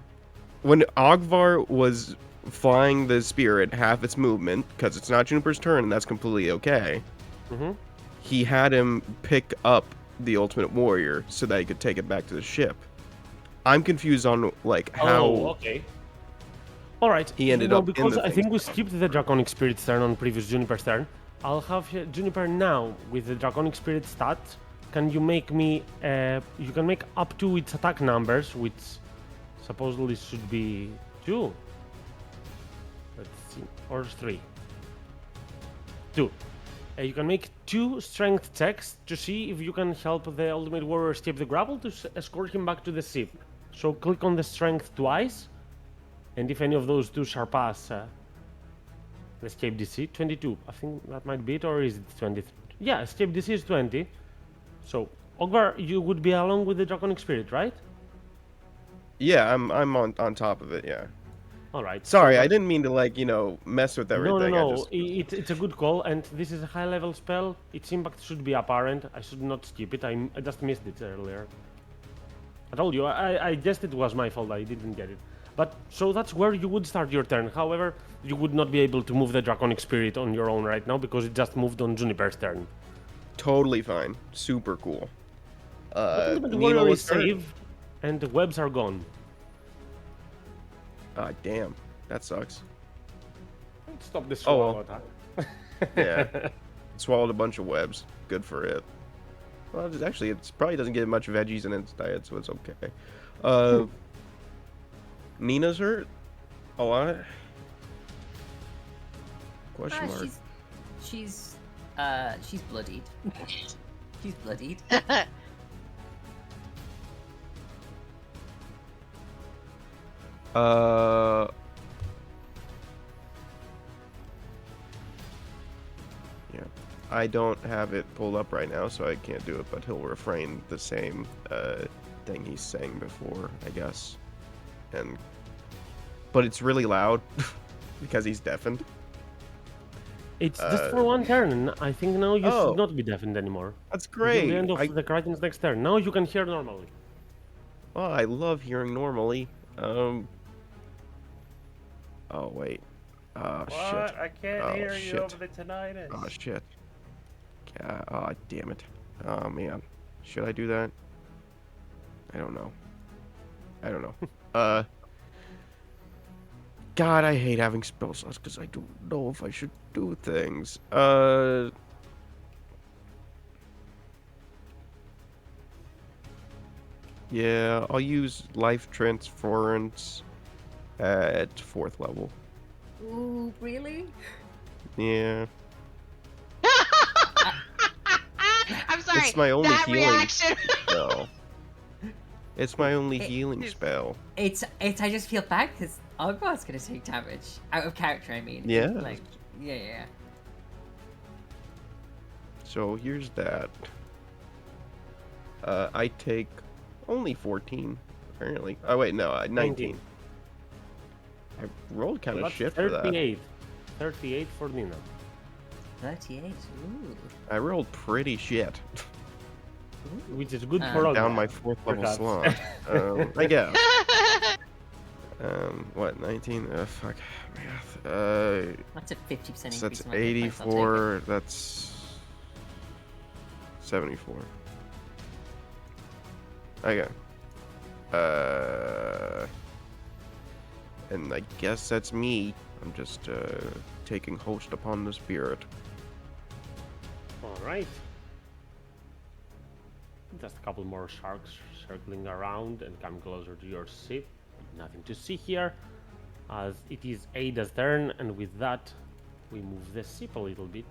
When Ogvar was flying the spirit half its movement because it's not Juniper's turn and that's completely okay. Mm-hmm. He had him pick up the Ultimate Warrior so that he could take it back to the ship. I'm confused on like how Oh, okay. All right. he ended no, up in because the I thing. think we skipped the Draconic Spirit's turn on previous Juniper's turn. I'll have Juniper now with the Draconic Spirit stat. Can you make me? You can make up to its attack numbers, which supposedly should be 2. Let's see, or 3. 2. You can make 2 strength checks to see if you can help the Ultimate Warrior escape the grapple to escort him back to the ship. So click on the strength twice, and if any of those 2 surpass the escape DC, 22. I think that might be it, or is it 20? Yeah, escape DC is 20. So, Ogvar, you would be along with the Draconic Spirit, right? Yeah, I'm on top of it. Yeah. All right. Sorry, so I didn't mean to mess with everything. No. I just It's a good call, and this is a high-level spell. Its impact should be apparent. I should not skip it. I just missed it earlier. I told you. I guessed it was my fault. I didn't get it. But so that's where you would start your turn. However, you would not be able to move the Draconic Spirit on your own right now because it just moved on Juniper's turn. totally fine. Super cool. Ultimate Nina Warrior was is hurt. safe, and the webs are gone. Ah, damn. That sucks. Stop this Oh, swallow well. attack. Yeah. Swallowed a bunch of webs. Good for it. Well, actually, it probably doesn't get much veggies in its diet, so it's okay. Nina's hurt? A lot? Question mark. She's bloodied. She's bloodied. Yeah. I don't have it pulled up right now, so I can't do it, but he'll refrain the same thing he's saying before, I guess. But it's really loud because he's deafened. It's just for one turn. I think now you Oh. should not be deafened anymore. That's Until great. the end of I, the Kraken's next turn. Now you can hear normally. oh, I love hearing normally. Oh, wait. Oh, shit. I can't Oh, hear you shit. over the tinnitus. Oh, shit. Oh, damn it. Oh, man. Should I do that? I don't know. God, I hate having spell slots because I don't know if I should do things. Yeah, I'll use life transference at 4th level. Ooh, really? Yeah. I'm sorry. It's my only that healing reaction. spell. It's my only It- healing spell. It's I just feel bad because Ogvar's gonna take damage out of character. I mean. Yeah. Like, yeah. So here's that. I take only 14, apparently. Oh wait, no, 19. I rolled kind of That's shit for that. 38. 38 for Nina. 38. Ooh. I rolled pretty shit. Which is good for all. Down my 4th level perhaps. slot. I guess. What, 19? Fuck. Math. That's a 50% increase. So that's in my hit points, I'll take it. 84. That's 74. Okay. And I guess that's me. I'm just taking host upon the spirit. All right. Just a couple more sharks circling around and come closer to your ship. Nothing to see here, as it is Ada's turn, and with that, we move the ship a little bit.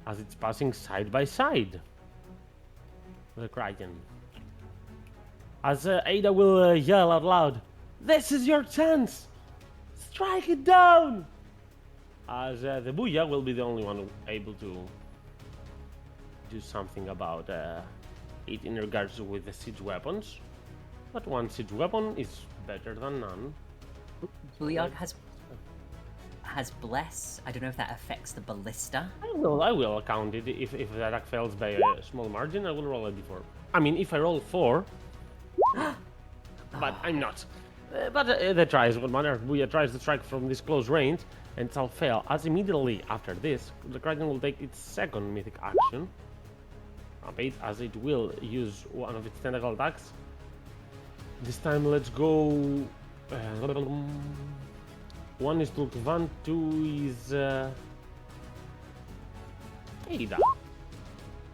As it's passing side by side. The Kraken. As Ada will yell out loud, "This is your chance! Strike it down!" As the Booyah will be the only one able to do something about it in regards with the siege weapons. But one siege weapon is better than none. Booyah has bless. I don't know if that affects the ballista. I will count it. If the attack fails by a small margin, I will roll a d4. I mean, if I roll 4, but I'm not. But the tries won't matter. Booyah tries to strike from this close range, and it'll fail. As immediately after this, the Kraken will take its second mythic action. As it will use one of its tentacle attacks. This time, let's go. One is Tulkvan, 2 is Ada.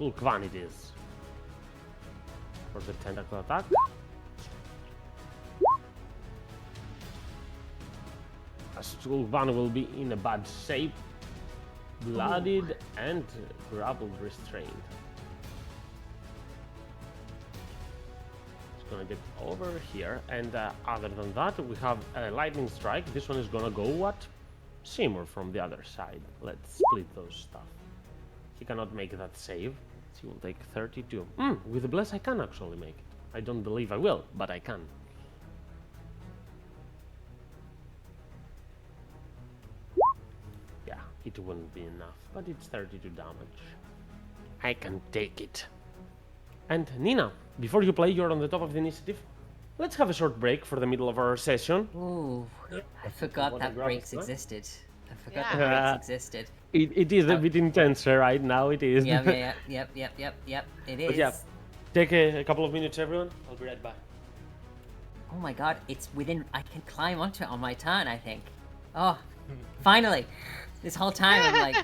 Tulkvan it is. For the tentacle attack. As Tulkvan will be in a bad shape, bloodied and grappled restrained. Gonna get over here, and other than that, we have a lightning strike. This one is gonna go at Seymour from the other side. Let's split those stuff. He cannot make that save. He will take 32. With the bless, I can actually make it. I don't believe I will, but I can. Yeah, it wouldn't be enough, but it's 32 damage. I can take it. And Nina, before you play, you're on the top of the initiative. Let's have a short break for the middle of our session. Ooh, I forgot What that a graphic, breaks right? existed. I forgot Yeah. that breaks existed. It is a bit intenser right now, it is. Yep. It is. But yeah, take a couple of minutes, everyone. I'll be right back. Oh my god, it's within. I can climb onto it on my turn, I think. Oh, finally! This whole time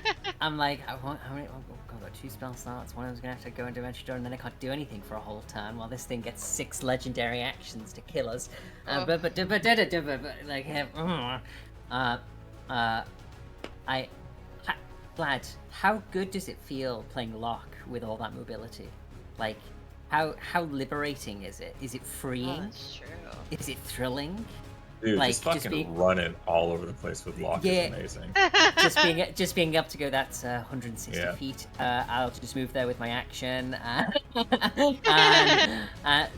I'm like, how many? Oh, I've got 2 spell slots. One of them's gonna have to go into Dimension Door, and then I can't do anything for a whole turn while this thing gets 6 legendary actions to kill us. Vlad, how good does it feel playing Locke with all that mobility? Like, how liberating is it? Is it Oh, freeing? that's true. Is it thrilling? Dude, Like, just just fucking being- running all over the place with Locke Yeah. is amazing. just being able to go, that's 160 Yeah. feet. I'll just move there with my action. And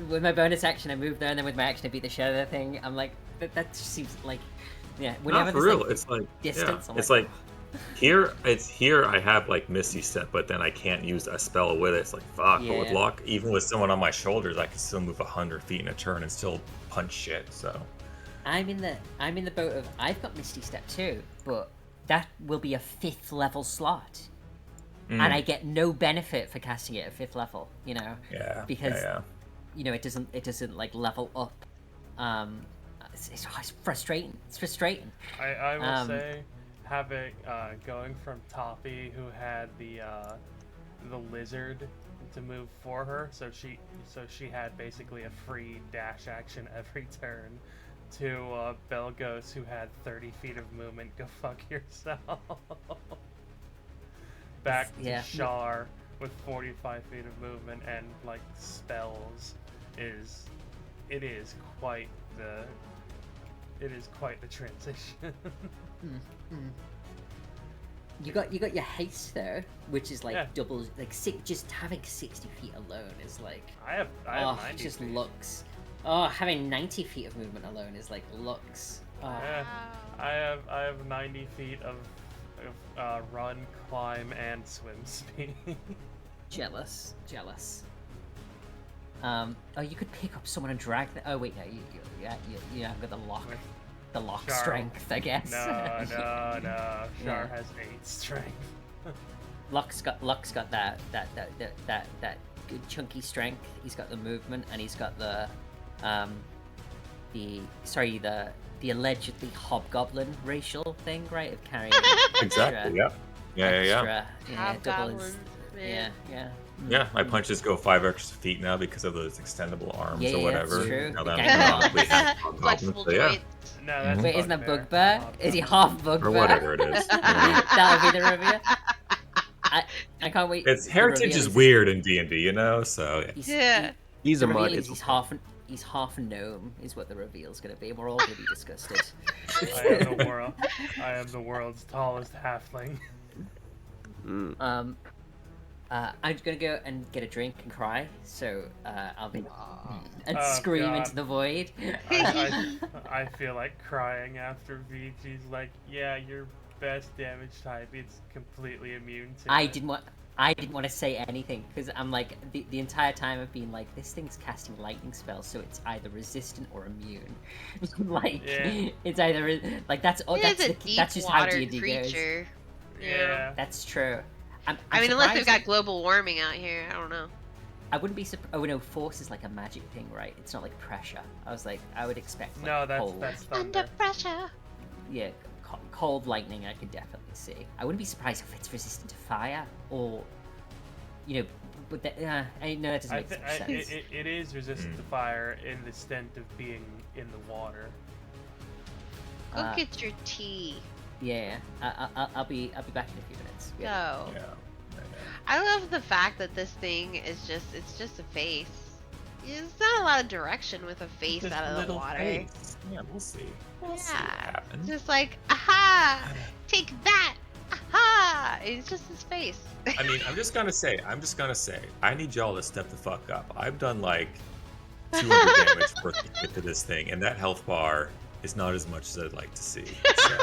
with my bonus action, I move there, and then with my action, I beat the shit out of the thing. I'm like, that just seems like, yeah. Whenever Not for there's, real. like, It's like distance, yeah. I'm It's like- like here I have like Misty Step, but then I can't use a spell with it. It's like fuck. But with Yeah. Locke, even with someone on my shoulders, I can still move 100 feet in a turn and still punch shit. So I'm in the boat of I've got Misty Step too, but that will be a 5th level slot, and I get no benefit for casting it at 5th level. You know, yeah, because yeah. you know it doesn't like level up. It's frustrating. It's frustrating. I will Um, say, having going from Toppy, who had the lizard to move for her, so she had basically a free dash action every turn, to Belgos, who had 30 feet of movement. Go fuck yourself. Back to Yeah. Shar with 45 feet of movement and like spells it is quite the transition. You got your haste though, which is like Yeah. double, like just having 60 feet alone is like, I have oh, 90 it just feet. looks. Oh, having 90 feet of movement alone is like Lux. Oh. Yeah. I have 90 feet of run, climb, and swim speed. Jealous. Oh, you could pick up someone and drag them. Oh wait, no, you have got the lock Char. strength, I guess. No. Char Yeah. has 8 strength. Luck's got that good chunky strength. He's got the movement, and he's got the allegedly hobgoblin racial thing, right? Of carrying Exactly. Yeah. Yeah. extra, double Hobgoblins, his, man. yeah. Yeah, my punches go 5 extra feet now because of those extendable arms Yeah, or yeah, whatever. that's true. Now The that gang I'm arms. probably half hobgoblin, Flexible so yeah. joints. No, that's Wait, isn't that bugbear. bugbear? Is he half bugbear? Or whatever it is. That would be the reveal. I can't wait. It's the heritage reveal is weird in D&D, you know. So yeah. Yeah. He's The a reveal mud. is he's half a gnome. Is what the reveal's gonna be. We're all gonna be disgusted. I am the world's tallest halfling. Mm. I'm gonna go and get a drink and cry. So I'll be and Oh, scream God. into the void. I feel like crying after VG's like, yeah, your best damage type, it's completely immune to I it." didn't want to say anything because I'm like the entire time I've been like, this thing's casting lightning spells, so it's either resistant or immune. Like Yeah. it's either like that's It is a that's just how deep-water D&D goes. creature. Yeah. That's true. I'm I mean, unless they've surprised got global warming out here, I don't know. I wouldn't be surprised. Oh no, force is like a magic thing, right? It's not like pressure. I was like, I would expect like, No, cold. that's Under thunder. pressure. Yeah, cold lightning. I could definitely see. I wouldn't be surprised if it's resistant to fire or, but that no, that doesn't I make th- sense. it is resistant to fire in the extent of being in the water. Go Uh, get your tea. Yeah, I'll be back in a few minutes. Yeah. Go. Yeah. I love the fact that this thing is it's just a face. There's not a lot of direction with a face Just out of the little water. face. Yeah, we'll see. We'll see what Yeah. happens. Just like, aha! Take that! Aha! It's just his face. I mean, I'm just gonna say, I need y'all to step the fuck up. I've done like 200 damage worth of hit to this thing, and that health bar is not as much as I'd like to see. So,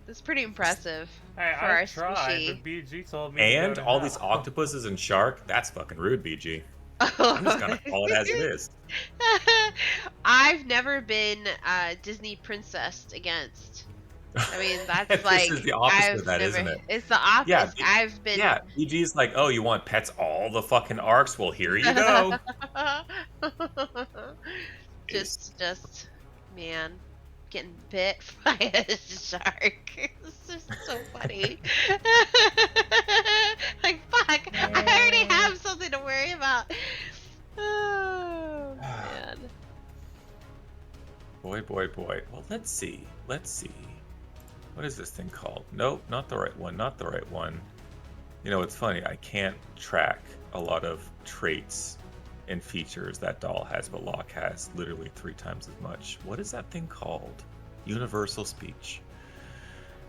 It's pretty impressive Hey, for our I tried, species. but BG told me. and to go to all these hell. octopuses and shark, that's fucking rude, BG. I'm just gonna call it as it is. I've never been Disney princessed against. I mean, that's This like is the opposite I've of that, never, isn't it? It's the opposite. Yeah, I've been. Yeah, BG's like, oh, you want pets all the fucking arcs? Well, here you go. just, man, getting bit by a shark. It's just so funny. Like, fuck, I already have something to worry about. Oh, man. Boy. Well, let's see. What is this thing called? Nope, not the right one. You know, it's funny. I can't track a lot of traits and features that doll has, but Locke has literally 3 times as much. What is that thing called? Universal speech.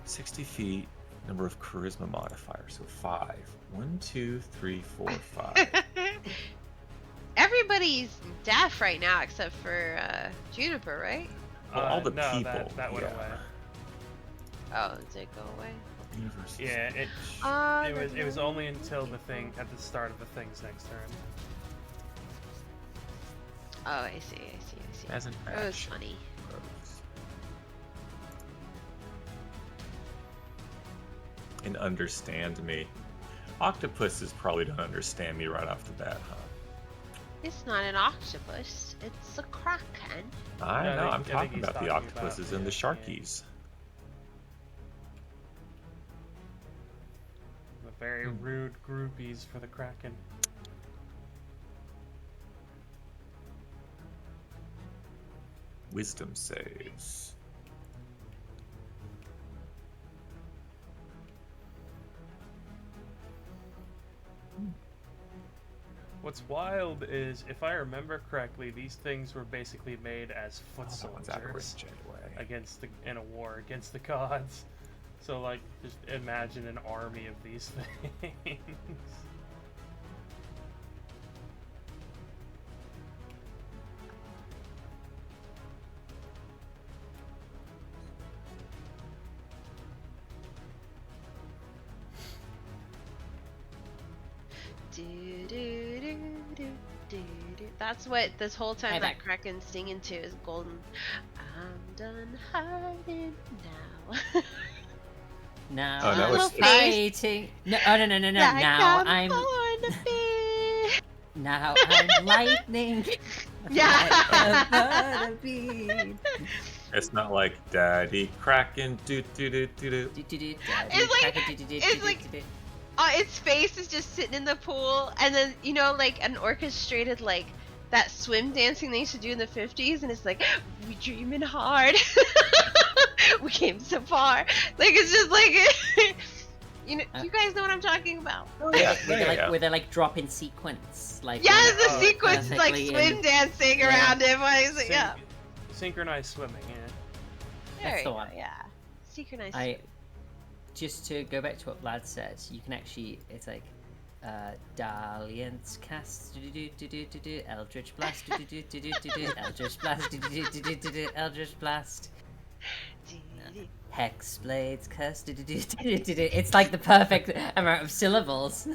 60 feet. Number of charisma modifiers. So 5. 1, 2, 3, 4, 5. Everybody's deaf right now except for Juniper, right? Well, all the no, people. that went yeah. away. Oh, did it go away? Universal Yeah, speech. it was only until the thing at the start of the thing's next turn. Oh, I see. As an That was action. funny. And understand me. Octopuses probably don't understand me right off the bat, huh? It's not an octopus. It's a kraken. I Yeah, I know, think- I'm I think talking he's about the talking about- octopuses and the yeah. sharkies. The very rude groupies for the Kraken. Wisdom saves. What's wild is, if I remember correctly, these things were basically made as foot Oh, that one's out of soldiers range anyway. in a war against the gods. So like, just imagine an army of these things. Do, do, do, do, do, do. That's what this whole time Hey, that back. Kraken's singing to is golden. I'm done hiding now. Now Oh, that I'm was- fighting. No, oh, no. Like Now I'm I'm. born to be. Now I'm lightning. Yeah. Like a butterbean. It's not like Daddy Kraken. Do do do do do. It's like its face is just sitting in the pool, and then like an orchestrated like that swim dancing they used to do in the 50s, and it's like we dreaming hard. We came so far. Like it's just like you guys know what I'm talking about. Oh, yeah, Where they like drop in sequence, like Yeah, when the it's sequence is like perfectly swim in- dancing Yeah. around him. While he's like, yeah. Synchronized swimming, yeah. There That's you the go, one. yeah. Synchronized. Just to go back to what Vlad said, you can actually, it's like, Dalliance cast, Eldritch Blast, Eldritch Blast, Eldritch Blast, Hex Blades, Curse, it's like the perfect amount of syllables.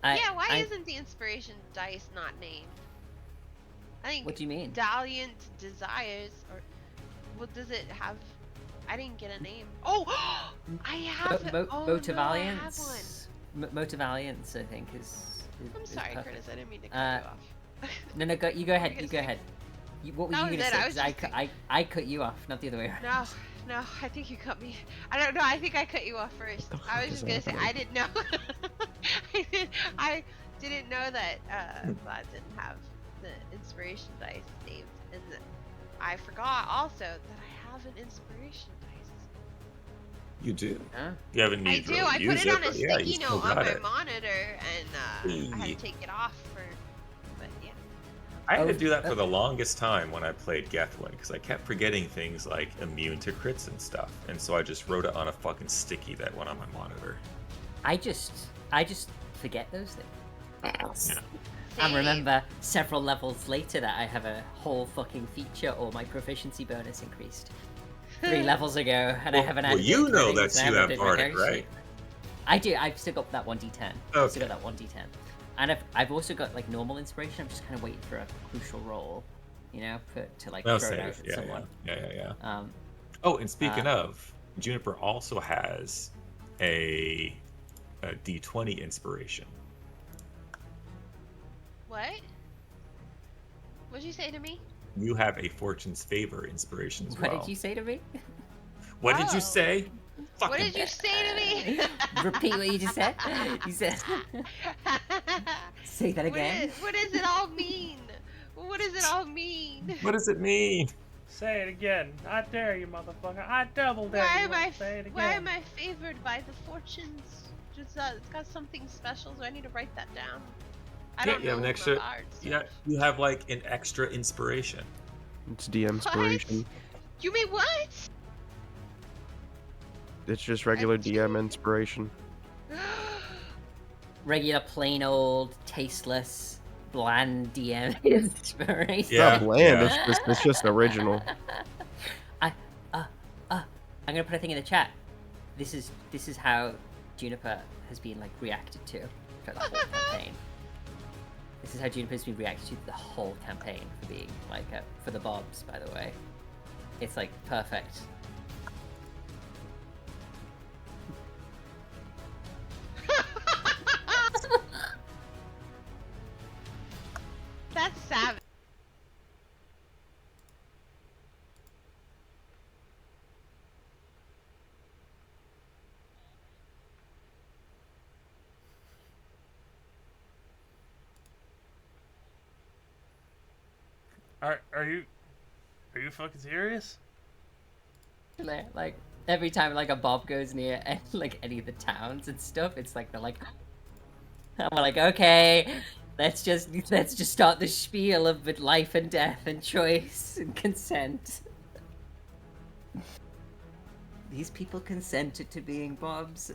Yeah, why I- isn't the inspiration dice not named? I think What do you mean? Dalliant Desires, or what does it have? I didn't get a name. Oh, I have it. Oh, Motor no, I have one. Valiance? Motor Valiance, I think, is I'm sorry, perfect. Curtis. I didn't mean to cut you off. No, you go ahead. You You get go sick. ahead. What were That you was gonna it, say? I was 'Cause just I cut you off, not the other way around. No, I think you cut me. I don't know. I think I cut you off first. I was just gonna say I didn't know. I didn't know that Vlad didn't have the inspiration dice named, and I forgot also that I have an inspiration dice. You do. Huh? You haven't I needed do. to I really put use it on a but yeah, you sticky still note on got my it. monitor, and I had Hey. to take it off for. But yeah. I had to Oh, do that for the longest time when I played Gethwin because I kept forgetting things like immune to crits and stuff, and so I just wrote it on a fucking sticky that went on my monitor. I just forget those things. Yeah. And Same. remember several levels later that I have a whole fucking feature or my proficiency bonus increased 3 levels ago, and I haven't well, added you it to know my that things, and I you haven't have updated my Bardic, character right? sheet. I do. I've still got that 1d10. I've still Okay. got that 1d10. And I've also got like normal inspiration. I'm just kind of waiting for a crucial roll, to like No, throw it save. out at Yeah, someone. yeah. Um, Oh, and speaking of, Juniper also has a D20 inspiration. What? What'd you say to me? You have a Fortune's Favor inspiration as what well. did you say to me? What did Oh. you say? What Fucking did you say to me? Repeat what you just said. You said. Say that again. What does it all mean? What does it all mean? What does it mean? Say it again. I dare you, motherfucker. I double dare Why you. am I? Say it again. Why am I favored by the fortunes? Just it's got something special, so I need to write that down. I Yeah, don't you have know an extra. about art stuff. Yeah, you have like an extra inspiration. It's DM inspiration. You mean what? It's just regular DM inspiration. Regular, plain old, tasteless, bland DM inspiration. Yeah. Not bland. yeah. It's just original. I'm gonna put a thing in the chat. This is how Juniper has been like reacted to for the whole campaign. This is how Juniper has been reacted to the whole campaign for being like for the Bobs, by the way. It's like perfect. That's savage. Are you fucking serious? Like every time like a Bob goes near like any of the towns and stuff, it's like they're like, I'm like, okay, let's just start the spiel of with life and death and choice and consent. These people consented to being Bobs.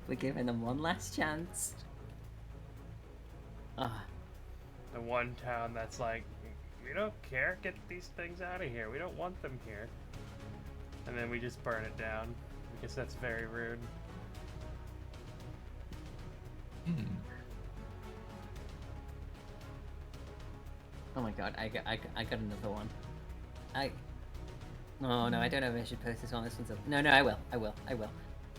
We're giving them one last chance. Ah, The one town that's like, we don't care. Get these things out of here. We don't want them here. And then we just burn it down Guess that's very rude. Oh my god, I got another one. Oh no, I don't know if I should post this on. This one's up. No, I will.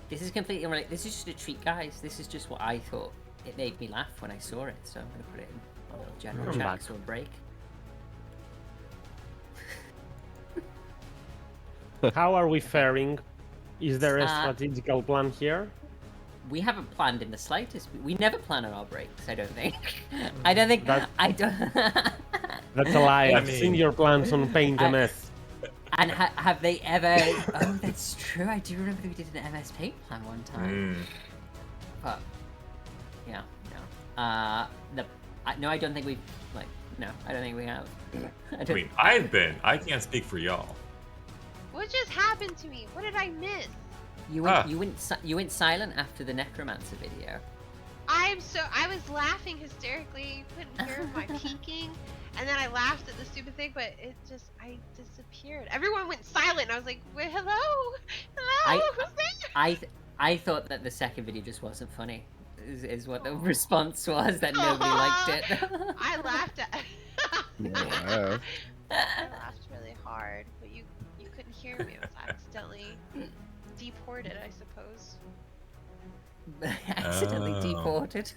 This is completely unrelated. This is just a treat, guys. This is just what I thought. It made me laugh when I saw it, so I'm gonna put it in a little general Come chat back. so a break. How are we faring? Is there a Uh, strategical plan here? We haven't planned in the slightest. We never plan on our breaks. I don't think. I don't think. That- I don't. That's a lie. I I've seen mean- your plans on Paint I- MS. And have they ever? Oh, that's true. I do remember we did an MS Paint plan one time. But yeah, no. No, I don't think we've no, I don't think we have. I mean, I've been. I can't speak for y'all. What just happened to me? What did I miss? You went silent after the necromancer video. I was laughing hysterically. You couldn't hear my peeking. And then I laughed at the stupid thing, but I disappeared. Everyone went silent. And I was like, well, hello? Who's there? I thought that the second video just wasn't funny. Is what the response was, that nobody liked it. I laughed at Yeah. I laughed really hard, but you couldn't hear me. I was accidentally deported, I suppose. Accidentally Oh. deported.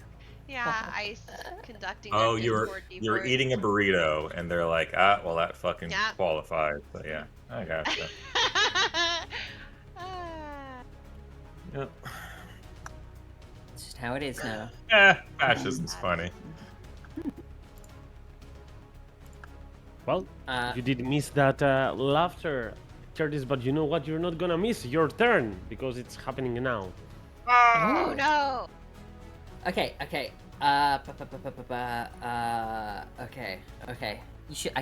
Yeah, ICE conducting Oh, their you were Discord eating a burrito, and they're like, well, that fucking Yeah. qualifies. So yeah, I gotcha. Yep. It's just how it is now. Fascism's funny. Well, Uh, you did miss that laughter, Curtis, but you know what? You're not gonna miss your turn because it's happening now. Oh no! Okay. Okay. I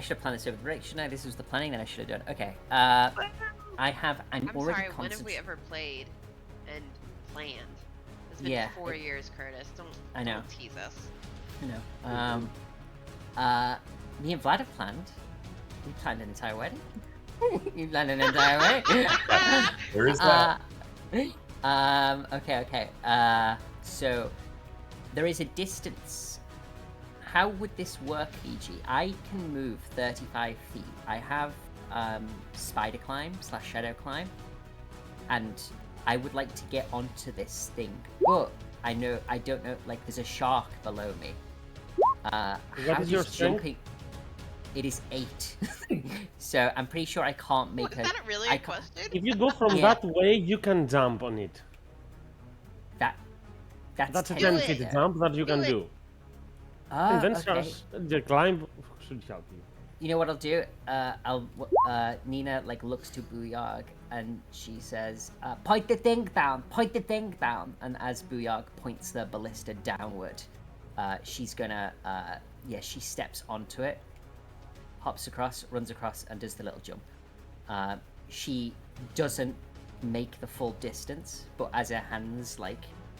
should have planned this over the break, shouldn't I? This was the planning that I should have done. Okay. I have an I'm already sorry, when have we ever played and planned? It's been Yeah, 4 years, Curtis. I know. Don't tease us. No. Me and Vlad have planned. We planned an entire wedding. You planned an entire wedding. Where is that? Okay. So there is a distance. How would this work, BG? I can move 35 feet. I have spider climb / shadow climb, and I would like to get onto this thing, but I don't know. Like, there's a shark below me. How What is your does strength? jumping? It is 8. So I'm pretty sure I can't make Is that really I a ca- question? If you go from Yeah. that way, you can jump on it. That's a 10 10 feet jump that you can Do it. do. Ah, And then okay. the climb should help you. You know what I'll do? Nina looks to Booyarg and she says, "Point the thing down. Point the thing down." And as Booyarg points the ballista downward, she's gonna she steps onto it, hops across, runs across, and does the little jump. She doesn't make the full distance, but as her hands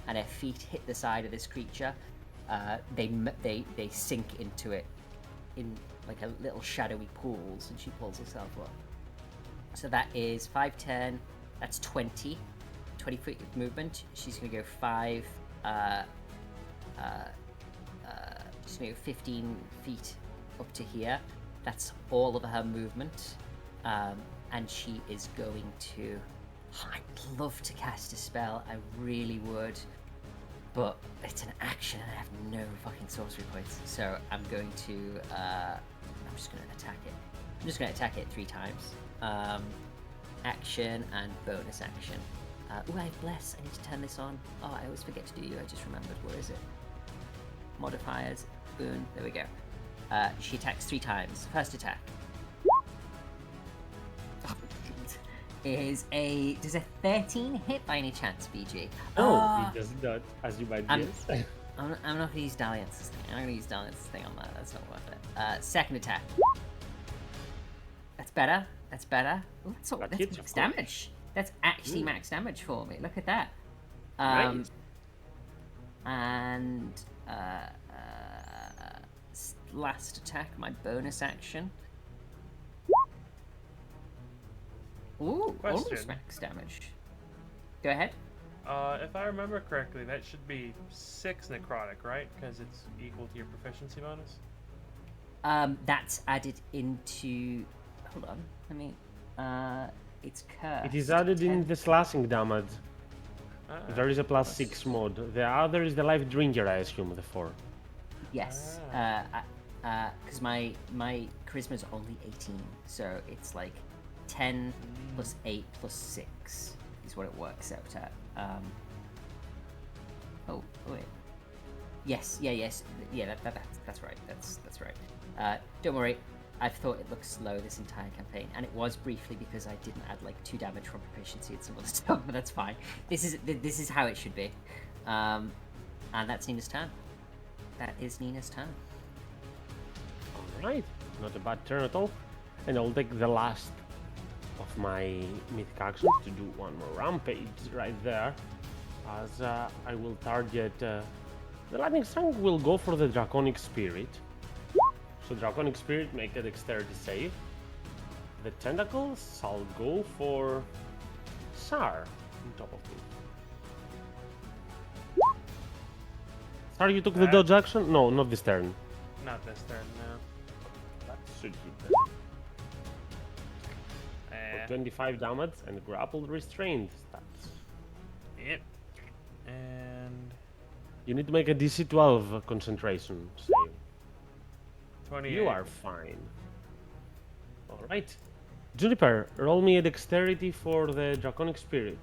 and her feet hit the side of this creature, they sink into it in a little shadowy pools, and she pulls herself up. So that is 5, 10, that's 20 feet of movement. She's gonna go 5, she's gonna go 15 feet up to here. That's all of her movement. And she is going to, I'd love to cast a spell, I really would, but it's an action and I have no fucking sorcery points. So I'm going to, I'm just going to attack it. I'm just going to attack it 3 times. Action and bonus action. Ooh, I have bless. I need to turn this on. Oh, I always forget to do you. I just remembered. Where is it? Modifiers. Boon. There we go. She attacks 3 times. First attack does a 13 hit by any chance, BG? No, it does not, as you might I'm- guess. I'm not gonna use Dalliance's thing. I'm not gonna use Dalliance's thing on that. That's not worth it. Second attack. That's better. That's better. Ooh, that's hits, max of course. damage. That's actually max damage for me. Look at that. Nice. And last attack, my bonus action. Ooh, almost Question. max damage. Go ahead. If I remember correctly, that should be 6 necrotic, right? Because it's equal to your proficiency bonus. That's added into. Hold on. Let me. It's cursed. It is added 10. in the slashing damage. Ah, There is a +6 mod. The other is the life drinker, I assume, the 4. Yes. Because my charisma is only 18, so it's like 10 plus 8 plus 6 is what it works out at. Oh wait. Yes. Yeah. That's right. That's right. Don't worry. I've thought it looked slow this entire campaign, and it was briefly because I didn't add like 2 damage from proficiency and some other stuff, but that's fine. This is how it should be. And that's Nina's turn. That is Nina's turn. Alright, not a bad turn at all. And I'll take the last of my mythic actions to do one more rampage right there. As I will target... the lightning strike will go for the draconic spirit. So draconic spirit, make a dexterity save. The tentacles, I'll go for Sar on top of it. Sar, you took the dodge action? No, not this turn. Not this turn, no. That should hit them. For 25 damage and grappled restrained stats. Yep. And You need to make a DC 12 concentration save. 28. You are fine. Alright. Juniper, roll me a dexterity for the draconic spirit.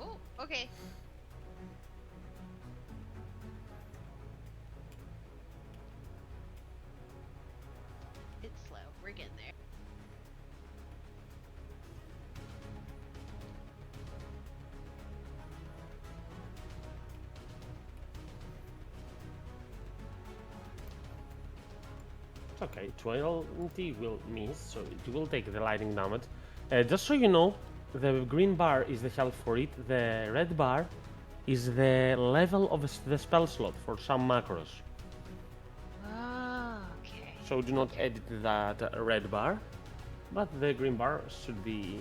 Oh, okay. It's slow. We're getting there. It's okay, 20 will miss, so it will take the lightning damage. Just so you know, the green bar is the health for it, the red bar is the level of the spell slot for some macros. Oh, okay. So do not edit that red bar, but the green bar should be...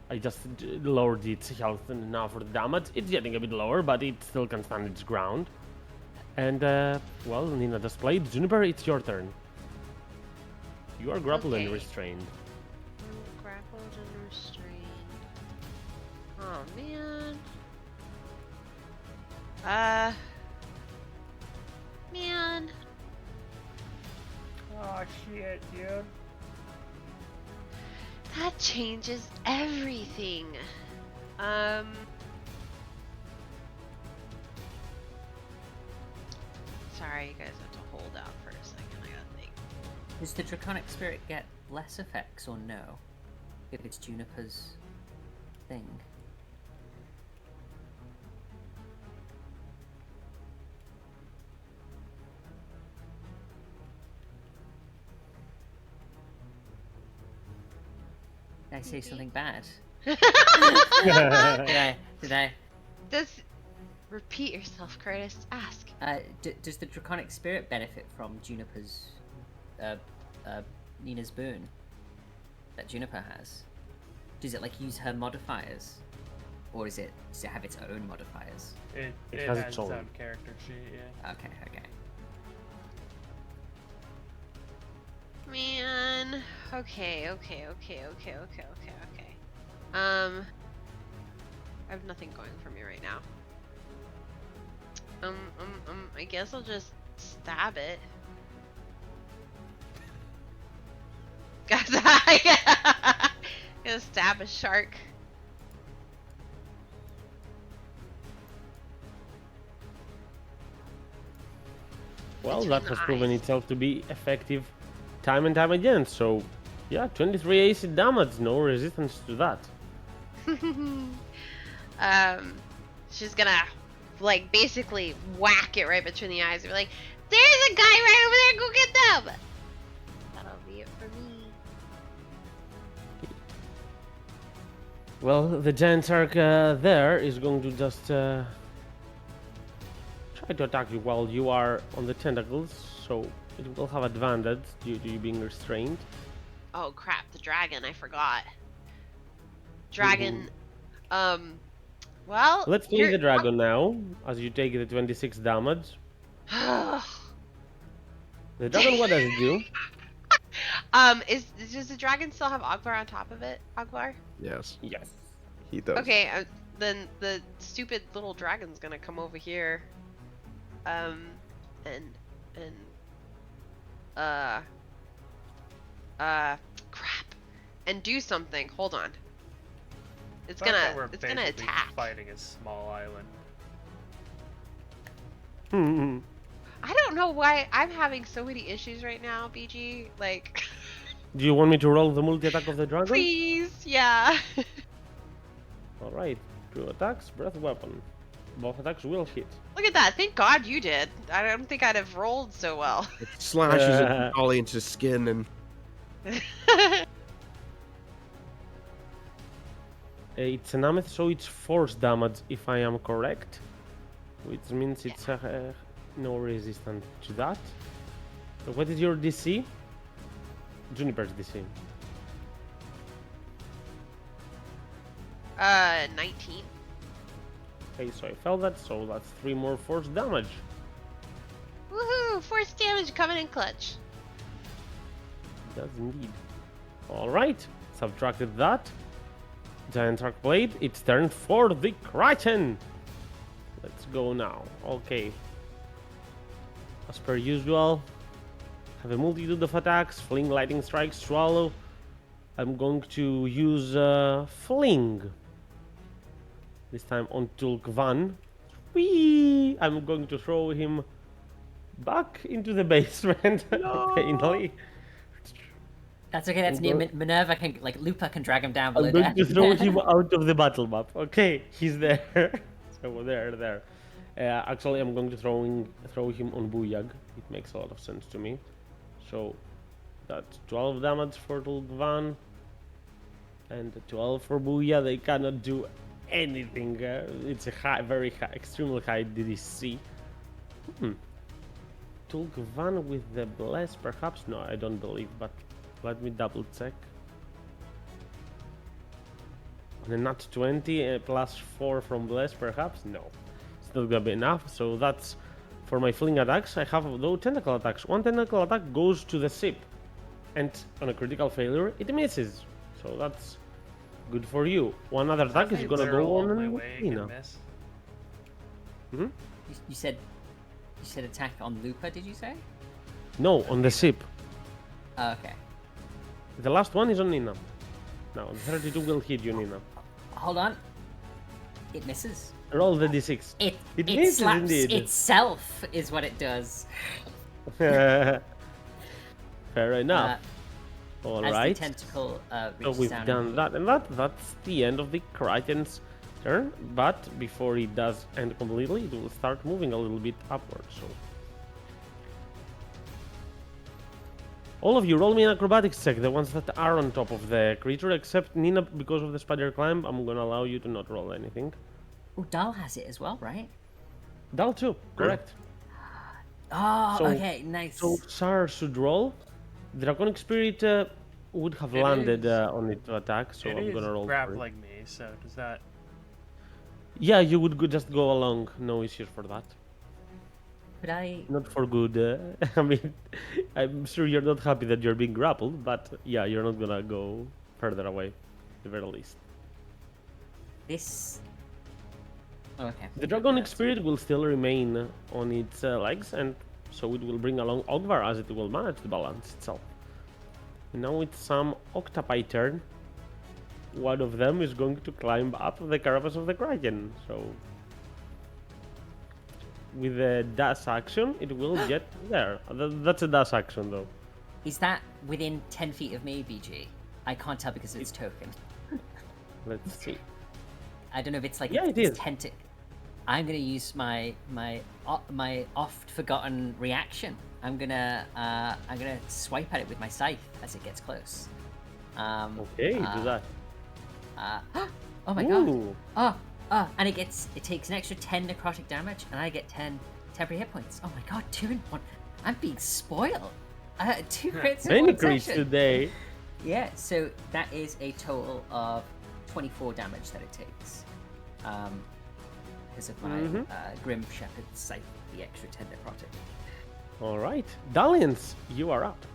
I just lowered its health now for the damage. It's getting a bit lower, but it still can stand its ground. And, well, Nina just played. Juniper, it's your turn. You are grappled and Okay. restrained. I'm grappled and restrained. Oh man. Man. Oh shit, dude. That changes everything. Sorry, you guys have to hold out for a second. I gotta think. Does the draconic spirit get less effects or no? If it's Juniper's thing. Did I say something bad? Did I? Does repeat yourself, Curtis? Ask. Does the draconic spirit benefit from Juniper's, Nina's boon that Juniper has? Does it like use her modifiers, or does it have its own modifiers? It has has its its own. own character sheet, yeah. Okay. Man. Okay. I have nothing going for me right now. I guess I'll just stab it. Guys, I gonna stab a shark. Well, Between that the has proven eyes. itself to be effective time and time again. So, yeah, 23 acid damage, no resistance to that. She's gonna like basically whack it right between the eyes and be like, "There's a guy right over there. Go get them." That'll be it for me. Well, the giant shark there is going to just try to attack you while you are on the tentacles, so it will have advantage due to you being restrained. Oh crap! The dragon. I forgot. dragon. Well, Let's play the dragon now, as you take the 26 damage. The dragon, what does it do? Does the dragon still have Ogvar on top of it? Ogvar? Yes, Yes. he does. Okay, then the stupid little dragon's gonna come over here, and crap, and do something. Hold on. It's The fact that gonna we're basically attack. fighting a small island. Hmm. I don't know why I'm having so many issues right now, BG. Like, Do you want me to roll the multi-attack of the dragon? please, yeah. Alright. 2 attacks, breath weapon. Both attacks will hit. Look at that. Thank God you did. I don't think I'd have rolled so well. It slashes at Valiant's skin and It's an amethyst, so it's force damage, if I am correct. Which means it's no resistance to that. What is your DC? Juniper's DC. 19. Okay, so I felt that, so that's 3 more force damage. Woohoo! Force damage coming in clutch. Does indeed. Alright, subtracted that. Giant Arc Blade, it's turn for the Kraken! Let's go now. Okay. As per usual, have a multitude of attacks, fling, lightning strike, swallow. I'm going to use fling. This time on Tulkvan. Whee! I'm going to throw him back into the basement. Painfully. That's okay. That's near Minerva. Can like Lupa can drag him down below I'm going deck. to throw him out of the battle map. Okay, he's there. So there. Actually, I'm going to throw him on Buyag. It makes a lot of sense to me. So that's 12 damage for Tulgvan and 12 for Booyah. They cannot do anything. It's a very high, extremely high DDC. Tulgvan with the bless, perhaps? No, I don't believe, but let me double check. On a nat 20 plus 4 from bless, perhaps? No. Still gonna be enough, so that's for my fling attacks. I have though tentacle attacks. One tentacle attack goes to the ship, and on a critical failure, it misses. So that's good for you. One other attack is gonna go on Nina. You said attack on Lupa. Did you say? No, on the ship. Oh, okay. The last one is on Nina. Now, the 32 will hit you, Nina. Hold on. It misses. Roll the d6. It misses slaps indeed. itself, is what it does. Fair enough. As Alright. the tentacle So reaches we've down. done that, and that's the end of the Kraken's turn. But before it does end completely, it will start moving a little bit upwards. So, all of you, roll me an acrobatics check. The ones that are on top of the creature, except Nina, because of the spider climb. I'm gonna allow you to not roll anything. Oh, Dal has it as well, right? Dal too, correct. Oh, So- okay, nice. So Sar should roll. Draconic Spirit would have It landed is- on it to attack, so It I'm is gonna roll for it. grappling me, so does that... Yeah, you would just go along. No issues for that. Could I? Not for good. I mean, I'm sure you're not happy that you're being grappled, but yeah, you're not gonna go further away, at the very least. This. Oh, okay. The Draconic Spirit will still remain on its legs, and so it will bring along Ogvar as it will manage to balance itself. And now it's some octopi turn. One of them is going to climb up the carapace of the Kraken, so with the dash action, it will get there. That's a dash action, though. Is that within 10 feet of me, BG? I can't tell because it's token. Let's see. I don't know if it's like Yeah, it's it is. I'm gonna use my oft forgotten reaction. I'm gonna swipe at it with my scythe as it gets close. Okay, do that. Oh my god. Ooh. And it takes an extra 10 necrotic damage, and I get 10 temporary hit points. Oh my god, 2 in 1. I'm being spoiled. 2 crits in Many one crits session. today. Yeah, so that is a total of 24 damage that it takes. Because of my Mhm. Grim Shepherd Scythe, the extra 10 necrotic. All right, Dalians, you are up.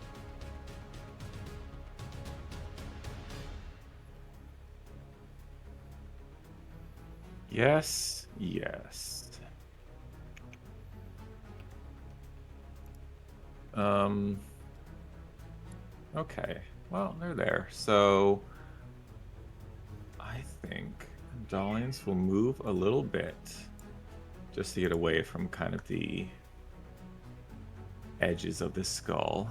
Yes, yes. Okay. Well, they're there. So I think Dalians will move a little bit just to get away from kind of the edges of the skull.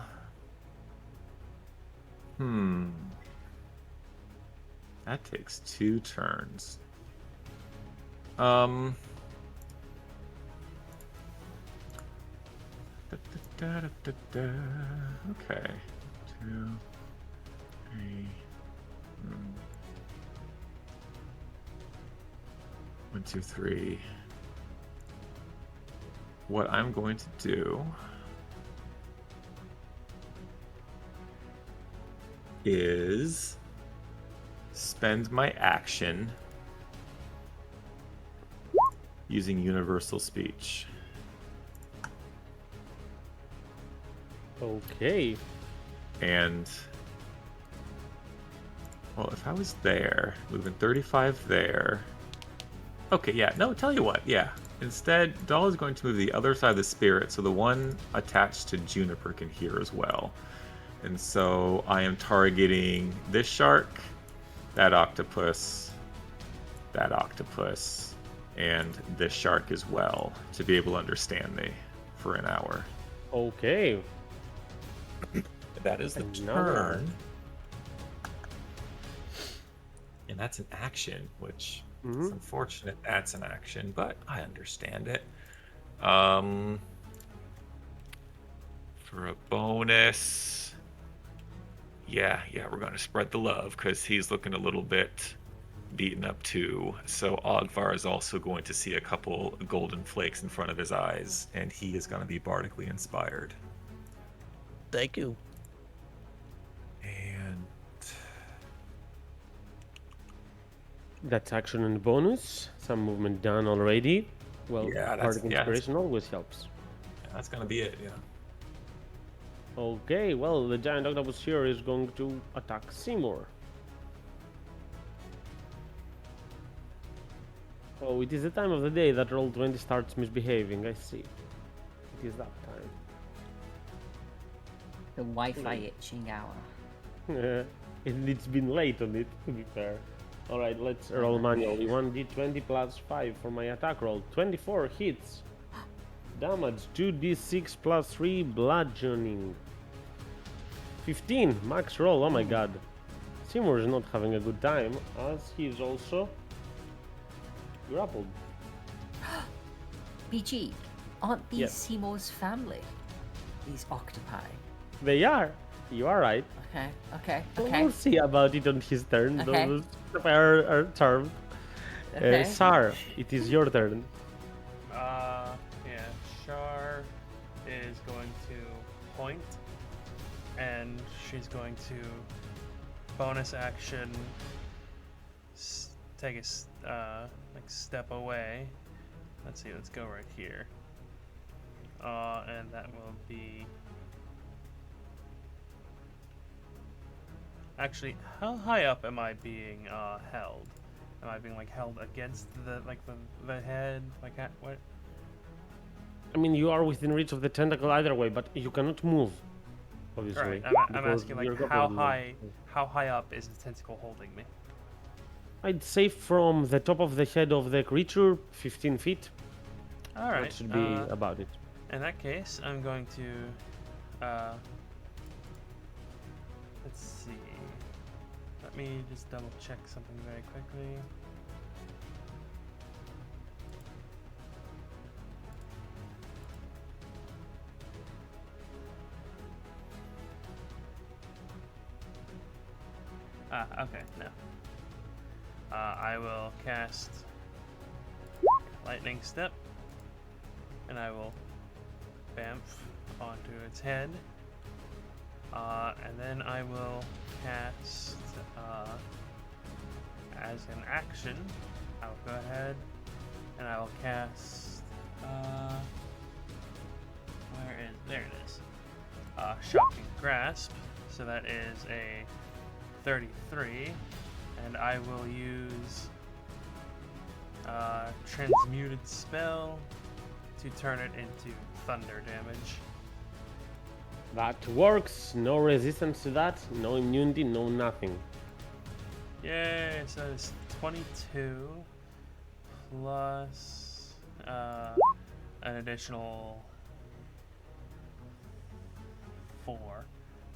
That takes 2 turns. Okay. 2, 3. 1, 2, 3. What I'm going to do is spend my action using universal speech. Okay. And well, if I was there, moving 35 there. Okay, yeah, no, tell you what, yeah. Instead, Doll is going to move the other side of the spirit, so the one attached to Juniper can hear as well. And so I am targeting this shark, that octopus, and this shark as well, to be able to understand me for an hour. Okay. That is the Another. turn. And that's an action, which is unfortunate that's an action, but I understand it. For a bonus, yeah, we're going to spread the love because he's looking a little bit beaten up too. So Ogvar is also going to see a couple golden flakes in front of his eyes, and he is going to be bardically inspired. Thank you. And That's action and bonus. Some movement done already. Well, Yeah, that's- Bardic yeah, that's- Inspiration always helps. that's going to be it, yeah. Okay, well, the giant octopus here is going to attack Seymour. Oh, it is the time of the day that Roll20 starts misbehaving, I see. It is that time. The Wi-Fi itching hour. And it's been late on it, to be fair. Alright, let's roll manually. 1d20 plus 5 for my attack roll. 24 hits. Damage 2d6 plus 3 bludgeoning. 15 max roll, oh my god. Seymour is not having a good time, as he is also grappled. BG, aren't these Yes. Seymour's family? These octopi. They are. You are right. Okay. We'll see about it on his turn. Okay. Those are termed. Okay. Sar, it is your turn. Yeah, Shar is going to point, and she's going to bonus action take a step away. Let's see, let's go right here. And that will be. Actually, how high up am I being held? Am I being held against the head? What? I mean, you are within reach of the tentacle either way, but you cannot move. Obviously. Right. I'm because asking you're how grappled. high up is the tentacle holding me? I'd say from the top of the head of the creature, 15 feet. All right. That should be about it. In that case, I'm going to. Let's see. Let me just double check something very quickly. Okay, no. I will cast Lightning Step, and I will bamf onto its head. And then I will cast as an action, I'll go ahead and I will cast. There it is. Shocking Grasp. So that is a 33, and I will use Transmuted Spell to turn it into thunder damage. That works. No resistance to that. No immunity. No nothing. Yay! So it's 22 plus an additional 4,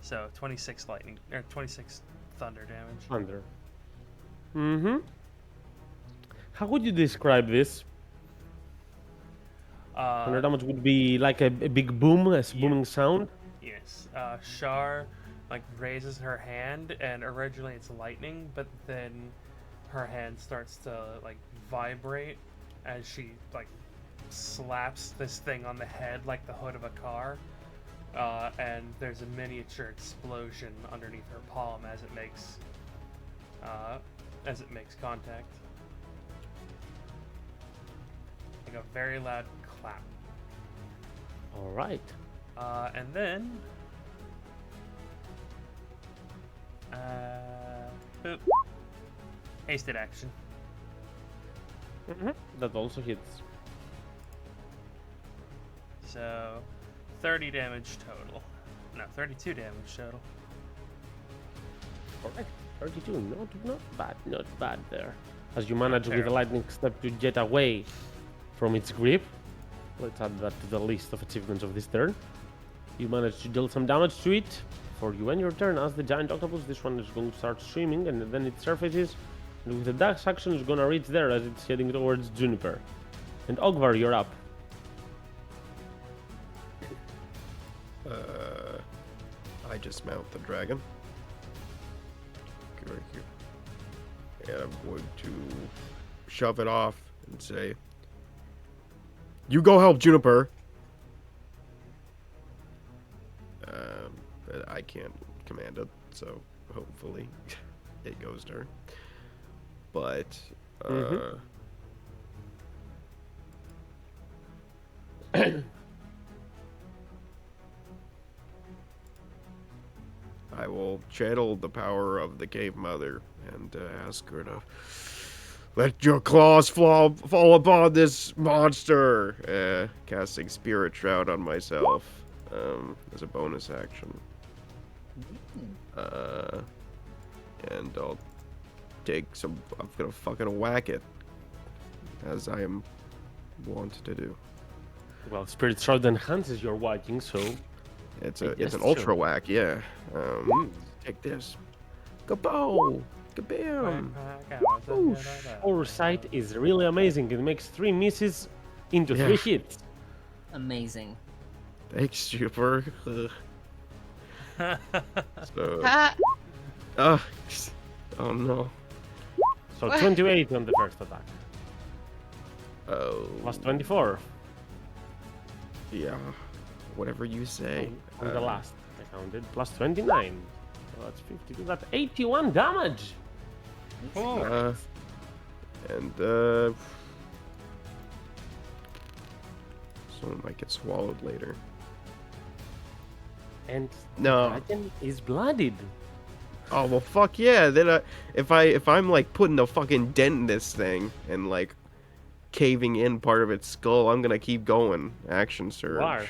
so 26 lightning or 26 thunder damage. Thunder. Mm-hmm. How would you describe this? Thunder damage would be like a big boom, a booming sound. Yes. Shar like raises her hand, and originally it's lightning, but then her hand starts to like vibrate as she like slaps this thing on the head like the hood of a car. And there's a miniature explosion underneath her palm as it makes contact. Like a very loud clap. All right. And then boop. Hasted action. Mm-hmm. That also hits. So 30 damage total. No, 32 damage total. All right. 32. Not bad there. As you manage with a lightning step to get away from its grip. Let's add that to the list of achievements of this turn. You manage to deal some damage to it. For you and your turn, as the giant octopus, this one is going to start swimming, and then it surfaces. And with the dash action, it's going to reach there as it's heading towards Juniper. And Ogvar, you're up. I just mount the dragon. Okay, right here. And I'm going to shove it off and say, "You go help Juniper." But I can't command it, so hopefully it goes to her. But I will channel the power of the cave mother and ask her to let your claws fall upon this monster. Casting Spirit Shroud on myself as a bonus action. And I'll take some. I'm gonna fucking whack it, as I am wont to do. Well, Spirit Shroud enhances your whacking, so It's I an guess ultra so. whack, yeah. Take this. Gabo! Kabam! foresight is really amazing. It makes 3 misses into 3 Yeah. hits. Amazing. Thanks, Super. So, Ha! oh no. So 28 on the first attack. Oh. Plus 24 Yeah. Whatever you say. on the last. I counted. Plus 29. So that's 52. That's 81 damage. Someone might get swallowed later. And No. dragon is blooded. Oh well, fuck yeah. Then if I'm like putting a fucking dent in this thing and like caving in part of its skull, I'm gonna keep going. Action surge. are.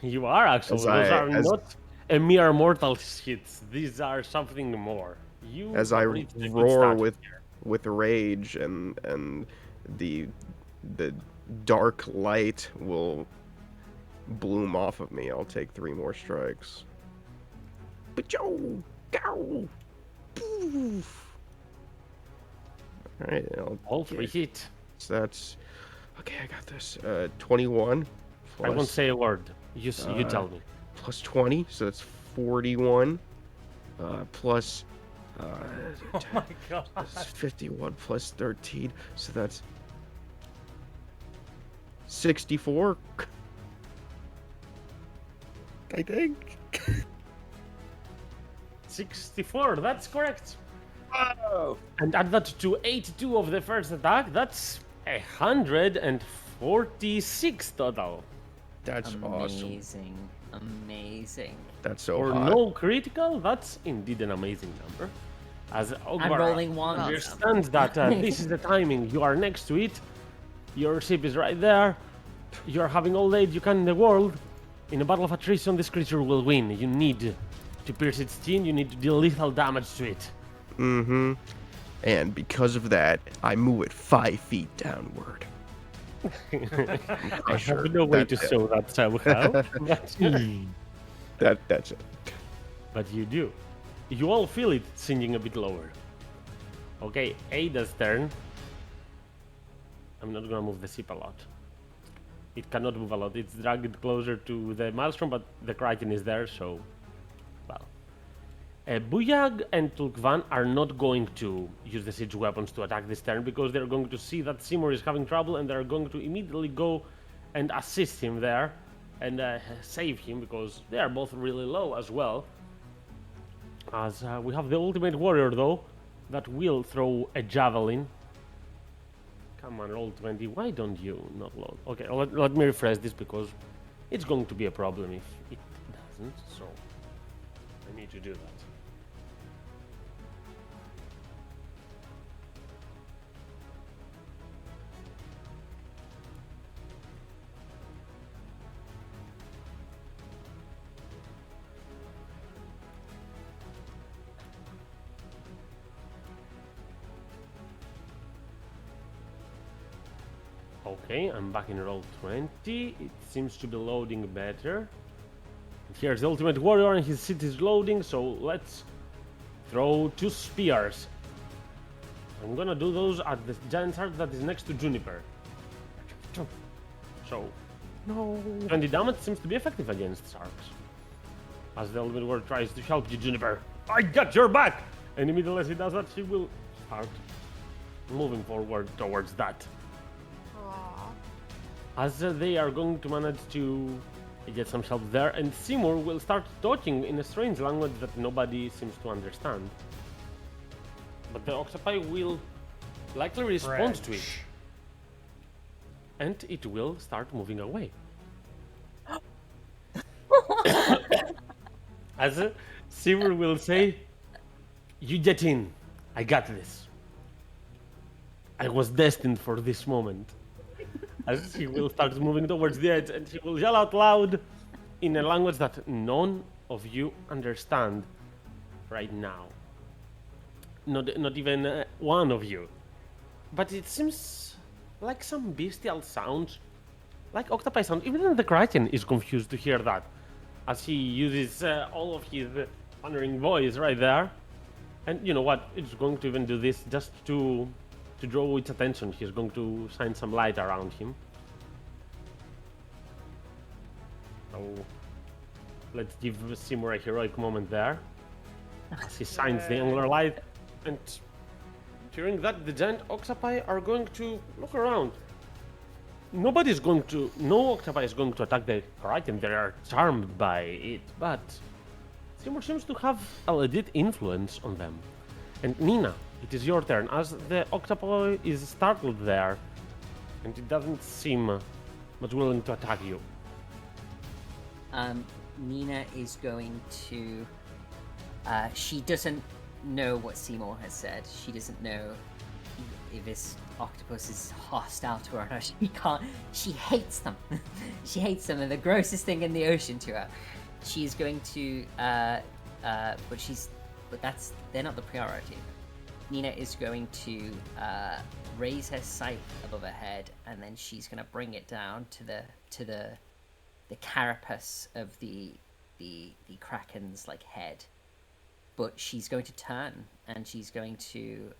You are actually. As Those I- are as- not a mere mortal hits. These are something more. You As I have reached a good roar stat. with rage and the dark light will bloom off of me. I'll take 3 more strikes. Ba-chow! Gow! Poof! Alright, All 3 hit. so that's okay. I got this. 21 I won't plus, say a word. You tell me. plus 20, so that's 41. Plus Oh my god. that's 51 plus 13, so that's 64. I think. 64. That's correct. Oh. And add that to 82 of the first attack, that's 146 total. That's awesome. Amazing. That's so For hot. no critical, that's indeed an amazing number. As I'm Ogbara rolling one. understands that this is the timing, you are next to it, your ship is right there, you're having all the aid you can in the world. In a battle of attrition, this creature will win. You need to pierce its skin, you need to deal lethal damage to it. Mm-hmm. And because of that, I move it 5 feet downward. I have no way to show that somehow, That's it. but you do. You all feel it sinking a bit lower. Okay, Ada's turn. I'm not gonna move the ship a lot. It cannot move a lot. It's dragged closer to the maelstrom, but the Kraken is there, so... Well. Buyag and Tulkvan are not going to use the siege weapons to attack this turn because they're going to see that Seymour is having trouble and they're going to immediately go and assist him there and save him because they are both really low as well. As we have the ultimate warrior though that will throw a javelin. Come on, roll 20. Why don't you not load? Okay, let me refresh this because it's going to be a problem if it doesn't, so I need to do that. Okay, I'm back in roll 20. It seems to be loading better. Here's the ultimate warrior and his seat is loading, so let's throw 2 spears. I'm gonna do those at the giant shark that is next to Juniper. So, no. 20 damage seems to be effective against sharks. As the ultimate warrior tries to help you, Juniper. I got your back! And immediately as he does that, she will start moving forward towards that. As they are going to manage to get some help there, and Seymour will start talking in a strange language that nobody seems to understand. But the octopi will likely respond to it. And it will start moving away. As Seymour will say, "You get in. I got this. I was destined for this moment." As he will start moving towards the edge, and he will yell out loud in a language that none of you understand right now. Not even one of you. But it seems like some bestial sounds, like octopi sound. Even the Kraken is confused to hear that, as he uses all of his thundering voice right there. And you know what? It's going to even do this just to draw its attention. He's going to shine some light around him. So let's give Seymour a heroic moment there. As he shines the angular light, and hearing that, the giant octopi are going to look around. No octopi is going to attack the Kraken. They are charmed by it, but Seymour seems to have a legit influence on them. And Nina, it is your turn, as the octopi is startled there, and it doesn't seem much willing to attack you. Nina is going to... she doesn't know what Seymour has said. She doesn't know if this octopus is hostile to her or not. She can't... She hates them. She hates them. They're the grossest thing in the ocean to her. She's going to... But they're not the priority. Nina is going to raise her scythe above her head, and then she's going to bring it down to the carapace of the Kraken's head. But she's going to turn, and she's going to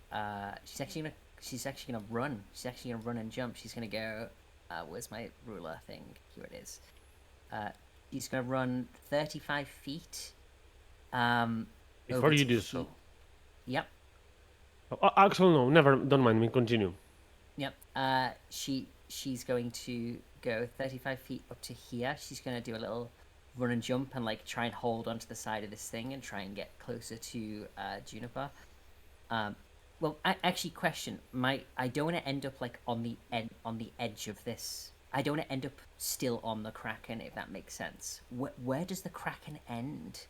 she's actually gonna run. She's actually gonna run and jump. She's gonna go. Where's my ruler thing? Here it is. She's gonna run 35 feet. Before you do so. Yep. Actually, no, never. Don't mind me. Continue. Yep. She's going to go 35 feet up to here. She's going to do a little run and jump and try and hold onto the side of this thing and try and get closer to Juniper. Well, actually, question. I don't want to end up like on the edge of this. I don't want to end up still on the Kraken, if that makes sense. Where does the Kraken end?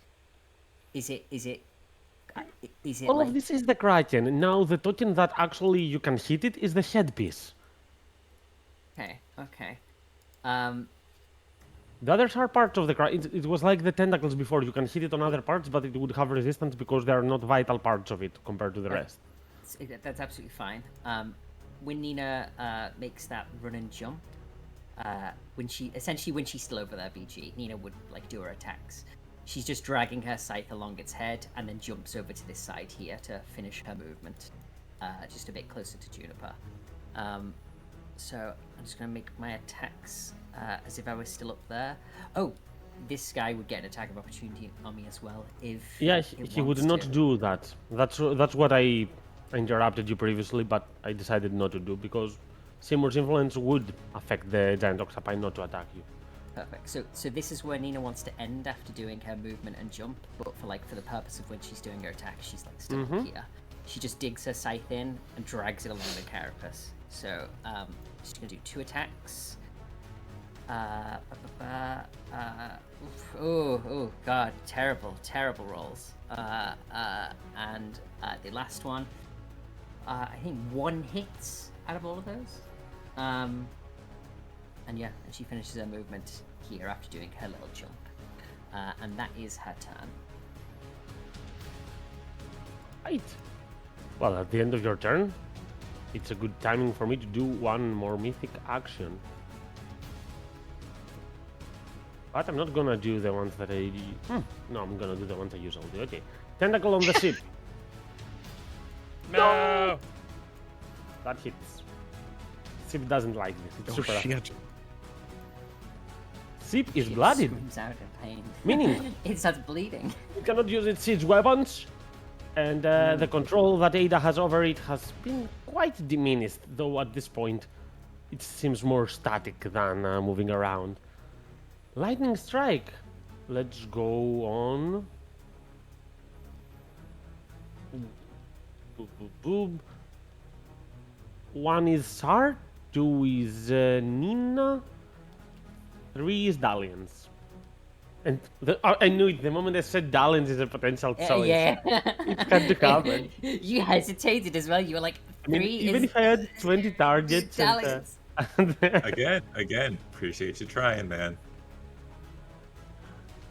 Is it All like... of this is the Kraken. Now the token that actually you can hit it is the headpiece. Okay. The others are parts of the Kraken. It was like the tentacles before. You can hit it on other parts, but it would have resistance because they are not vital parts of it compared to the rest. That's absolutely fine. When Nina makes that run and jump, when she's still over there, BG, Nina would like do her attacks. She's just dragging her scythe along its head and then jumps over to this side here to finish her movement, just a bit closer to Juniper. So I'm just gonna make my attacks as if I was still up there. Oh, this guy would get an attack of opportunity on me as well if he would not do that. That's what I interrupted you previously, but I decided not to do because Seymour's influence would affect the giant octopi not to attack you. Perfect. So this is where Nina wants to end after doing her movement and jump, but for the purpose of when she's doing her attack, she's like still up here. She just digs her scythe in and drags it along the carapace. So she's gonna do 2 attacks. Oh god, terrible rolls. And the last one, I think 1 hits out of all of those. And she finishes her movement here after doing her little jump. And that is her turn. Right. Well, at the end of your turn, it's a good timing for me to do one more mythic action. But I'm not gonna do the ones that I... No, I'm gonna do the ones I usually do. Okay. Tentacle on the ship. No! That hits. Sip doesn't like this. It's Oh super... shit. Sip is She bloodied, screams out in pain. meaning It starts bleeding. it cannot use its siege weapons, and the control that Ada has over it has been quite diminished, though at this point it seems more static than moving around. Lightning strike. Let's go on. Boop, boop, boop. 1 is Sar, 2 is Nina, 3 is Dalians. And I knew it the moment I said Dalians is a potential choice. Yeah. It had to happen. You hesitated as well. You were like, I mean, 3 even is if I had 20 targets Dalians. Again, appreciate you trying, man.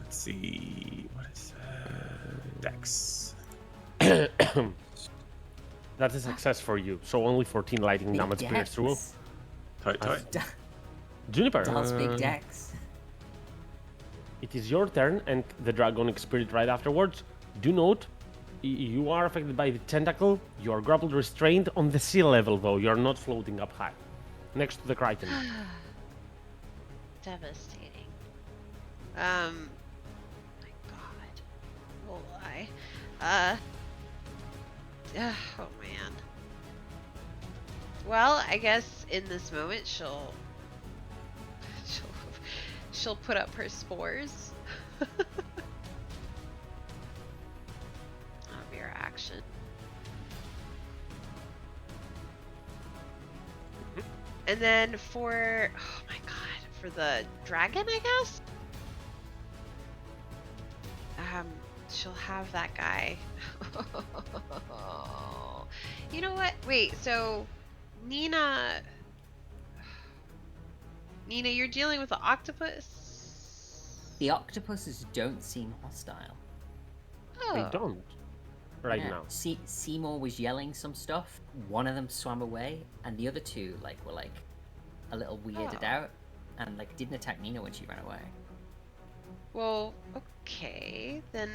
Let's see, what is Dex? That's a success for you. So only 14 lightning Big damage pierce through. Dex. Tight. Juniper. Dal's big Dex. It is your turn, and the dragonic spirit right afterwards. Do note, you are affected by the tentacle. You are grappled, restrained on the sea level, though. You are not floating up high, next to the Kraken. Devastating. My God. Will I? Oh man. Well, I guess in this moment she'll put up her spores. That'll be her action. And then for, oh my God, for the dragon, I guess? She'll have that guy. You know what? Wait, so Nina, you're dealing with the octopus? The octopuses don't seem hostile. Oh. They don't. Right Yeah. now. Seymour was yelling some stuff. One of them swam away, and the other 2 were a little weirded Oh. out, and didn't attack Nina when she ran away. Well, okay. Then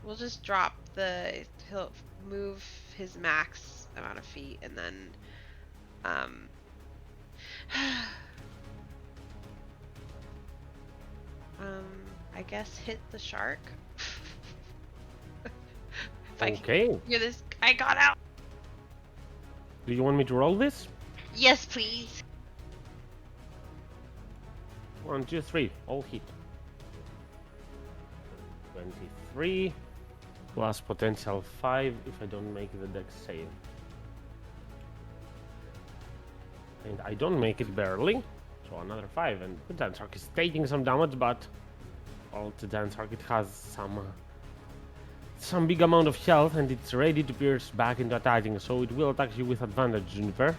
we'll just drop he'll move his max amount of feet and then I guess hit the shark. If I Okay. can hear this, I got out. Do you want me to roll this? Yes, please. 1, 2, 3. All hit. 23 plus potential 5 if I don't make the dex save. And I don't make it barely. So another 5. And the Giant Shark is taking some damage, but... Well, the Giant Shark, it has some big amount of health, and it's ready to pierce back into attacking. So it will attack you with advantage, Juniper.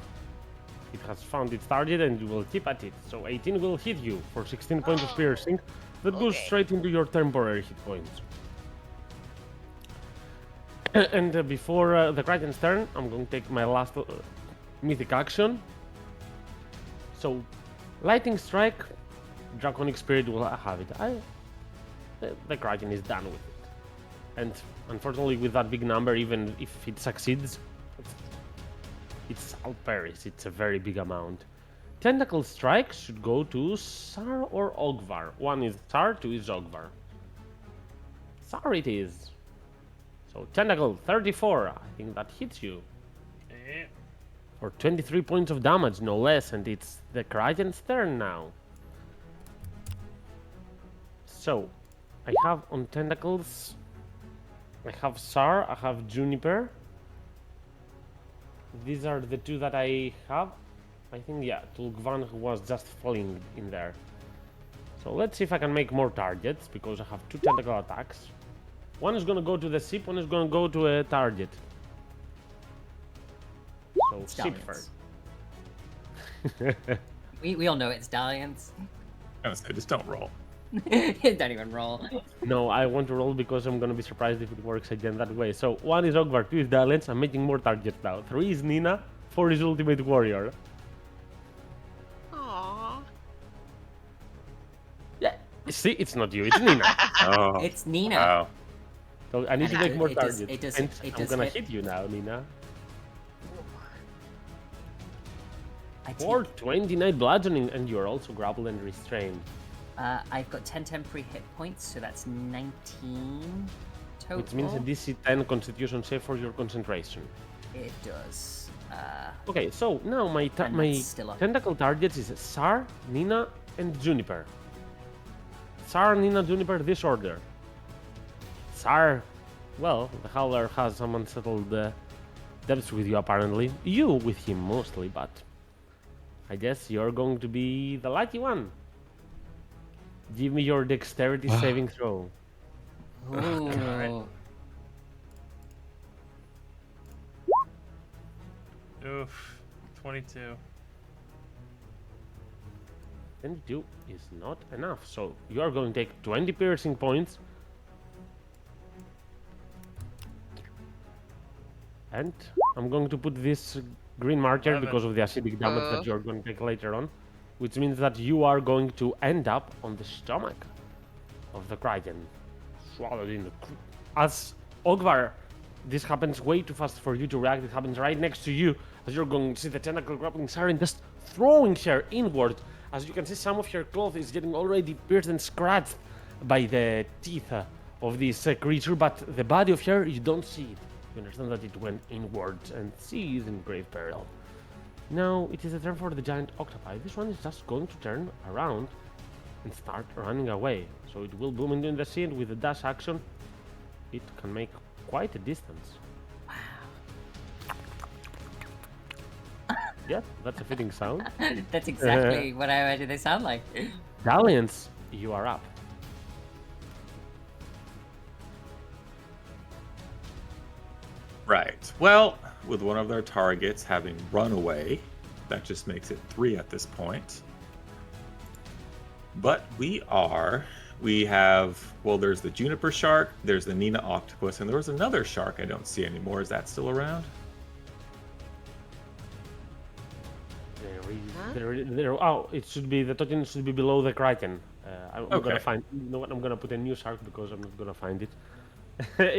It has found its target, and you will keep at it. So 18 will hit you for 16 points of piercing. That goes Okay. straight into your temporary hit points. And before the Kraken's turn, I'm going to take my last mythic action. So, Lightning Strike, Draconic Spirit will have it. The Kraken is done with it. And unfortunately, with that big number, even if it succeeds, it's Alperis. It's a very big amount. Tentacle Strike should go to Sar or Ogvar. 1 is Sar, 2 is Ogvar. Sar it is. So Tentacle, 34. I think that hits you. Eh. For 23 points of damage, no less. And it's the Kraken's turn now. So, I have on Tentacles... I have Sar, I have Juniper. These are the 2 that I have. I think, yeah, Tulgvan who was just falling in there. So let's see if I can make more targets, because I have 2 tentacle attacks. One is gonna go to the ship, one is gonna go to a target. So, ship Stallions. first. We all know it's Stallions. I was gonna say, just don't roll. Don't even roll. No, I want to roll because I'm gonna be surprised if it works again that way. So, 1 is Ogvar, 2 is Dalens. I'm making more targets now. 3 is Nina, 4 is Ultimate Warrior. Aww. Yeah, see, it's not you, it's Nina. Oh, It's Nina. wow. So I need to And make more it does- targets. it does- and it I'm does gonna hit. hit you now, Nina. I For take, 29 bludgeoning, and you're also grappled and restrained. I've got 10 temporary hit points, so that's 19 total. Which means a DC 10 Constitution save for your concentration. It does. Okay, so now my And my that's still up. tentacle targets is Sar, Nina, and Juniper. Sar, Nina, Juniper, this order. Sar, well, the Howler has some unsettled debts with you apparently. You with him mostly, but I guess you're going to be the lucky one. Give me your dexterity saving throw. Ooh. Oof. 22. 22 is not enough, so you are going to take 20 piercing points. And I'm going to put this green marker 11. because of the acidic damage that you're going to take later on, which means that you are going to end up on the stomach of the Kraken, swallowed in the... As Ogvar, this happens way too fast for you to react. It happens right next to you, as you're going to see the tentacle grappling Siren just throwing her inward. As you can see, some of her cloth is getting already pierced and scratched by the teeth of this creature, but the body of her, you don't see it. You understand that it went inwards, and she is in grave peril. Now, it is a turn for the giant octopi. This one is just going to turn around and start running away. So it will boom into the sea, and with a dash action, it can make quite a distance. Yeah, that's a fitting sound. That's exactly what I imagine they sound like. Dalliance, you are up. Right. Well, with one of their targets having run away, that just makes it 3 at this point. But we have, well, there's the Juniper Shark, there's the Nina Octopus, and there was another shark I don't see anymore. Is that still around? Oh, it should be, the token should be below the Kraken. I'm Okay. gonna find, you know what, I'm gonna put a new shark because I'm not gonna find it.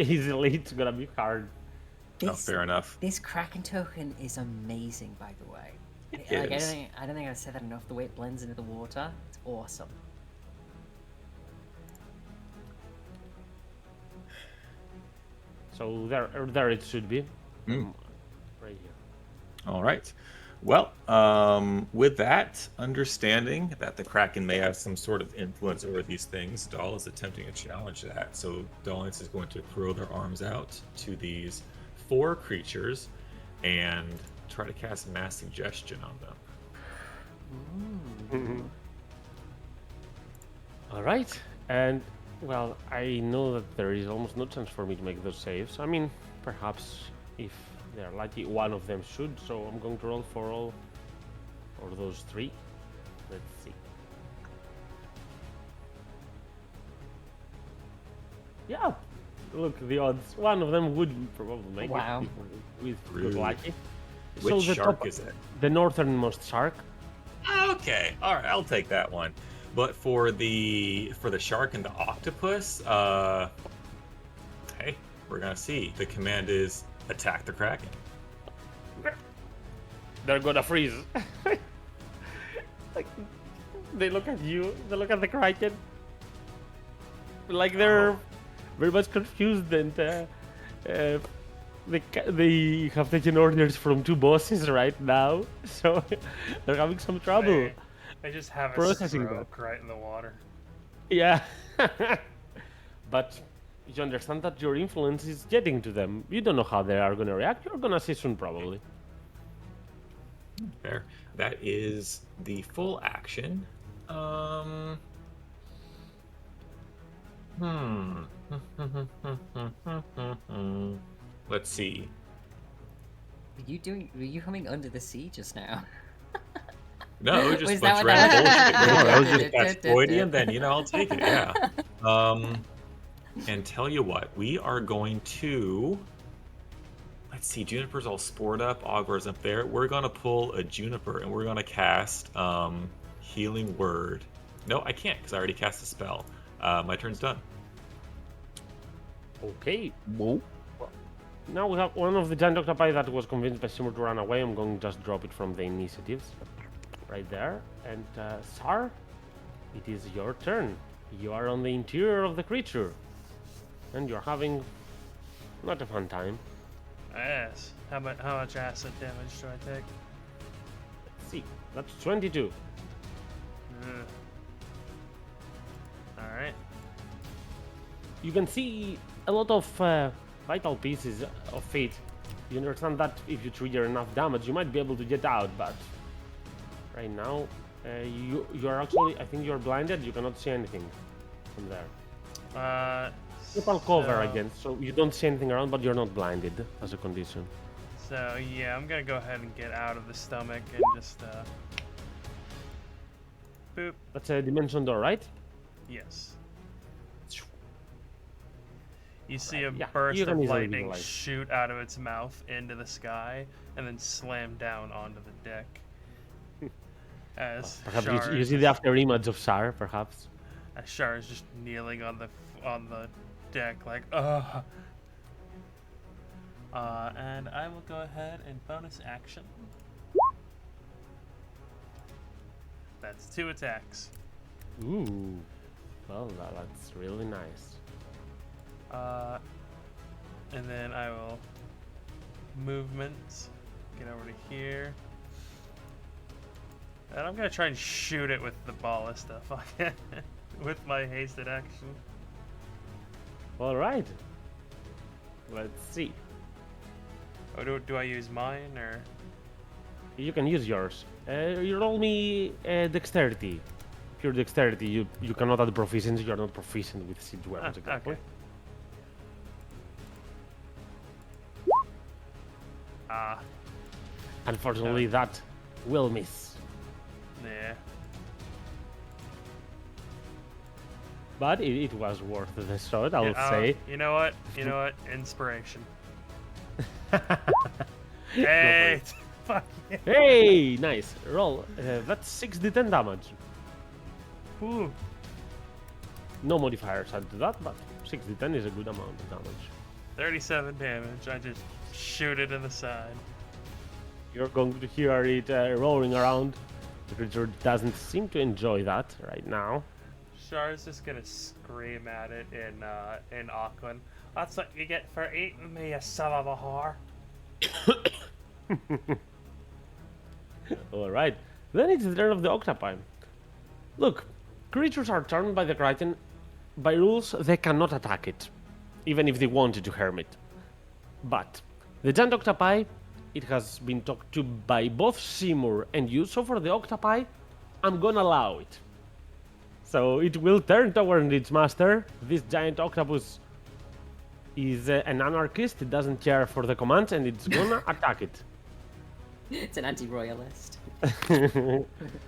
Easily, it's gonna be hard. Oh, fair enough. This Kraken token is amazing, by the way. It Like, is. I don't think I've said that enough. The way it blends into the water, it's awesome. So there it should be. Hmm. Right here. All right. Well, with that, understanding that the Kraken may have some sort of influence over these things, Dahl is attempting to challenge that. So Dalliance is going to throw their arms out to these 4 creatures and try to cast Mass Suggestion on them. All right, and well, I know that there is almost no chance for me to make those saves. I mean, perhaps if they're lucky, one of them should. So I'm going to roll for all, or those three. Let's see. Yeah, look, the odds. One of them would probably make Wow. it with good Rude. lucky. Which the shark top- is it? The northernmost shark. Okay, all right, I'll take that one. But for the shark and the octopus, hey, we're gonna see. The command is attack the kraken. They're gonna freeze. Like, they look at you. They look at the kraken. Like they're very much confused, and they have taken orders from two bosses right now, so they're having some trouble. They just have a Processing stroke right in the water. Yeah. But you understand that your influence is getting to them. You don't know how they are gonna react. You're gonna see soon, probably. There. That is the full action. Let's see. Were you coming under the sea just now? No, just Was a that bunch of what random that bullshit. was? No, that was just Caspoidian, then I'll take it. Yeah. And tell you what, we are going to. Let's see, Juniper's all spored up, Ogvar's up there. We're gonna pull a Juniper and we're gonna cast Healing Word. No, I can't because I already cast a spell. My turn's done. Okay. Now we have one of the giant octopi that was convinced by Simur to run away. I'm going to just drop it from the initiatives. Right there. And Sar, it is your turn. You are on the interior of the creature. And you're having not a fun time. Yes. How much acid damage do I take? Let's see. That's 22. Alright. You can see a lot of vital pieces of it. You understand that if you trigger enough damage, you might be able to get out, but right now, you are actually, I think you're blinded. You cannot see anything from there. Total cover again, so you don't see anything around, but you're not blinded as a condition. So yeah, I'm gonna go ahead and get out of the stomach and just boop. That's a dimension door, right? Yes. You see a yeah, burst you can of easily lightning visualize. shoot out of its mouth into the sky and then slam down onto the deck. As Perhaps Shar you see the after image of Sar, perhaps. Shar is just kneeling on the deck like, and I will go ahead and bonus action. That's 2 attacks. Ooh, well, that's really nice. And then I will movement, get over to here. And I'm gonna try and shoot it with the ballista if I can, with my hasted action. All right. Let's see. Oh, do I use mine or? You can use yours. You roll me dexterity. Pure dexterity. You cannot add proficiency. You're not proficient with siege weapons exactly. Okay. Ah, Unfortunately, that will miss. yeah. But it was worth the shot, I would Yeah, say. You know what? You know what? Inspiration. Go Hey, for fuck yeah. it. Hey, nice. Roll. That's 6d10 damage. Ooh. No modifiers add to that, but 6d10 is a good amount of damage. 37 damage. I just shoot it in the side. You're going to hear it roaring around. The creature doesn't seem to enjoy that right now. Char's just gonna scream at it in Auckland. That's what you get for eating me, you son of a whore. All right. Then it's the turn of the octopi. Look, creatures are charmed by the Kraken. By rules, they cannot attack it, even if they wanted to harm it. But the giant octopi, it has been talked to by both Seymour and you, so for the octopi, I'm gonna allow it. So it will turn toward its master. This giant octopus is an anarchist. It doesn't care for the commands, and it's gonna attack it. It's an anti-royalist.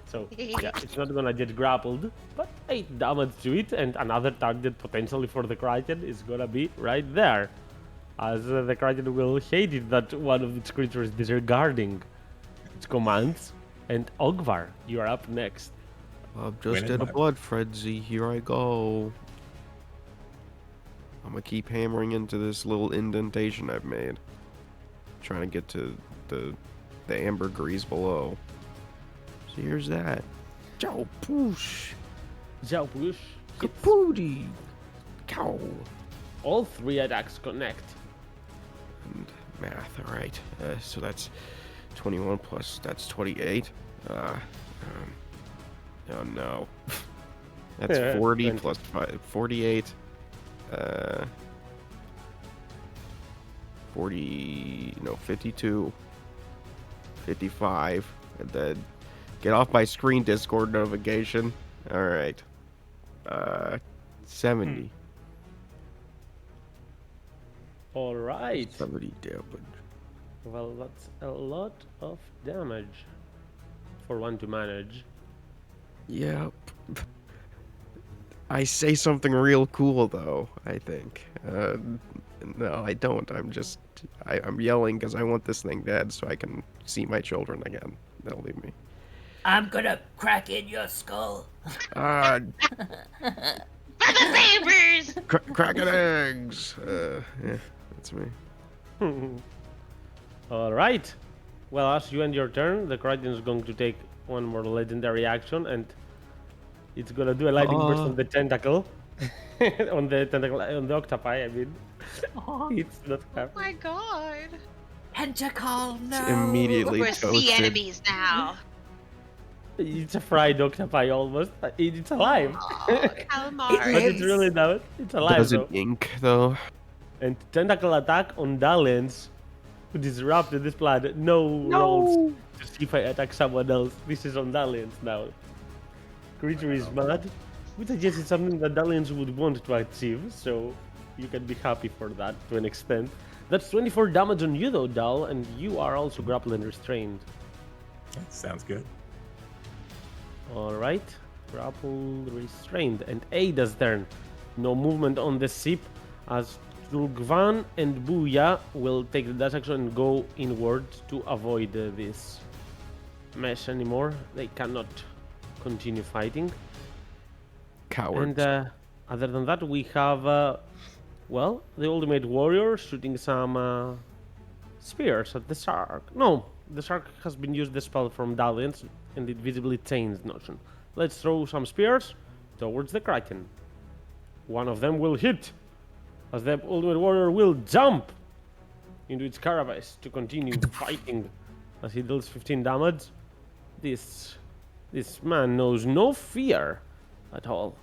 So yeah, it's not gonna get grappled, but 8 damage to it, and another target potentially for the Kraken is gonna be right there. As the Kraken will hate it that one of its creatures is disregarding its commands. And Ogvar, you are up next. I'm just Winning in a my- blood frenzy. Here I go. I'm gonna keep hammering into this little indentation I've made. Trying to get to the ambergris below. So here's that. Ciao, poosh. Zhao Push. Kapooty. Cow. All 3 attacks connect. And math, alright. So that's 21 plus, that's 28. Oh no. That's Yeah, 40 20. plus 5, 48. 52. 55. And then get off my screen, Discord notification. Alright. 70. All right. 70 damage. Well, that's a lot of damage for one to manage. Yep. I say something real cool though, I think. No, I don't. I'm yelling because I want this thing dead so I can see my children again. They'll leave me. I'm gonna crack in your skull. Ah, For the sabers! cracking eggs. Yeah, that's me. All right. Well, as you end your turn, the Kraken is going to take one more legendary action, and it's gonna do a lightning burst on the tentacle, on the octopi. I mean, it's not Oh happy. my god. Tentacle, no. Immediately We're sea toasted. enemies now. It's a fried octopi almost. It's alive, Oh, but calamari. it's really not. It's alive Does though. it ink though? And tentacle attack on Dalians, who disrupted this plan. No rolls to see if I attack someone else. This is on Dalians now. Creature is mad, which I guess is something that Dalians would want to achieve, so you can be happy for that to an extent. That's 24 damage on you though, Dal, and you are also grappled and restrained. Sounds good. Alright, grappled, restrained, and Ada's turn. No movement on the ship, as Tulgvan and Booya will take the dash action and go inward to avoid this mess anymore. They cannot continue fighting. Cowards. And other than that, we have, well, the Ultimate Warrior shooting some spears at the shark. No, the shark has been used the spell from Dalians, and it visibly changed notion. Let's throw some spears towards the Kraken. One of them will hit, as the Ultimate Warrior will jump into its carapace to continue fighting as he deals 15 damage. This man knows no fear at all.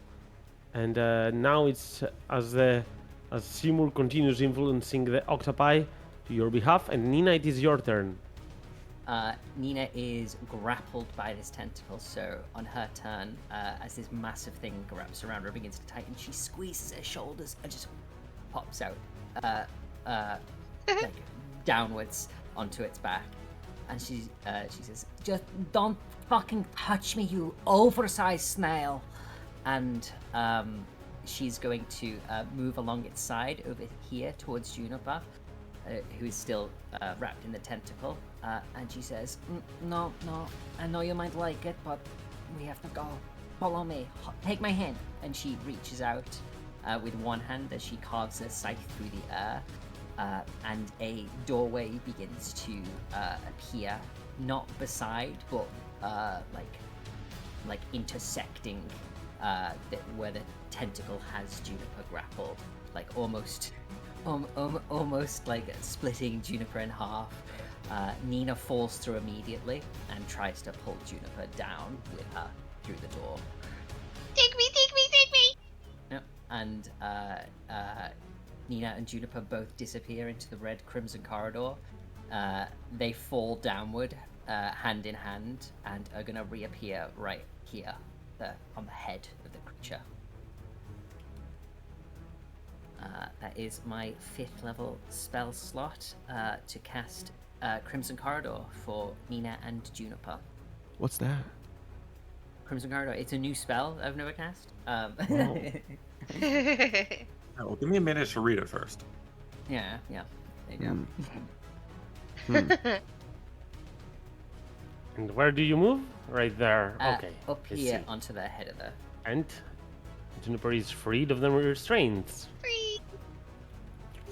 And now it's as Seymour continues influencing the octopi to your behalf, and Nina, it is your turn. Nina is grappled by this tentacle, so on her turn, as this massive thing wraps around her, begins to tighten, she squeezes her shoulders and just pops out, like downwards onto its back, and she says, "Just don't fucking touch me, you oversized snail," and she's going to move along its side over here towards Juniper, who is still wrapped in the tentacle, and she says, no, I know you might like it, but we have to go. Follow me. Take my hand." And she reaches out with one hand as she carves a scythe through the air, and a doorway begins to appear, not beside, but like intersecting where the tentacle has Juniper grappled, like almost like splitting Juniper in half. Nina falls through immediately and tries to pull Juniper down with her through the door. Take me, take me, take me! Yep. And Nina and Juniper both disappear into the red crimson corridor. They fall downward hand in hand and are gonna reappear right here, on the head of the creature. That is my 5th level spell slot to cast Crimson Corridor for Nina and Juniper. What's that? Crimson Corridor, it's a new spell I've never cast. Oh, give me a minute to read it first. Yeah. There you go. And where do you move? Right there. Okay. Up I here see. onto the head of the. And Juniper is freed of the restraints. Free.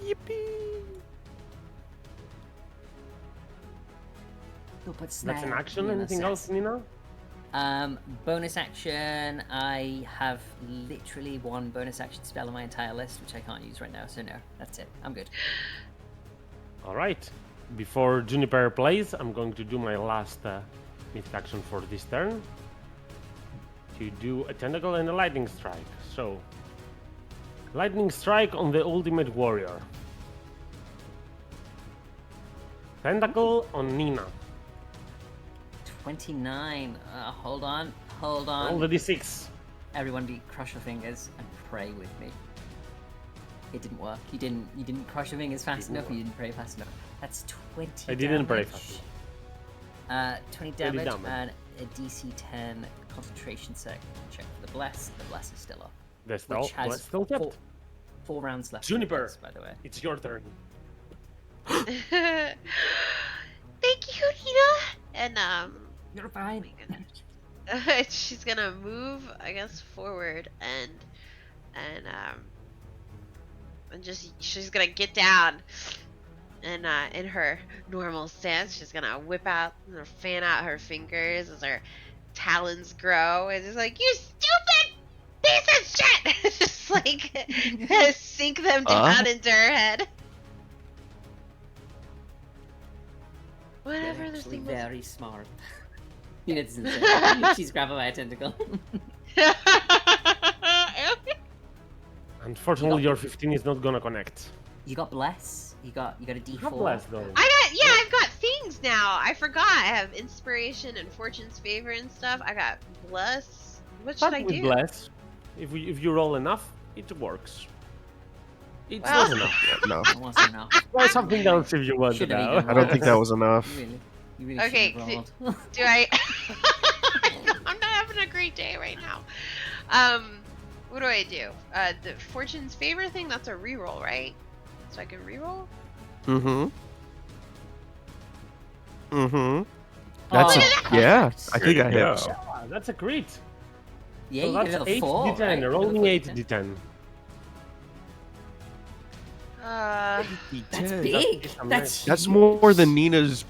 Yippee! Oh, but That's an snare, action. Nina Anything says. else, Nina? Bonus action. I have literally one bonus action spell on my entire list, which I can't use right now. So no, that's it. I'm good. All right. Before Juniper plays, I'm going to do my last mythic action for this turn. To do a tentacle and a lightning strike. So, lightning strike on the ultimate warrior. Tentacle on Nina. 29. Hold on. Roll the d6. Everyone, cross your fingers and pray with me. It didn't work. You didn't cross your fingers fast Didn't enough. work. You didn't pray fast enough. That's 20. I didn't pray damage. fast 20 20 damage damage. and a DC 10 concentration check for the bless. The bless is still up. That's Which has that's still kept. 4 rounds left. Juniper. Bless, by the way. It's your turn. Thank you, Nina. And You're fine. she's gonna move, I guess, forward and just she's gonna get down and in her normal stance, she's gonna whip out or fan out her fingers as her talons grow and just like, you stupid piece of shit, just like sink them down into her head. Whatever You're this actually thing was. very smart. Nina doesn't say that. She's grabbed by a tentacle. Unfortunately, your 15 is not gonna connect. You got bless. You got a D4. Not blessed though. I've got things now. I forgot. I have inspiration and fortune's favor and stuff. I got bless. What should Start I with do? bless. If you roll enough, it works. It's Well- not enough. No, That wasn't enough. Try something else if you want to Should've now. even I don't think that was enough. You really Okay, shouldn't have rolled. Do I? I'm not having a great day right now. What do I do? The fortune's favor thing. That's a reroll, right? So I can reroll. That's Oh, yeah. perfect. I think I hit. Yeah. Ah, that's a crit. Yeah, So you that's get another 8 4. d10. right? Rolling Another 8 4d10. d10. That's D10. big. That's That's That's huge. more than Nina's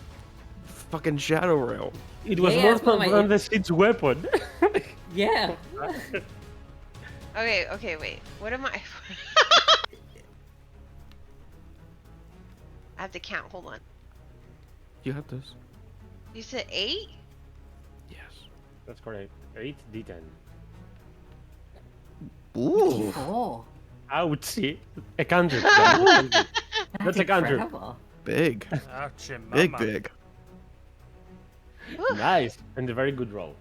fucking Shadow Realm. It was Yeah, more that's what than my- the siege weapon. Yeah. Okay, wait. What am I? I have to count. Hold on. You have this. You said 8? Yes. That's correct. 8 d10. Ooh. 4. Ouchie. A cantrip. That's That's a cantrip. incredible. Big. Ouch, Big, mama. big. Nice. And a very good roll.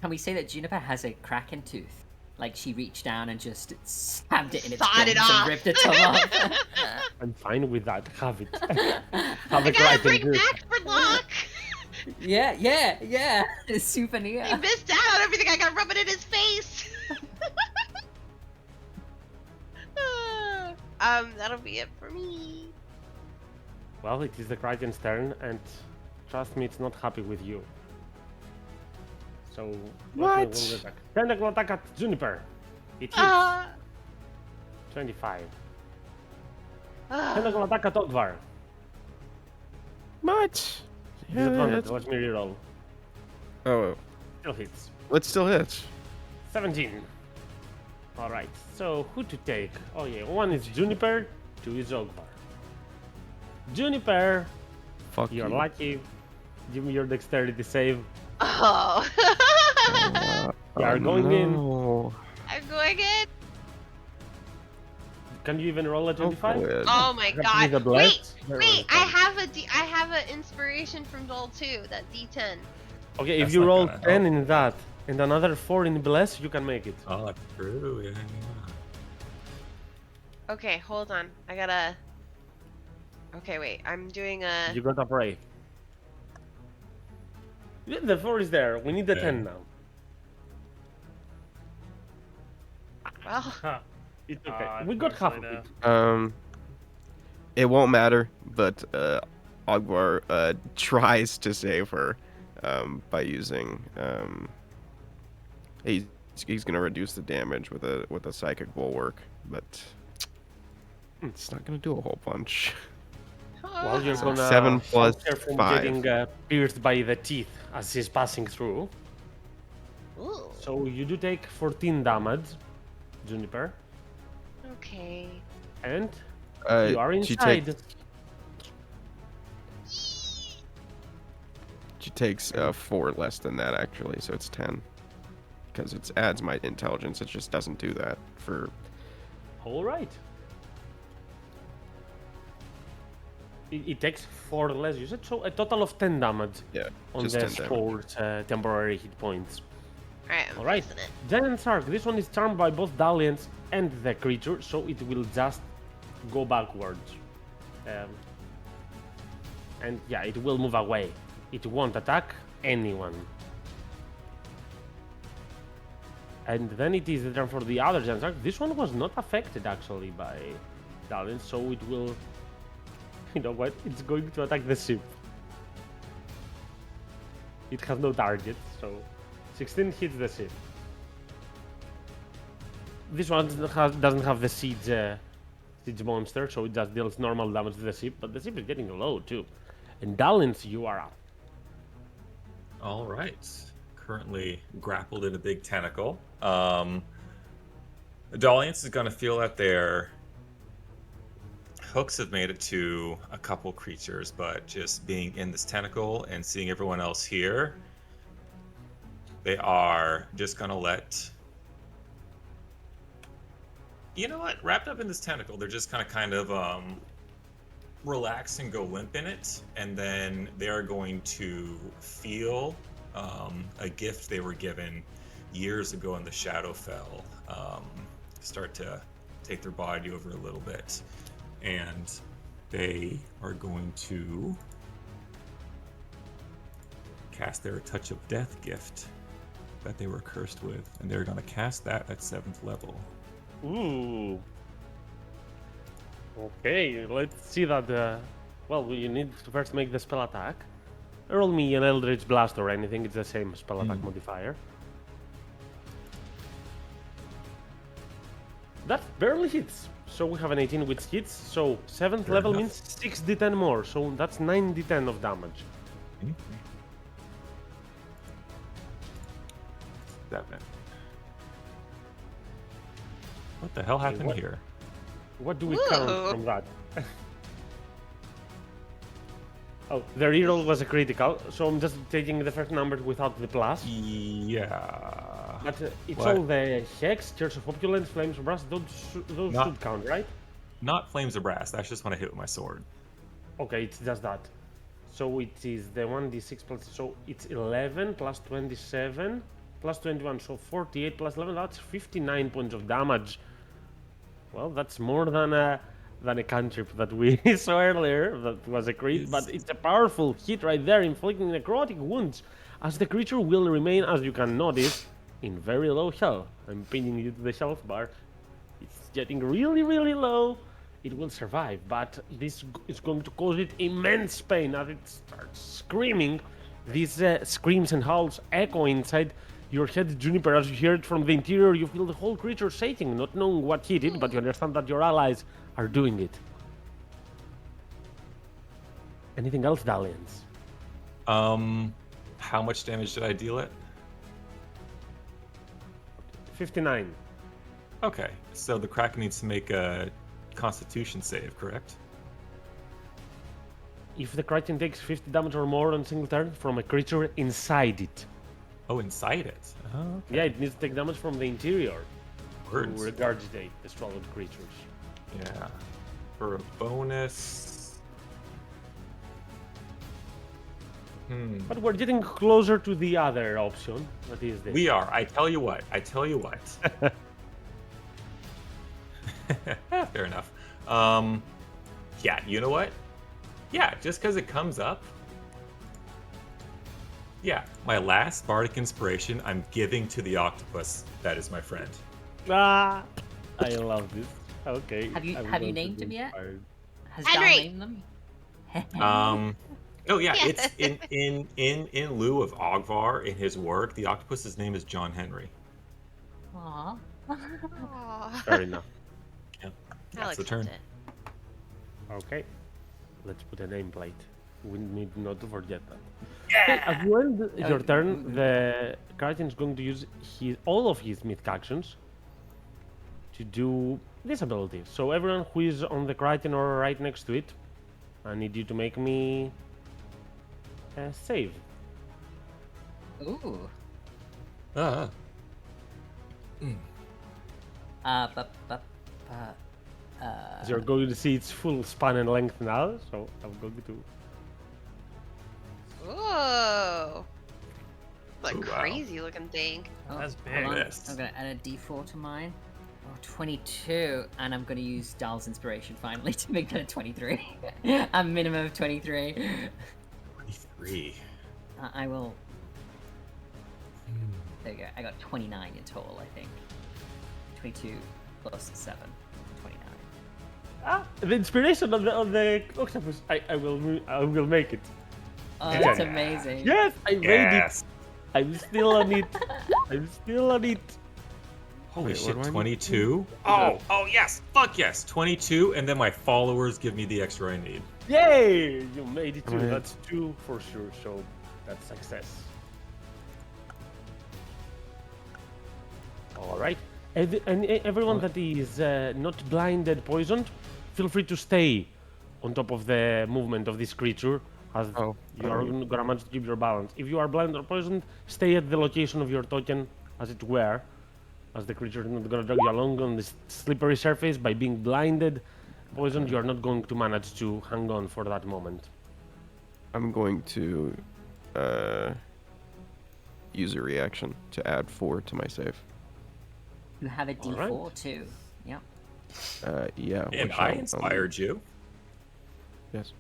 Can we say that Juniper has a Kraken tooth? Like she reached down and just stabbed it in its Sawed it gums off. and ripped its tongue off. I'm fine with that. Have it. I Have a gotta Kraken bring tooth. back for luck. yeah. Super He Nia. missed out on everything. I got rubbing in his face. That'll be it for me. Well, it is the Kraken's turn, and trust me, it's not happy with you. So, What? will attack? Tentacle attack at Juniper. It hits. 25. Tentacle attack at Ogvar. Much. Disadvantage. Watch me reroll. Oh, Still hits. it still hits. 17. Alright, so who to take? Oh yeah, one is Juniper, two is Ogvar. Juniper, Fuck you're you. lucky. Give me your dexterity save. Oh. You are going in. no. I'm going in. Can you even roll a Go 25? for it. Oh my Have to be god. the Wait, blessed? Very wait, well I done. have I have an inspiration from Dole too, that D10. Okay, if That's you not roll gonna 10 help. in that and another 4 in bless, you can make it. Oh, that's true. Yeah. Okay, hold on. I gotta. Okay, wait. I'm doing a. You got a brave. Yeah, the 4 is there. We need the Okay. 10 now. Well, Huh. It's okay. We got half of unfortunately, it. It won't matter, but Ogvar tries to save her by using he's gonna reduce the damage with a psychic bulwark, but it's not gonna do a whole bunch. Well, you're Ah. gonna 7 plus help her from 5. getting pierced by the teeth as she's passing through. Ooh. So you do take 14 damage, Juniper, Okay. and you are She inside. She takes 4 less than that actually, so it's 10. Because it adds my intelligence, it just doesn't do that for. All right. It takes 4 less, you said, so a total of 10 damage Yeah, on just the 10 damage. stored temporary hit points. Alright, I'm Alright. facing it. Giant Shark, this one is charmed by both Dalians and the creature, so it will just go backwards. And yeah, it will move away. It won't attack anyone. And then it is the turn for the other Giant Shark. This one was not affected actually by Dalian, so it will... You know what? It's going to attack the ship. It has no target, so 16 hits the ship. This one doesn't have the siege monster, so it just deals normal damage to the ship, but the ship is getting low too. And Dalins, you are up. All right. Currently grappled in a big tentacle. Dalians is going to feel that their hooks have made it to a couple creatures, but just being in this tentacle and seeing everyone else here, they are just going to let... You know what? Wrapped up in this tentacle, they're just going to kind of relax and go limp in it, and then they are going to feel a gift they were given years ago in the Shadowfell start to take their body over a little bit, and they are going to cast their Touch of Death gift that they were cursed with, and they're going to cast that at 7th level. Ooh. Okay, let's see that. Well, you need to first make the spell attack. Roll me an Eldritch Blast or anything, it's the same spell attack modifier. That barely hits. So we have an 18 which hits, so 7th Fair level enough. means 6d10 more, so that's 9d10 of damage. 7. What the hell happened what- here? What do we count Ooh. from that? Oh, the reroll was a critical, so I'm just taking the first number without the plus. Yeah. But it's What? all the Hex, Tears of Opulence, Flames of Brass, those Not- should count, right? Not Flames of Brass. That's just when I hit with my sword. Okay, it's just that. So it is the 1d6 plus, so it's 11 plus 27 plus 21, so 48 plus 11, that's 59 points of damage. Well, that's more than a cantrip that we saw earlier, that was a crit, but it's a powerful hit right there, inflicting necrotic wounds, as the creature will remain, as you can notice, in very low health. I'm pinning you to the health bar. It's getting really, really low. It will survive, but this is going to cause it immense pain as it starts screaming. These screams and howls echo inside your head, Juniper. As you hear it from the interior, you feel the whole creature shaking, not knowing what hit it, but you understand that your allies are doing it. Anything else, Dalians? How much damage did I deal it? 59. Okay, so the Kraken needs to make a Constitution save, correct? If the Kraken takes 50 damage or more on a single turn from a creature inside it. Oh, inside it. Oh, okay. Yeah, it needs to take damage from the interior to Words. regurgitate the swallowed creatures. Yeah. For a bonus. But we're getting closer to the other option. What is this? We are. I tell you what. I tell you what. Fair enough. Yeah, you know what? Yeah, just because it comes up. Yeah, my last bardic inspiration I'm giving to the octopus that is my friend. Ah, I love this. Okay. Have you I'm have you going to named be him yet? inspired. Has Henry! Dal named them? Oh yeah, Yeah. it's in lieu of Ogvar in his work, the octopus's name is John Henry. Aww. Aw. Fair enough. Yeah, I'll that's the accept turn. it. Okay. Let's put a nameplate. We need not to forget that. Okay, as you end your turn, the Kraken is going to use all of his mythic actions to do this ability. So everyone who is on the Kraken or right next to it, I need you to make me a save. Ooh. Ah. As you're going to see its full span and length now, so I'm going to... Whoa. What Oh, wow. crazy looking thing. Oh, That's hold big. on. Yes. I'm gonna add a D4 to mine. Oh, 22, and I'm gonna use Dal's inspiration finally to make that a 23. A minimum of 23. 23. I will. There you go. I got 29 in total, I think. 22 plus 7. 29. Ah, the inspiration of the octopus. I will make it. Oh, Yeah. that's amazing. Yes, I made it. Yes. I'm still on it. I'm still on it. Holy Wait, shit, what do I need? 22? Oh yes, fuck yes, 22, and then my followers give me the extra I need. Yay! You made it too. Alright. That's 2 for sure. So that's success. All right. And everyone that is not blinded, poisoned, feel free to stay on top of the movement of this creature, as Oh, you are gonna manage to keep your balance. If you are blinded or poisoned, stay at the location of your token, as it were, as the creature is not gonna drag you along on this slippery surface. By being blinded, poisoned, you are not going to manage to hang on for that moment. I'm going to use a reaction to add 4 to my save. You have a D4 Alright. too. Yep. Yeah. And which I I'll- inspired you. Yes.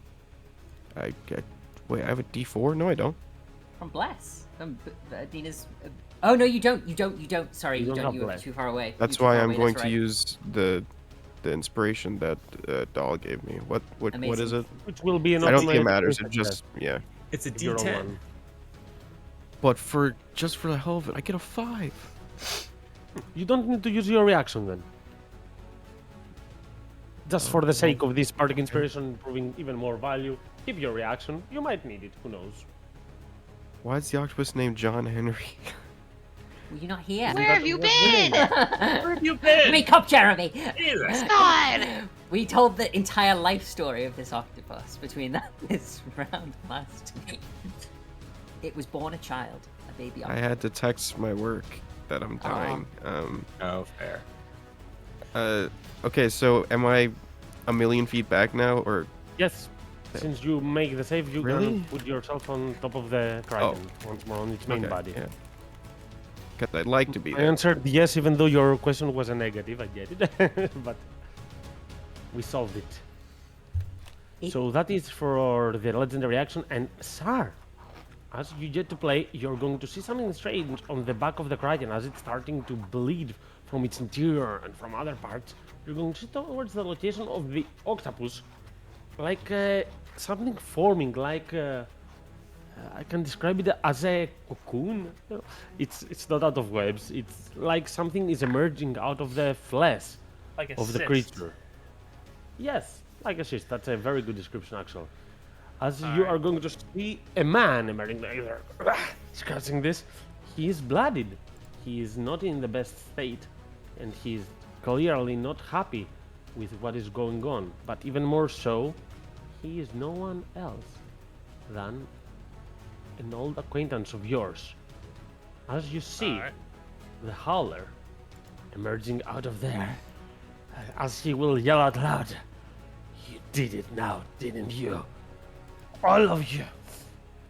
I get. Wait, I have a D4? No, I don't. From Bless. From Dina's. Oh no, you don't. You don't. Sorry, You you don't don't. have You were Bless. too far away. That's You're too why far I'm away, going that's to right. use the inspiration that Doll gave me. What is Amazing. it? Which will be an I don't think it automated matters. It success just yeah. It's a if you roll D10. one. But for the hell of it, I get a 5. You don't need to use your reaction then. Just for the sake of this bardic inspiration proving even more value, keep your reaction. You might need it, who knows. Why is the octopus named John Henry? Were you not here? Where have you been? Where have you been? Wake up, Jeremy! Jesus. God. We told the entire life story of this octopus between this round last week. It was born a child, a baby I octopus. had to text my work that I'm dying. Oh, fair. Okay, so am I a million feet back now, or Yes, since you make the save, you Really? can put yourself on top of the Kraken once more on its main okay, body. Yeah. Because I'd like to be I there. answered yes, even though your question was a negative. I get it, but we solved it. So that is for the legendary action. And Sar, as you get to play, you're going to see something strange on the back of the Kraken as it's starting to bleed from its interior and from other parts. You're going to see towards the location of the octopus, like something forming, like I can describe it as a cocoon. It's not out of webs. It's like something is emerging out of the flesh Like a of the cyst. creature. Yes, like a cyst. That's a very good description, actually. As you Alright. are going to see a man emerging there, scratching this. He is blooded. He is not in the best state, and he is clearly not happy with what is going on. But even more so, he is no one else than an old acquaintance of yours. As you see Alright. the Howler emerging out of there, as he will yell out loud, "You did it now, didn't you? All of you!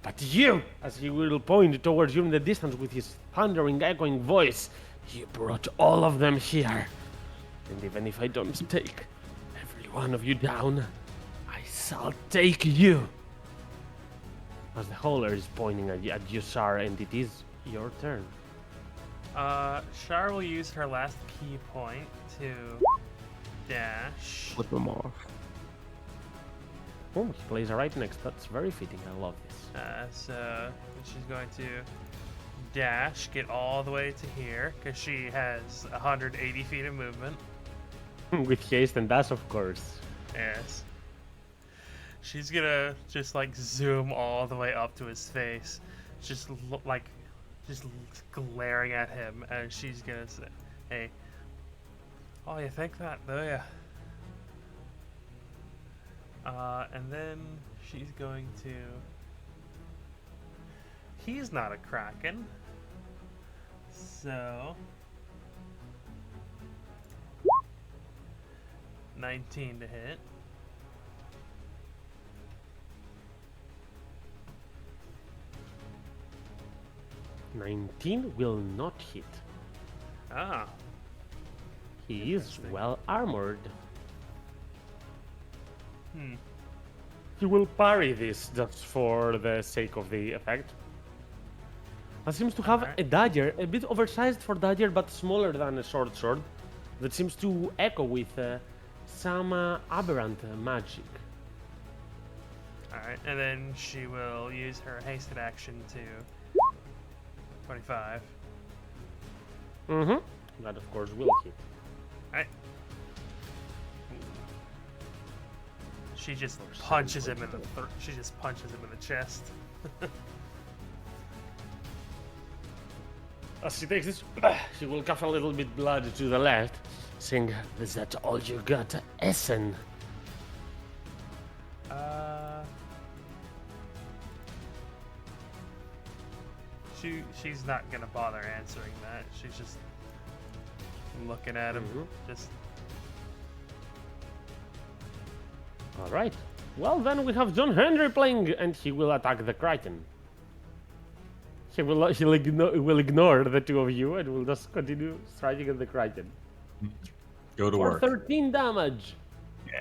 But you!" As he will point towards you in the distance with his thundering, echoing voice, "You brought all of them here. And even if I don't take every one of you down, I shall take you." As the Howler is pointing at you, Sar, and it is your turn. Shar will use her last key point to dash. Flip him off. Oh, he plays right next. That's very fitting. I love this. So she's going to dash, get all the way to here, because she has 180 feet of movement. With haste and dash, of course. Yes. She's gonna just like zoom all the way up to his face, just just glaring at him, and she's gonna say, "Hey, oh, you think that, do ya?" And then she's going to. He's not a Kraken, so 19 to hit. "19 will not hit. Ah, He is well armored. hmm. He will parry this just for the sake of the effect. It seems to have Alright. a dagger, a bit oversized for dagger, but smaller than a short sword, that seems to echo with some aberrant magic. Alright, and then she will use her hasted action to 25. That, of course, will hit. Alright. She just punches him in the she just punches him in the chest. As she takes this, she will cough a little bit blood to the left, saying, "Is that all you got, Essen?" She's not gonna bother answering that. She's just looking at him. Just All right. Well, then we have John Henry playing, and he will attack the Kraken. He'll ignore the two of you and will just continue striking at the Kraken. Go to For work. 13 damage.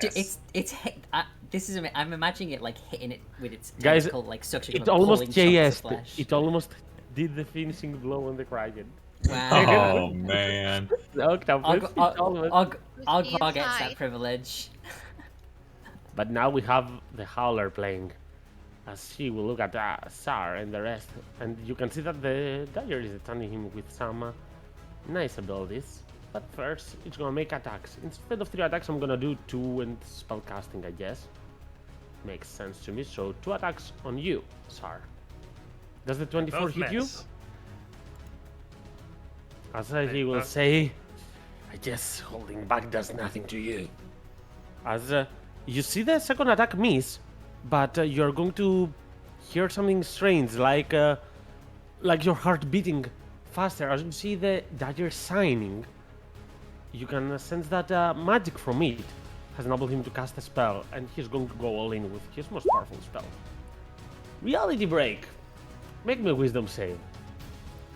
Dude, this is I'm imagining it like hitting it with its Guys, tentacle, like suction It cup, almost pulling chunks of KS'd. flesh. It almost did the finishing blow on the Kraken. Wow. Oh man. The octopus. it almost- Ogvar gets high. that privilege. But now we have the Howler playing. As he will look at Sar and the rest. And you can see that the dagger is attacking him with some nice abilities. But first, it's gonna make attacks. Instead of 3 attacks, I'm gonna do 2 and spell casting, I guess. Makes sense to me. So 2 attacks on you, Sar. Does the 24 both hit you? miss. As he will say, "I guess holding back does nothing to you." As you see the second attack miss, but you're going to hear something strange, like your heart beating faster. As you see the dagger shining, you can sense that magic from it has enabled him to cast a spell, and he's going to go all in with his most powerful spell. Reality Break. Make me a wisdom save.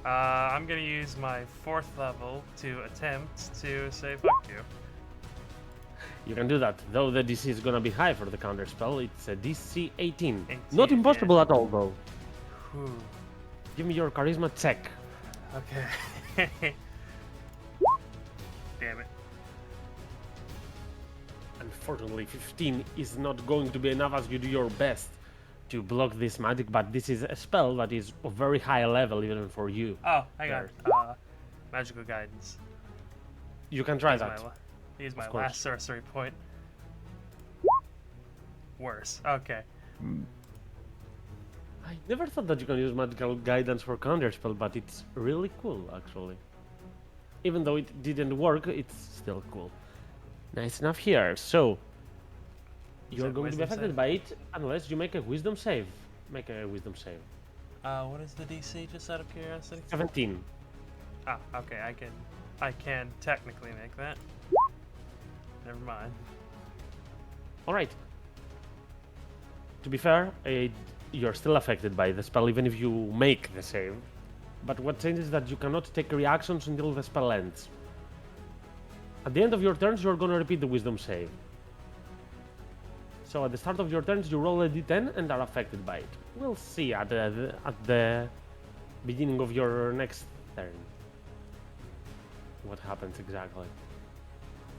I'm gonna use my 4th level to attempt to say fuck you. You can do that, though the DC is gonna be high for the counter spell. It's a DC 18. 18, Not impossible yeah. at all, though. Whew. Give me your charisma check. Okay. Damn it. Unfortunately, 15 is not going to be enough as you do your best to block this magic, but this is a spell that is of very high level even for you. Oh, hang on. There. Magical guidance. You can try Use that. use my Of course. last sorcery point. Worse. Okay. I never thought that you can use magical guidance for counter spell, but it's really cool, actually. Even though it didn't work, it's still cool. Nice enough here. So, you're that going to be wisdom affected save? by it unless you make a wisdom save. Make a wisdom save. What is the DC, just out of curiosity? 17. Ah, okay. I can technically make that. never mind. All right. To be fair, you're still affected by the spell even if you make the save. But what changes is that you cannot take reactions until the spell ends. At the end of your turns, you're going to repeat the wisdom save. So at the start of your turns, you roll a d10 and are affected by it. We'll see at the beginning of your next turn what happens exactly.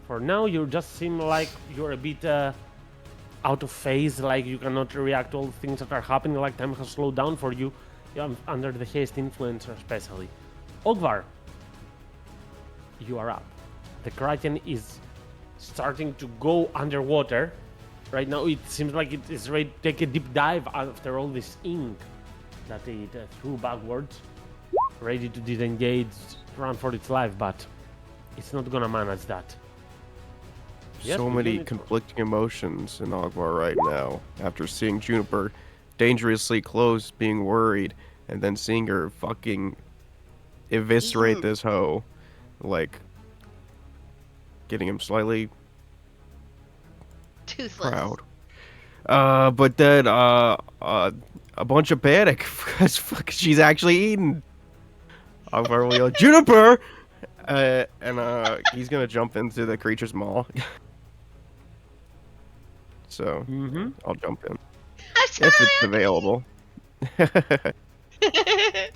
For now, you just seem like you're a bit out of phase, like you cannot react to all the things that are happening, like time has slowed down for you, under the haste influence especially. Ogvar, you are up. The Kraken is starting to go underwater. Right now it seems like it is ready to take a deep dive after all this ink that it threw backwards. Ready to disengage, run for its life, but it's not gonna manage that. Yes, So we do many need to- conflicting emotions in Ogvar right now. After seeing Juniper dangerously close, being worried, and then seeing her fucking eviscerate this hoe, like getting him slightly Toothless. proud. But then a bunch of panic because fuck, she's actually eating. Ogvar will yell, Juniper, and he's gonna jump into the creature's maw. So I'll jump in if it's available.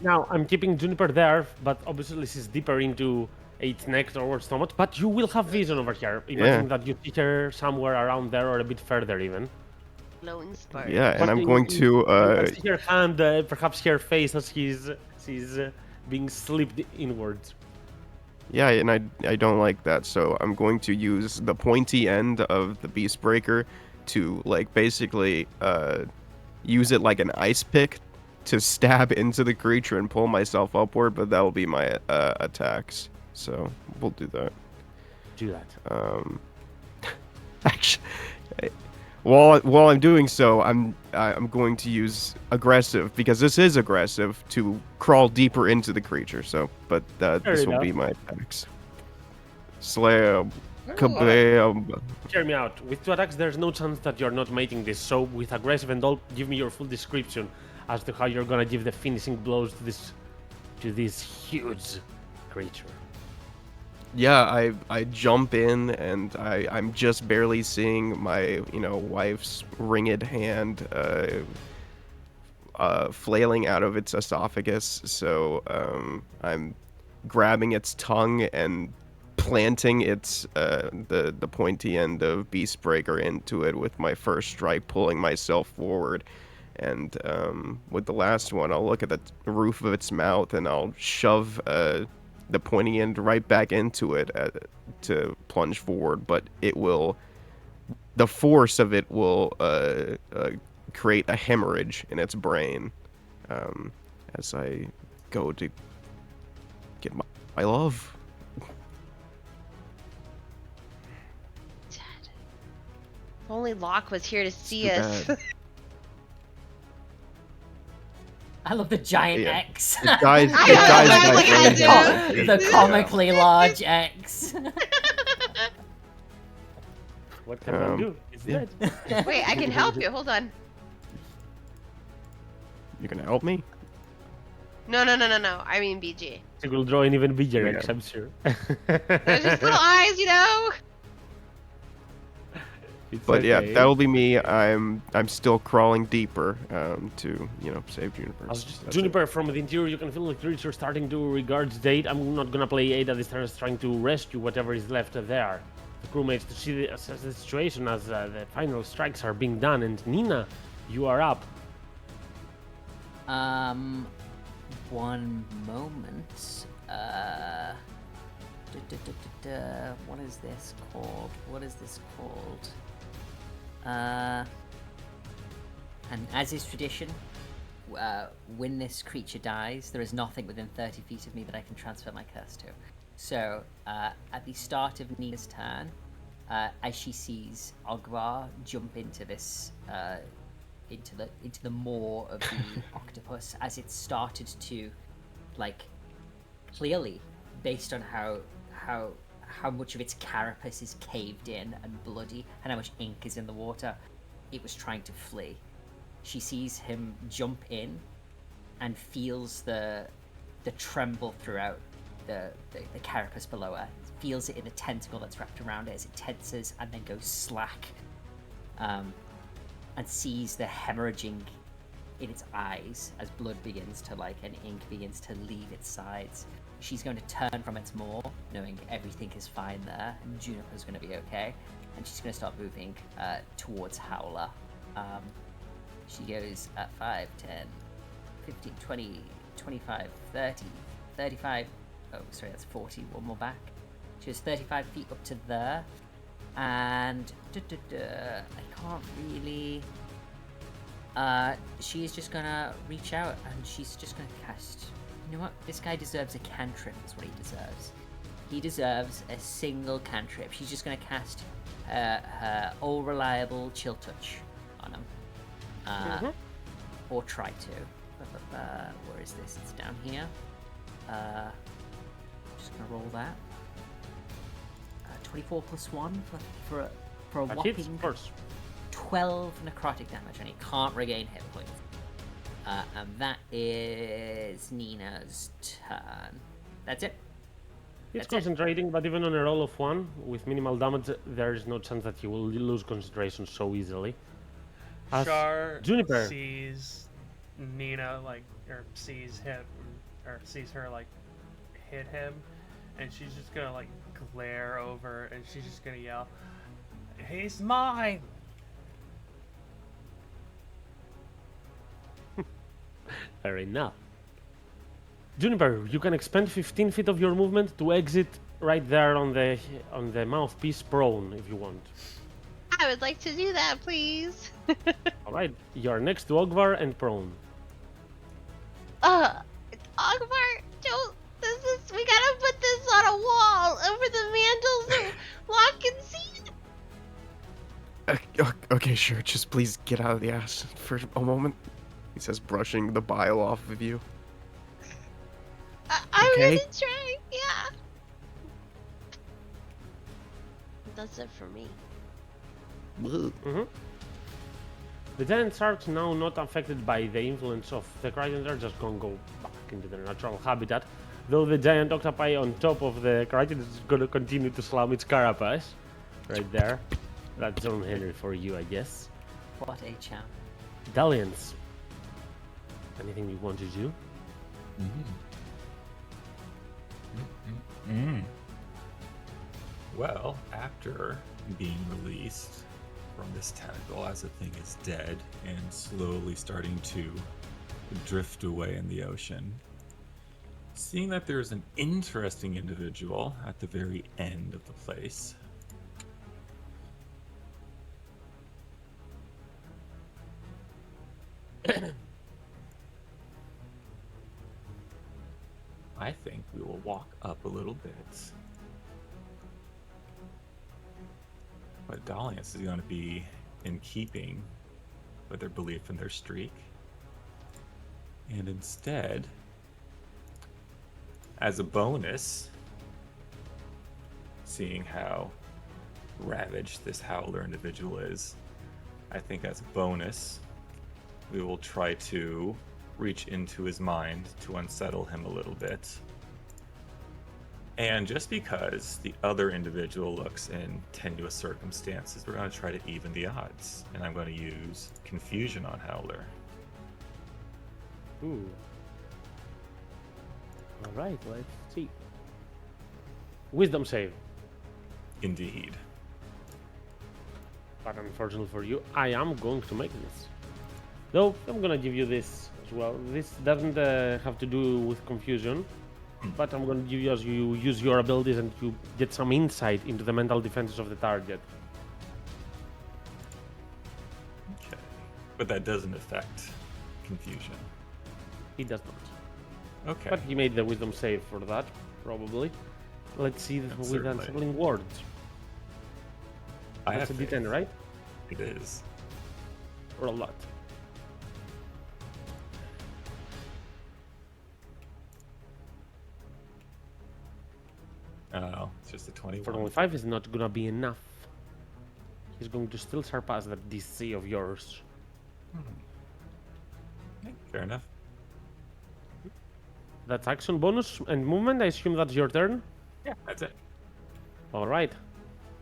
Now, I'm keeping Juniper there, but obviously she's deeper into its neck or stomach, but you will have vision over here. Imagine that you see her somewhere around there or a bit further even. Lone spark. Yeah, and But I'm you- going you to can see her hand, perhaps her face as she's being slipped inwards. yeah, and I don't like that, so I'm going to use the pointy end of the Beast Breaker to like basically use it like an ice pick to stab into the creature and pull myself upward, but that will be my attacks. So we'll do that. Do that. Actually, while I'm doing so, I'm going to use aggressive because this is aggressive to crawl deeper into the creature. So, but this will enough. be my attacks. Slam, kabam. Hear me out. With 2 attacks, there's no chance that you're not mating this. So with aggressive and all, give me your full description as to how you're gonna give the finishing blows to this huge creature. Yeah, I jump in and I'm just barely seeing my wife's ringed hand flailing out of its esophagus. So I'm grabbing its tongue and planting its the pointy end of Beast Breaker into it with my first strike, pulling myself forward. And with the last one, I'll look at the roof of its mouth and I'll shove the pointy end right back into it to plunge forward. But the force of it will create a hemorrhage in its brain as I go to get my love. If only Locke was here to see too us. bad. I love the giant Yeah. X. It dies. I It know, dies that's by what I brain do. damage. the comically large X. What can I do? It's yeah. dead. Wait, I can help you. Hold on. You're gonna help me? No. I mean BG. She will draw an even bigger Yeah. X, I'm sure. There's just little eyes, you know. It's But yeah, okay. that'll be me. I'm still crawling deeper to save Juniper. As That's it. Juniper, from the interior, you can feel the creature starting to regurgitate. I'm not gonna play Ada this turn, trying to rescue whatever is left there. The crewmates to see assess the situation as the final strikes are being done. And Nina, you are up. One moment. What is this called? And as is tradition, when this creature dies, there is nothing within 30 feet of me that I can transfer my curse to. So, at the start of Nina's turn, as she sees Ogvar jump into this, into the maw of the octopus, as it started to, like, clearly, based on how how much of its carapace is caved in and bloody, and how much ink is in the water. It was trying to flee. She sees him jump in, and feels the tremble throughout the carapace below her. Feels it in the tentacle that's wrapped around it as it tenses and then goes slack. And sees the hemorrhaging in its eyes as blood begins to and ink begins to leave its sides. She's going to turn from its maw, knowing everything is fine there, and Juniper's going to be okay, and she's going to start moving towards Howler. She goes at 5, 10, 15, 20, 25, 30, 35. Oh, sorry, that's 40. One more back. She goes 35 feet up to there, and I can't really. She is just gonna reach out and she's just gonna cast. You know what? This guy deserves a cantrip. Is what he deserves. He deserves a single cantrip. She's just gonna cast her all reliable chill touch on him, or try to. Where is this? It's down here. Just gonna roll that. 24 plus 1 for a That hits, whopping of course. 12 necrotic damage, and he can't regain hit points. And that is Nina's turn. That's it. He's That's it. concentrating, but even on a roll of 1, with minimal damage, there is no chance that he will lose concentration so easily. As Char Juniper. sees Nina or sees him, or sees her hit him, and she's just gonna glare over, and she's just gonna yell, "He's mine!" Fair enough. Juniper, you can expend 15 feet of your movement to exit right there on the mouthpiece prone if you want. I would like to do that, please. All right, you're next to Ogvar and prone. Ogvar, don't. We gotta put this on a wall over the mantles of Lock and Seed. Okay, sure. Just please get out of the ass for a moment. He says, brushing the bile off of you. I'm Okay. gonna try, yeah. That's it for me. The giant sharks now not affected by the influence of the Crichton, they're just gonna go back into their natural habitat. Though the giant octopi on top of the Crichton is gonna continue to slam its carapace. Right there. That's John Henry for you, I guess. What a champ. Dalliance. Anything you want to do? Well, after being released from this tentacle as the thing is dead and slowly starting to drift away in the ocean, seeing that there's an interesting individual at the very end of the place, I think we will walk up a little bit. But Dalliance is going to be in keeping with their belief in their streak. And instead, as a bonus, seeing how ravaged this Howler individual is, I think as a bonus, we will try to reach into his mind to unsettle him a little bit. And just because the other individual looks in tenuous circumstances, we're going to try to even the odds. And I'm going to use Confusion on Howler. Ooh. Alright, let's see. Wisdom save. Indeed. But unfortunately for you, I am going to make this. Though, I'm gonna give you this as well. This doesn't have to do with confusion, but I'm gonna give you as you use your abilities and you get some insight into the mental defenses of the target. Okay. But that doesn't affect Confusion. He does not. Okay. But he made the wisdom save for that, probably. Let's see with certainly. unsettling words. I That's a have D10, faith. right? It is. Or a lot. Oh, just a 21. For only 5 is not gonna be enough. He's going to still surpass that DC of yours. Fair enough. That's action bonus and movement. I assume that's your turn. Yeah, that's it. All right.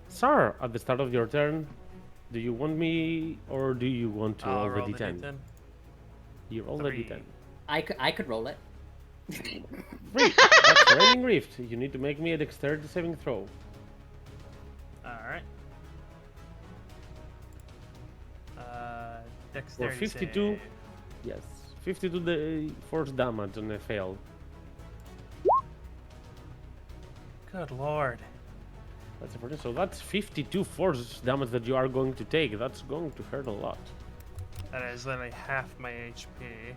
Sir, at the start of your turn, do you want me or do you want to I'll roll the roll the D10? D10. You roll the Three. D10. I could roll it. Great. That's Raining Rift. You need to make me a dexterity saving throw. Alright. For Dexterity 52. save. Yes. 52 the force damage on a fail. Good lord. That's a so that's 52 force damage that you are going to take. That's going to hurt a lot. That is literally half my HP.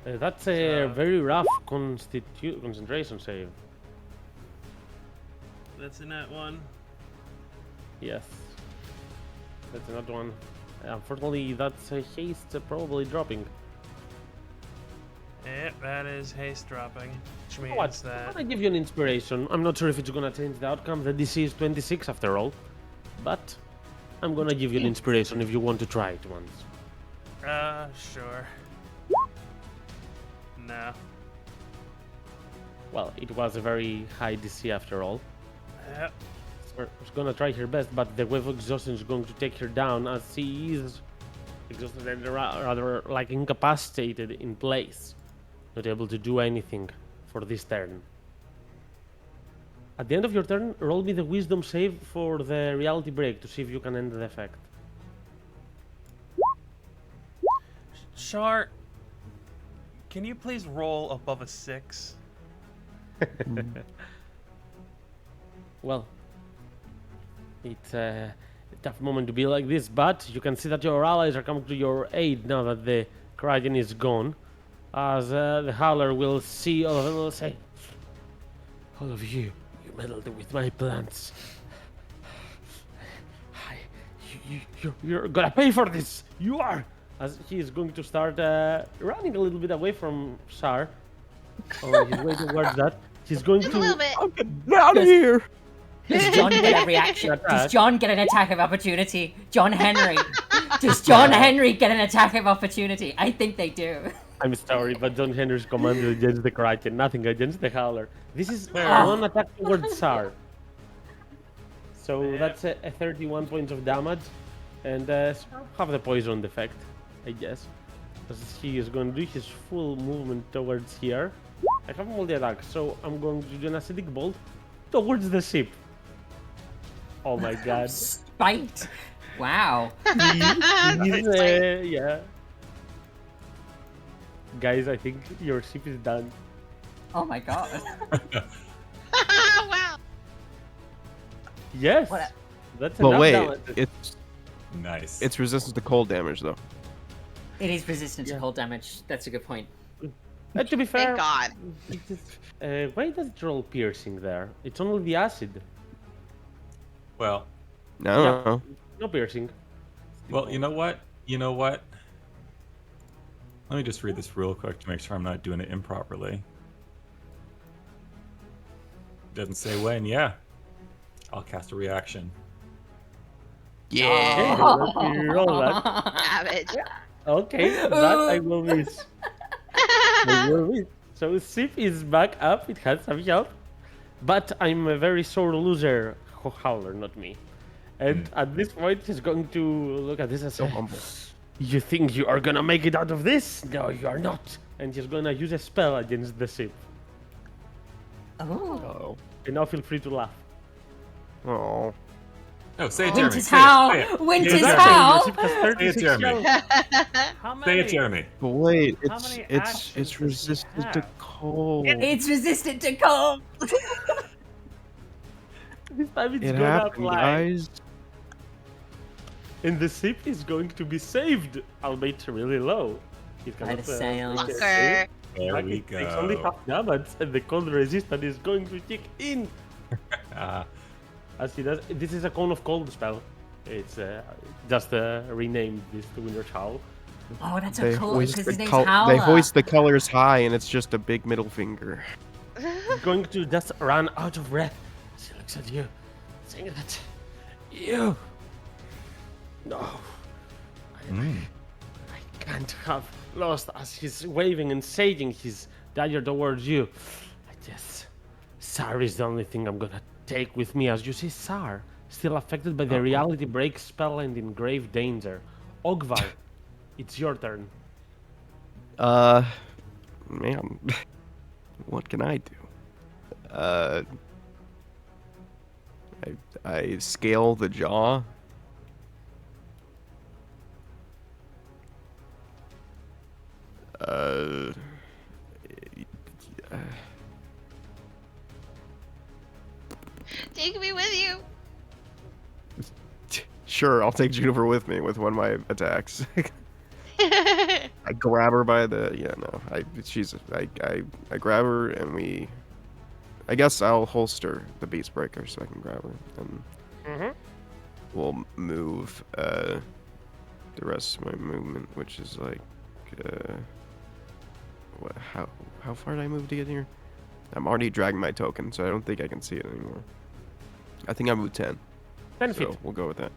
That's a So- very rough concentration save. That's a net one. Yes. That's another one. Unfortunately, that's a haste probably dropping. Yep, that is haste dropping. Which means What? that. I'm gonna give you an inspiration. I'm not sure if it's gonna change the outcome. The DC is 26 after all. But I'm gonna give you an inspiration if you want to try it once. Sure. No. Well, it was a very high DC after all. Yep. She's gonna try her best, but the wave of exhaustion is going to take her down as she is exhausted and rather like incapacitated in place. Not able to do anything for this turn. At the end of your turn, roll me the wisdom save for the reality break to see if you can end the effect. Char, can you please roll above a 6? Well, it's a tough moment to be like this, but you can see that your allies are coming to your aid now that the Kraken is gone. As the Howler will see all of them and will say, all of you, you meddled with my plans. You're gonna pay for this! You are! As he is going to start running a little bit away from Shar. On his way towards that. He's going Just a little to... bit. Get out of here! Does John get a reaction? Attack. Does John get an attack of opportunity? John Henry. Does John Henry get an attack of opportunity? I think they do. I'm sorry, but John Henry's commanded against the Kraken, nothing against the Howler. This is Ah. one attack towards Sar. So that's a 31 points of damage, and have the poison effect, I guess. Because he is going to do his full movement towards here. I have all the attacks, so I'm going to do an acidic bolt towards the ship. Oh my god. Spite. Wow. Yeah. Guys, I think your ship is done. Oh my god. Wow. Yes. What That's But enough wait, damage. Nice. it's resistant to cold damage though. It is resistant Yeah. to cold damage. That's a good point. To be fair, Thank God. why does it roll piercing there? It's only the acid, Well, No. no piercing. well, you know what? You know what? Let me just read this real quick to make sure I'm not doing it improperly. Doesn't say when. Yeah. I'll cast a reaction. Yeah. Okay, you roll that. Savage. Okay, that I will miss. I will miss. So Sip is back up. It has some help, but I'm a very sore loser. Howler, not me. And at this point, he's going to look at this and say, humble. "You think you are gonna make it out of this? No, you are not." And he's gonna use a spell against the ship. Oh. Oh. And now feel free to laugh. Oh. No, say it, Jeremy. Winter's Say it, Howl. say it. Winter's Say it, Howl. The ship has Say it, 36 Jeremy. health. How Say many? it, Jeremy. But wait, How it's many it's actions it's does he resistant to have? cold. It's resistant to cold. This time it's It gonna happened, apply. guys. And the ship is going to be saved, albeit really low. It By the cannot, sails. take a Fucker. save. There Like, we it takes only go. half damage, and the cold resistance is going to kick in. As he does. This is a cone of cold spell. It's just renamed this to Winter's Howl. Oh, that's They so cool. hoist Because the his name's they Howler. hoist the colors high, and it's just a big middle finger. Going to just run out of breath. She looks at you, saying that you. No, I can't have lost as he's waving and saying his dagger towards you. I guess Sar is the only thing I'm gonna take with me. As you see, Sar, still affected by the reality break spell and in grave danger. Ogvar, it's your turn. Man, what can I do? I scale the jaw. Uh, Take me with you. sure, I'll take Juniper with me with one of my attacks. I grab her by the I grab her and I guess I'll holster the Beast Breaker so I can grab her and we'll move the rest of my movement, which is like how far did I move to get here? I'm already dragging my token, so I don't think I can see it anymore. I think I moved 10. 10 So feet. we'll go with that.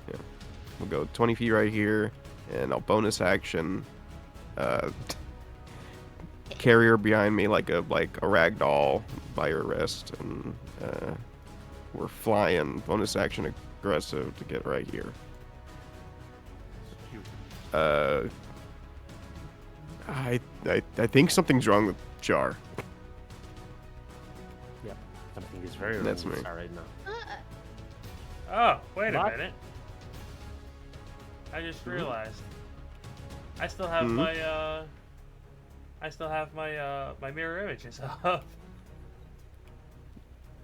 Yeah. We'll go 20 feet right here, and I'll bonus action carry her behind me like a rag doll by her wrist, and we're flying. Bonus action aggressive to get right here. I think something's wrong with Jar. Yep, something is very wrong That's with me. Sar right now. Oh, wait a What? minute. I just realized. I still have Mhm. my mirror images up.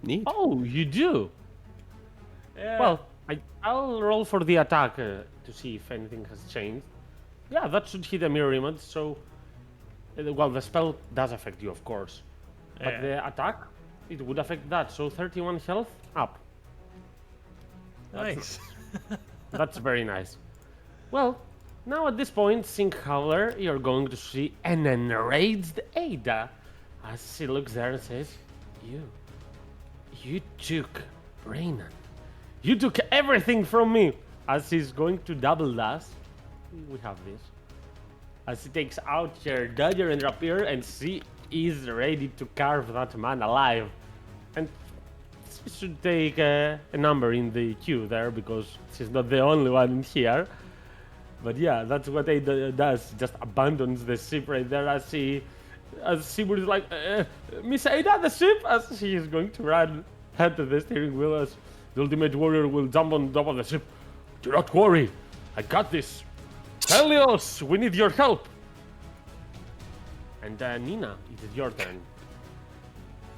Neat. Oh, you do? Yeah. Well, I'll roll for the attack to see if anything has changed. Yeah, that should hit a mirror image, so... well, the spell does affect you, of course. But Yeah. the attack, it would affect that, so 31 health, up. Nice. That's very nice. Well, now at this point, Sink Howler, you're going to see an enraged Ada as she looks there and says, You took Braynon. You took everything from me. As she's going to double dash, we have this. As she takes out her dagger and rapier, and she is ready to carve that man alive. And she should take a number in the queue there because she's not the only one in here. But yeah, that's what Ada does. Just abandons the ship right there as she was like, Miss Ada, the ship, as she is going to run head to the steering wheel as the Ultimate Warrior will jump on top of the ship. Do not worry, I got this. Helios, we need your help. And Nina, it is your turn.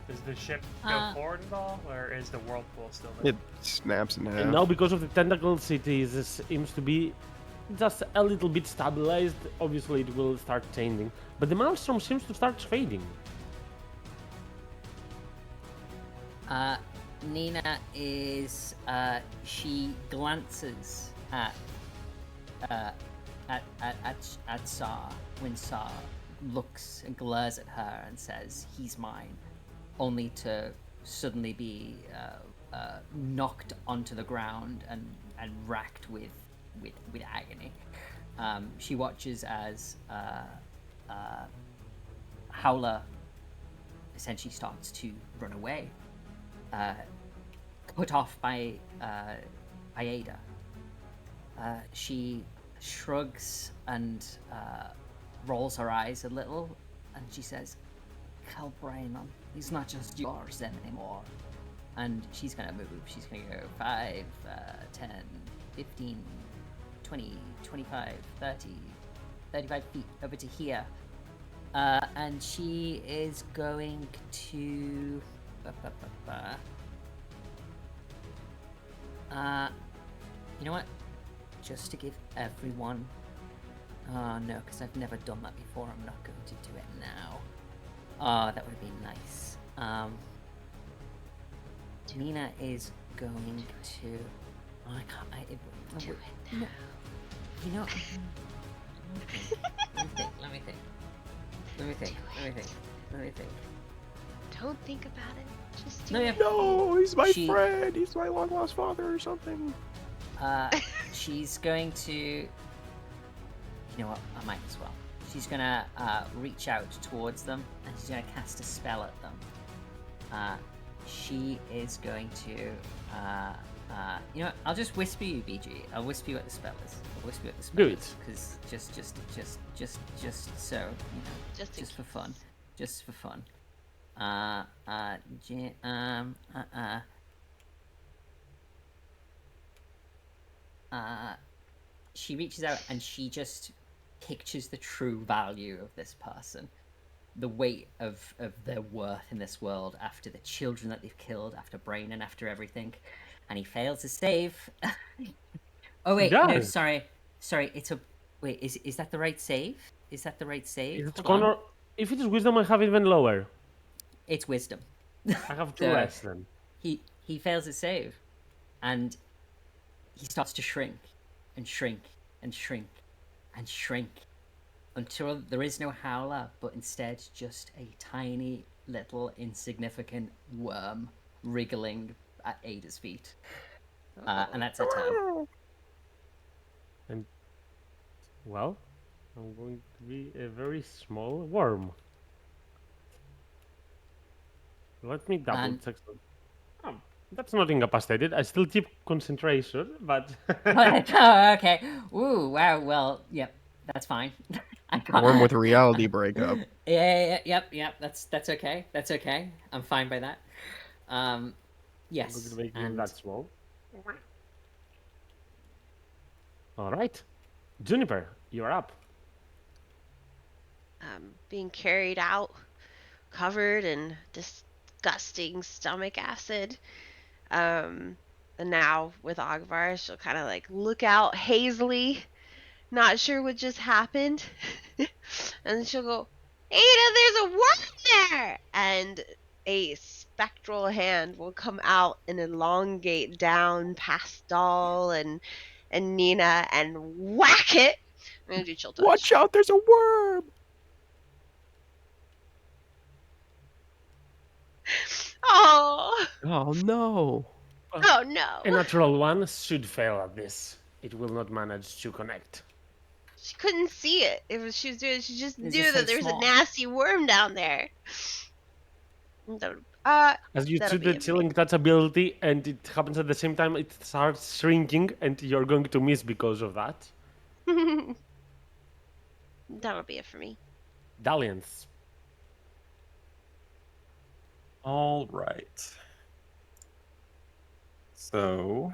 Does the ship go forward at all, or is the whirlpool still there? It snaps in half. And now, because of the tentacles, it seems to be just a little bit stabilized. Obviously, it will start changing. But the maelstrom seems to start fading. Nina is she glances at Sar when Sar looks and glares at her and says, "He's mine," only to suddenly be knocked onto the ground and racked with agony. She watches as Howler essentially starts to run away, put off by Ada. She shrugs and rolls her eyes a little, and she says, "Kill Braynon. He's not just yours anymore." And she's gonna move. She's gonna go 5, 10, 15, 20, 25, 30, 35 feet over to here. And she is going to... you know what? Just to give everyone... Oh, no, because I've never done that before. I'm not going to do it now. Oh, that would be nice. Nina is going to... Oh, I can't... No. You know... Let me think. Let me think. Let me think. Let me think. Let me think. Don't think about it. Just do No, yeah. it. No, he's my She- friend. He's my long lost father or something. She's going to. You know what? I might as well. She's gonna reach out towards them and she's gonna cast a spell at them. She is going to. You know what? I'll just whisper you, BG. I'll whisper you what the spell is. I'll whisper you what the spell Do it. is. Because just so, you know. Just in Just for case. fun. Just for fun. She reaches out and she just pictures the true value of this person, the weight of their worth in this world after the children that they've killed, after Brain and after everything, and he fails to save. Oh wait, no, does. sorry, it's a wait. Is that the right save? Is that the right save? It's Hold on. Connor. If it is wisdom, I have even lower. It's wisdom. I have two So, less then. He fails his save, and he starts to shrink and shrink and shrink and shrink until there is no Howler, but instead just a tiny little insignificant worm wriggling at Ada's feet. And that's her turn. Well, I'm going to be a very small worm. Let me double And- check. Oh, that's not incapacitated. I still keep concentration, but Oh, okay. Ooh, wow. Well, yep, that's fine. I can't... Worm with a reality breakup. Yep. That's okay. That's okay. I'm fine by that. I'm Yes. going to make you And that small. All right, Juniper, you're up. Being carried out, covered in disgusting stomach acid. And now with Ogvar, she'll kind of like look out hazily, not sure what just happened, and she'll go, "Ada, there's a worm there!" And a spectral hand will come out and elongate down past Doll and Nina and whack it. I'm gonna do chill touch. Watch out, there's a worm! Oh, Oh no. oh no! A natural one should fail at this. It will not manage to connect. She couldn't see it. It was she was doing. She just It's knew just that so there was small. a nasty worm down there. As you That'll do be the it. chilling touch ability, and it happens at the same time, it starts shrinking, and you're going to miss because of that. That'll be it for me. Dalliance. All right. So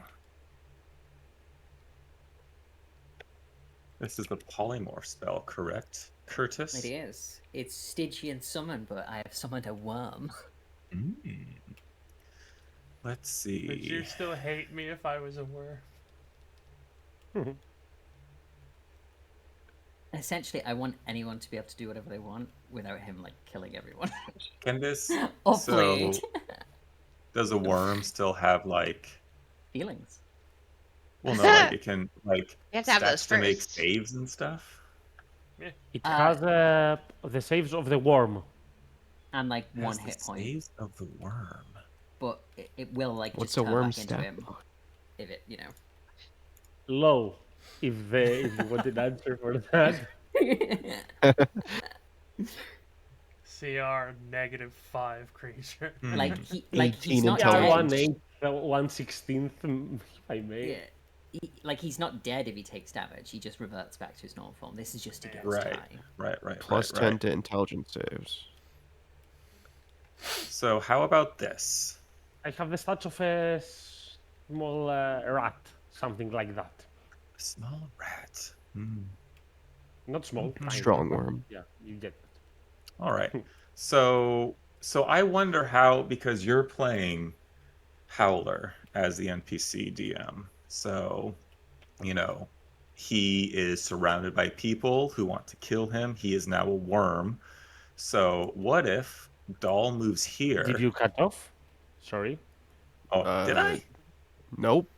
this is the polymorph spell, correct, Curtis? it is. It's Stygian summon, but I have summoned a worm. Mm. Let's see. Would you still hate me if I was a worm? Essentially, I want anyone to be able to do whatever they want without him like killing everyone. Can this? Oh, so, please. does a worm still have like? Feelings. Well, no, like it can like You have to have those stats to make first. saves and stuff. It Uh, has the saves of the worm. And like It one has hit the point, saves of the worm. but it will like What's just a turn worm back into stat? him if it, you know. Low. If you want an answer for that. CR -5 creature. like Hmm. he's 18 not Yeah, intelligence. dead. 1/16, if I may. Yeah. Like he's not dead if he takes damage. He just reverts back to his normal form. This is just against Right. time. Right. Plus right, 10 right. to intelligence saves. So how about this? I have the stats of a small rat, something like that. A small rat. Hmm. Not small. tiny, Strong but worm. Yeah, you get it. All right. So I wonder how, because you're playing Howler as the NPC DM. So, you know, he is surrounded by people who want to kill him. He is now a worm. So what if Doll moves here? Did you cut off? Sorry. Oh, did I? Nope.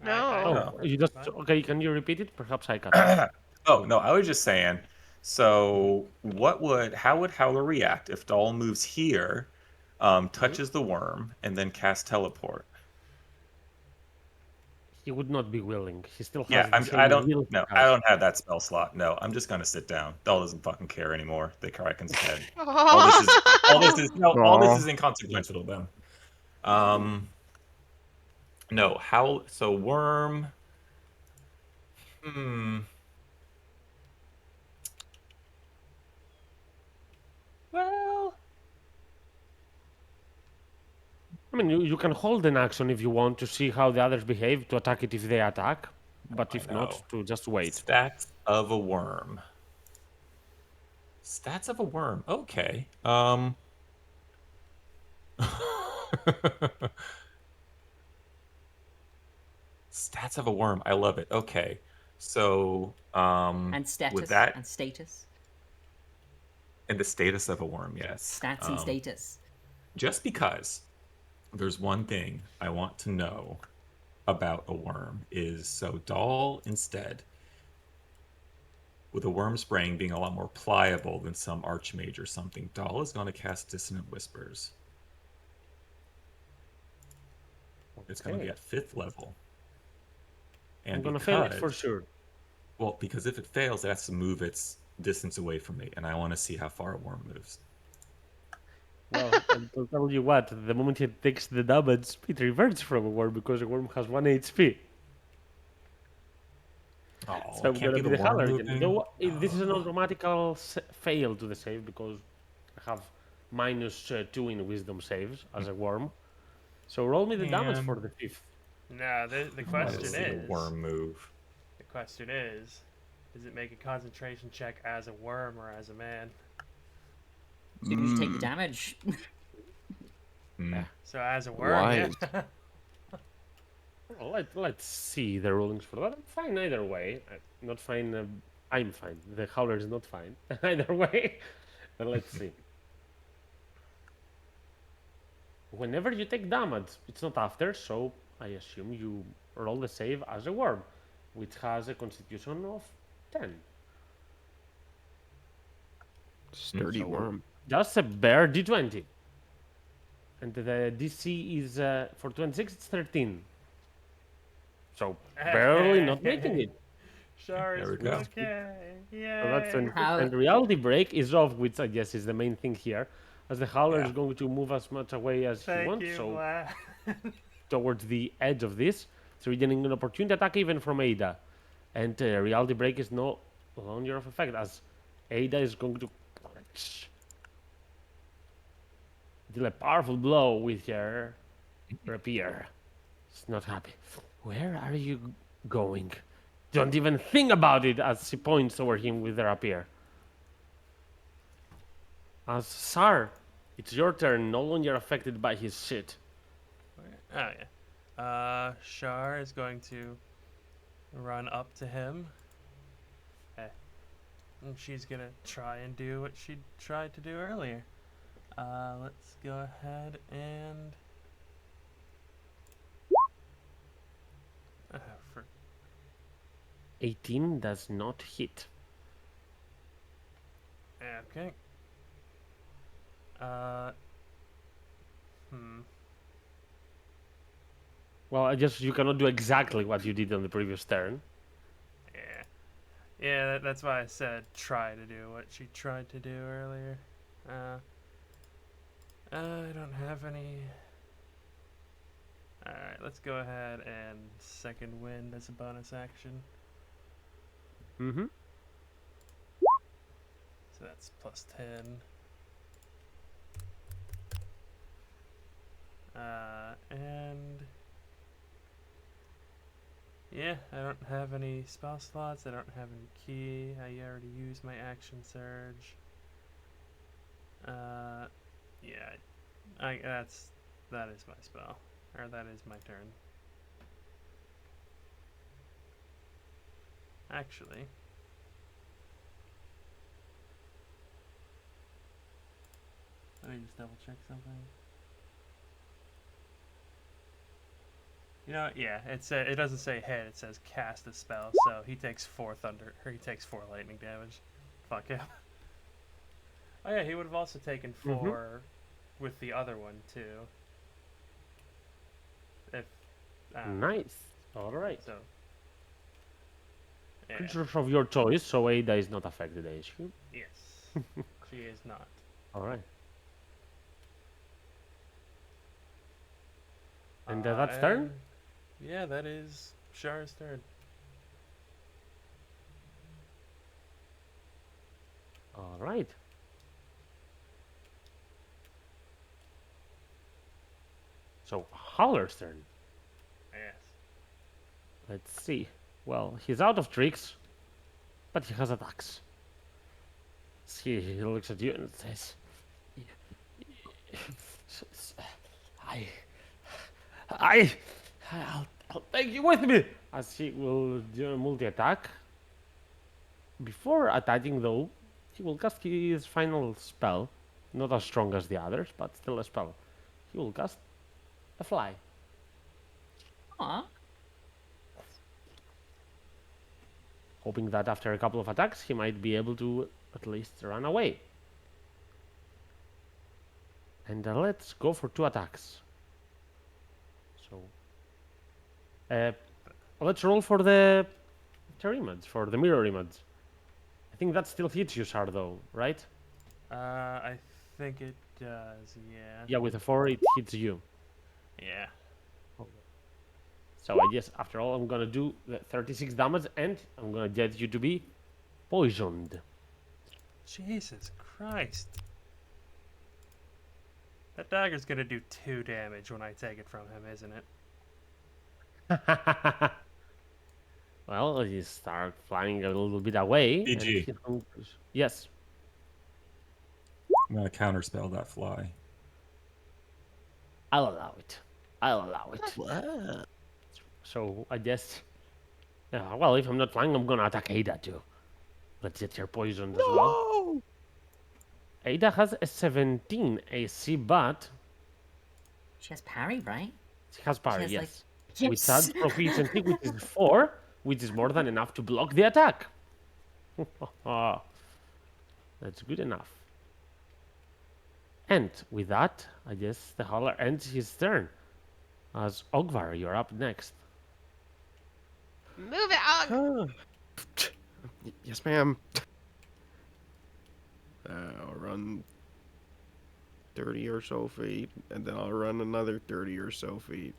No. I Oh, don't you know. just okay. Can you repeat it? Perhaps I cut off. Oh no, I was just saying. So, how would Howler react if Doll moves here, touches the worm, and then casts teleport? He would not be willing. He still Yeah, has the I same don't. will he No, I has. don't have that spell slot. No, I'm just gonna sit down. Doll doesn't fucking care anymore. The Kraken's dead. All this Aw. is inconsequential to them. Um, no, how? So worm. Hmm. Well, I mean, you can hold an action if you want to see how the others behave to attack it if they attack, but I if not, know. to just wait. Stats of a worm. Stats of a worm. Okay. Stats of a worm. I love it. Okay. So, And with status that and status. and the status of a worm, yes. Stats and status. Just because there's one thing I want to know about a worm is so Doll instead, with a worm's brain being a lot more pliable than some archmage or something, Doll is going to cast Dissonant Whispers. It's going to be Okay. at 5th level. I'm And gonna fail it for sure. well, because if it fails, it has to move its distance away from me, and I want to see how far a worm moves. Well, I'll tell you what, the moment it takes the damage, it reverts from a worm because a worm has 1 HP. Oh, So I'm can't gonna be be the the worm Howler again. moving? Though this is an automatical fail to the save because I have -2 in wisdom saves as a worm. So roll me the damage for Man. the 5th. No, the I want to question see the is, worm move. does it make a concentration check as a worm or as a man? As soon as you take the damage. Hmm. So as a worm, Wise. yeah. Well, let's see the rulings for that. I'm fine either way. Not fine. I'm fine. The Howler is not fine either way. But let's see. Whenever you take damage, it's not after, so I assume you roll the save as a worm, which has a constitution of 10. Sturdy So worm. just a bare d20. And the DC is for 26, it's 13. So barely not making it. Sure is There we go. okay. Yay. So that's How- and reality break is off, which I guess is the main thing here, as the Howler is Yeah. going to move as much away as he Thank wants, you, so Vlad. towards the edge of this, so you're getting an opportunity attack even from Ada, and reality break is no longer of effect as Ada is going to deal a powerful blow with her rapier. She's not happy. Where are you going? Don't even think about it as she points toward him with the rapier. As Sar, it's your turn, no longer affected by his shit. Oh yeah. Shar is going to run up to him. And she's gonna try and do what she tried to do earlier. Let's go ahead and for 18 does not hit. okay. Well, I guess you cannot do exactly what you did on the previous turn. Yeah. Yeah, that's why I said try to do what she tried to do earlier. I don't have any. Alright, let's go ahead and second wind as a bonus action. Mm-hmm. So that's plus 10. And yeah, I don't have any spell slots. I don't have any key. I already used my action surge. Yeah, that is my spell, or that is my turn. Actually, let me just double check something. You know, yeah, it doesn't say hit, it says cast a spell, so he takes 4 lightning damage. Fuck him. Oh yeah, he would have also taken 4 with the other one too. If Nice. All right. so. Yeah. Creatures of your choice, so Ada is not affected, is she? Yes. She is not. All right. And that's turn? and- Yeah, that is Shar's turn. All right. So, Howler's turn. Yes. Let's see. Well, he's out of tricks, but he has attacks. See, he looks at you and says, I, I, I'll take you with me. As he will do a multi-attack. Before attacking, though, he will cast his final spell. Not as strong as the others, but still a spell. He will cast a fly. Aw. Hoping that after a couple of attacks, he might be able to at least run away. And let's go for 2 attacks. So, let's roll for the Terimads, for the Mirror Imads. I think that still hits you, Shar, though, right? I think it does, yeah. Yeah, with a 4, it hits you. Yeah. So I guess after all, I'm gonna do the 36 damage, and I'm gonna get you to be poisoned. Jesus Christ. That dagger's gonna do 2 damage when I take it from him, isn't it? Well, you start flying a little bit away. and BG. he hunkers- Yes. I'm gonna counterspell that fly. I'll allow it. I'll allow it. What? So I guess. Well, if I'm not flying, I'm gonna attack Ada too. Let's get her poisoned as well. Ada has a 17 AC, but She has parry, right? she has parry. has, like- Yes. Yes. With that proficiency, which is 4, which is more than enough to block the attack. That's good enough. And with that, I guess the Howler ends his turn. As Ogvar, you're up next. Move it, Og! Yes, ma'am. I'll run 30 or so feet, and then I'll run another 30 or so feet.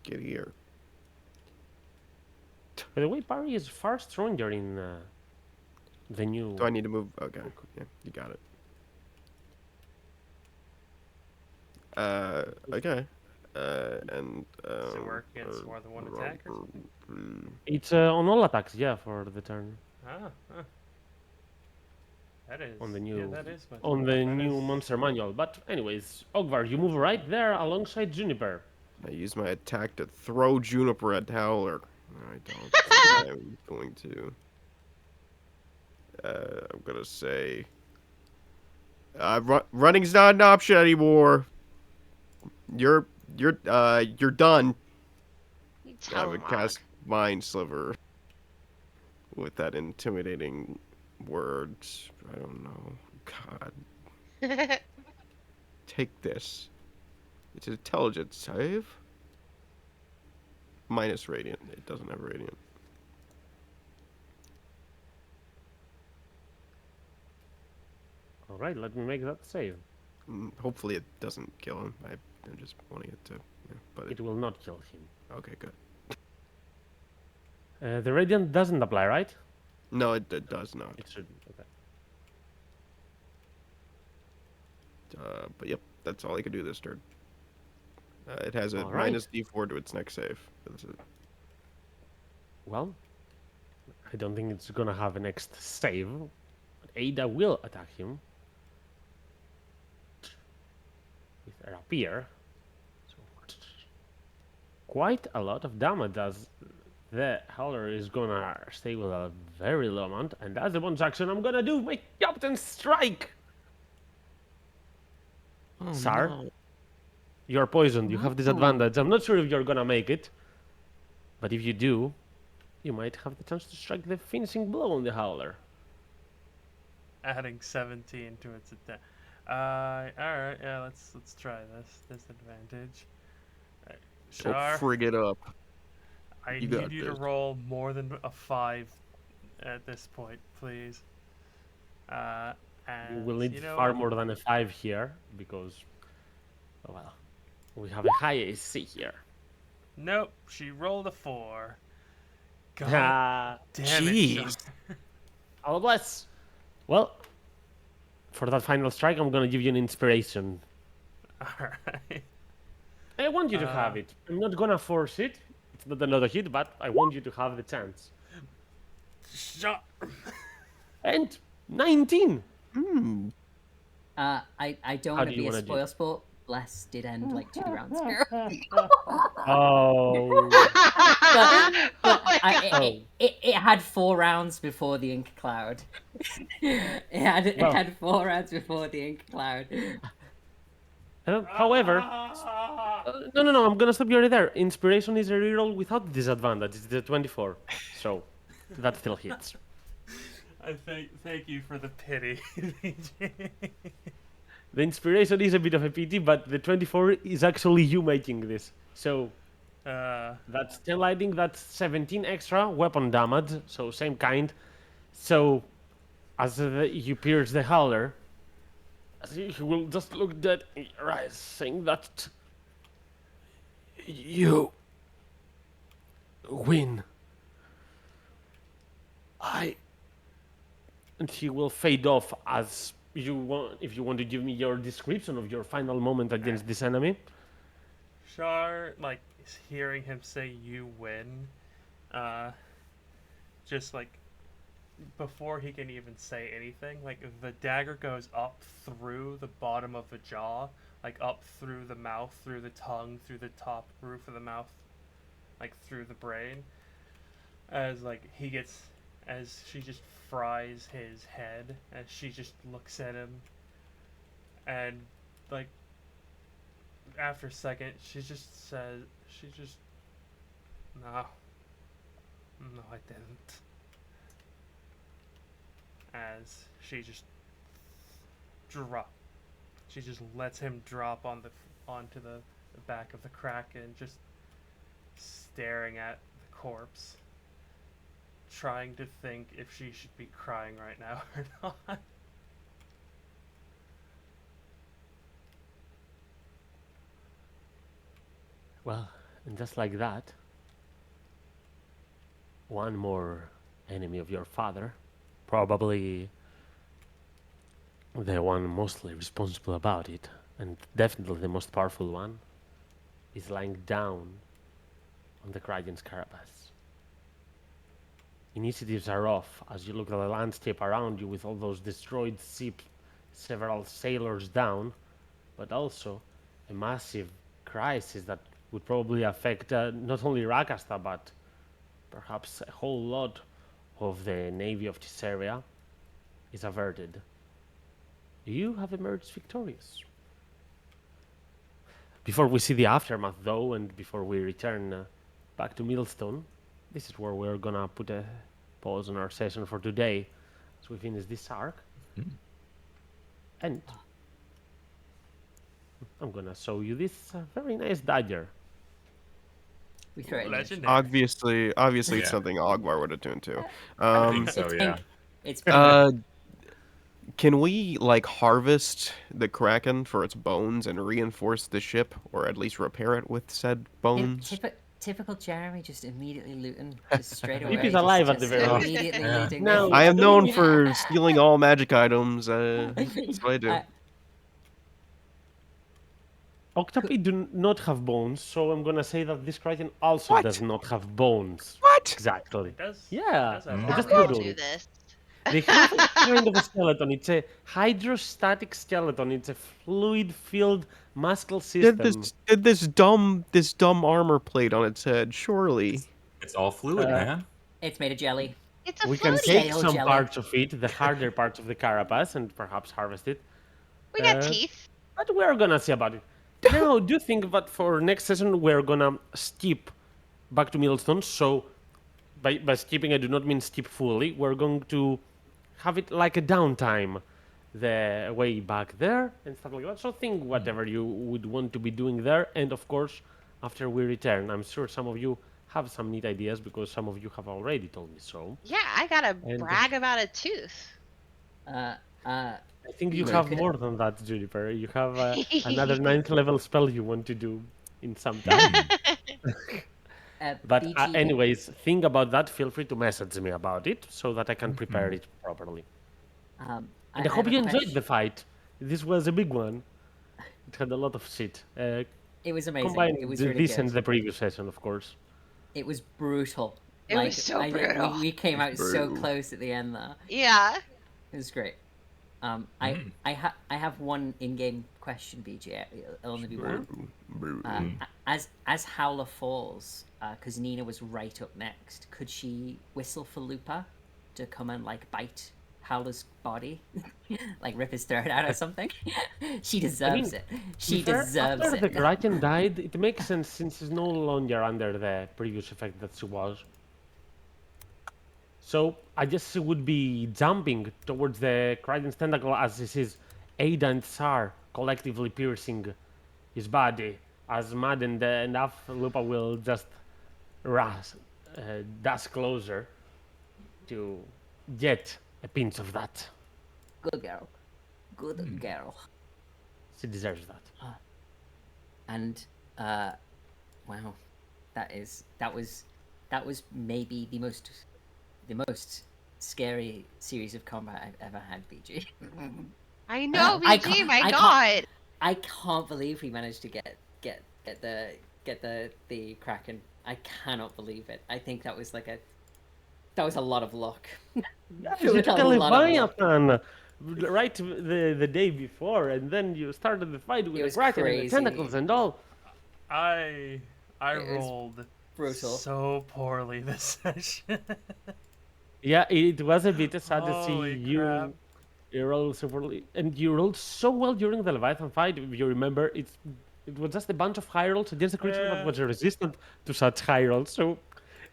Get here. By the way, parry is far stronger in the new. Do I need to move? Okay. Yeah, you got it. Okay. And Does it work against more than one attacker? It's on all attacks, yeah, for the turn. Ah, huh. That is. On the Yeah, new- that is much On better. the That new is- monster manual. But anyways, Ogvar, you move right there alongside Juniper. I use my attack to throw Juniper at Howler. No, I don't. think I'm going to. I'm gonna say. Running's not an option anymore. You're done. You I tell would him, cast Mind Sliver with that intimidating words. I don't know. God, Og. take this. It's an intelligence save. Minus radiant. It doesn't have radiant. All right, let me make that save. Hopefully it doesn't kill him. I'm just wanting it to. Yeah, but It will not kill him. okay, good. The radiant doesn't apply, right? No, it does not. It shouldn't. Okay. But yep, that's all I can do this turn. It has a All right. minus D4 to its next save. That's it. Well, I don't think it's gonna have a next save. But Ada will attack him with a rapier. So quite a lot of damage as the Howler is gonna stay with a very low amount. And as a bonus action, I'm gonna do my Captain Strike. Oh, Sar? no. You're poisoned. You have disadvantage. I'm not sure if you're gonna make it, but if you do, you might have the chance to strike the finishing blow on the Howler. Adding 17 to its attack. Alright, yeah, let's try this. Disadvantage. Oh, Shar, frig it up. I you need got you to this. roll more than a 5 at this point, please. You And will need you know far what? more than a 5 here because, well, we have a high AC here. Nope, she rolled a 4. God Ah, damn it, Jeez. Shar. Allah bless. Well, for that final strike, I'm gonna give you an inspiration. Alright. I want you to have it. I'm not gonna force it. It's not another hit, but I want you to have the chance. Shar. And 19. I don't How want do to you be a wanna do? spoil sport. Bless did end like 2 rounds ago. Oh. But Oh. it had 4 rounds before the ink cloud. it Well. had 4 rounds before the ink cloud. However, no, I'm gonna stop you right there. Inspiration is a reroll without disadvantage. It's the 24, so that still hits. I thank you for the pity. The inspiration is a bit of a pity, but the 24 is actually you making this. So that's 10 lightning, that's 17 extra weapon damage, so same kind. So as you pierce the Howler, he will just look dead in your eyes, saying that you win. And he will fade off as you want. If you want to give me your description of your final moment against this enemy. Shar, like, hearing him say you win, just like, before he can even say anything, like, the dagger goes up through the bottom of the jaw, like, up through the mouth, through the tongue, through the top roof of the mouth, like, through the brain, as, like, as she just fries his head, as she just looks at him, and, like, after a second, she just, no, I didn't. As she just lets him drop onto the back of the Kraken, just staring at the corpse, trying to think if she should be crying right now or not. Well, and just like that, one more enemy of your father, probably the one mostly responsible about it, and definitely the most powerful one, is lying down on the Kraken's carapace. Initiatives are off as you look at the landscape around you with all those destroyed ships, several sailors down, but also a massive crisis that would probably affect not only Rakasta, but perhaps a whole lot of the navy of Tisseria is averted. You have emerged victorious. Before we see the aftermath, though, and before we return back to Millstone, this is where we're gonna put a pause on our session for today as we finish this arc. And I'm gonna show you this very nice dagger. We throw it in. Legendary. Obviously, it's Yeah. something Ogmar would have tuned to. I think so, It's yeah. pink. It's pink. Can we like harvest the Kraken for its bones and reinforce the ship, or at least repair it with said bones? Typical Jeremy, just immediately looting, just straight away. Keep it just- alive at just the very least. immediately Yeah. looting. No. I am I known don't- for stealing all magic items. That's what I do. Octopi do not have bones, so I'm gonna say that this Kraken also What? does not have bones. What? Exactly. It does. Yeah. It does have Mm. How Just do we Google do it. this? They have a kind of a skeleton. It's a hydrostatic skeleton. It's a fluid-filled muscle system. Did this dumb armor plate on its head? Surely. It's all fluid, man. It's made of jelly. It's a We can floaty. take Scale some jelly. parts of it, the harder parts of the carapace, and perhaps harvest it. We got Uh, teeth. But we're gonna see about it. Now, do you think that for next session we're gonna skip back to Millstone? So, by skipping, I do not mean skip fully. We're going to have it like a downtime, the way back there and stuff like that. So think whatever you would want to be doing there, and of course, after we return, I'm sure some of you have some neat ideas because some of you have already told me so. Yeah, I gotta And- brag about a tooth. I think you We have could- more than that, Juniper. You have another 9th level spell you want to do in some time. But BG, anyways, think about that. Feel free to message me about it so that I can prepare it properly. um, And I hope you enjoyed the fight. This was a big one. It had a lot of shit. It was amazing. Combined It was this really and good. the previous session, of course. It was brutal. It was so brutal. We came out so Brutal. close at the end there. Yeah. It was great. I have one in-game question, BG. It'll only be one. As Howler falls, because Nina was right up next, could she whistle for Lupa to come and like bite Howler's body, like rip his throat out or something? She deserves it. She deserves After the it. Kraken died, it makes sense since she's no longer under the previous effect that she was. So I guess she would be jumping towards the Kraken's tentacle as this is Ada and Tsar collectively piercing his body. As maddened enough, Lupa will just dash closer to get a pinch of that. Good girl. Good girl. She deserves that. And wow, that was maybe the most scary series of combat I've ever had, BG. I know, I BG, can't- my I god. I can't believe we managed to get the Kraken. I cannot believe it. I think that was a lot of luck. You It was a took a lot of luck. Leviathan right the day before, and then you started the fight with the was Kraken and the crazy. tentacles and all. I It was rolled brutal. so poorly this session. Yeah, it was a bit sad to see Holy you. crap. You rolled so poorly, and you rolled so well during the Leviathan fight. If you remember, it was just a bunch of high rolls against a creature that Yeah. was resistant to such high rolls. So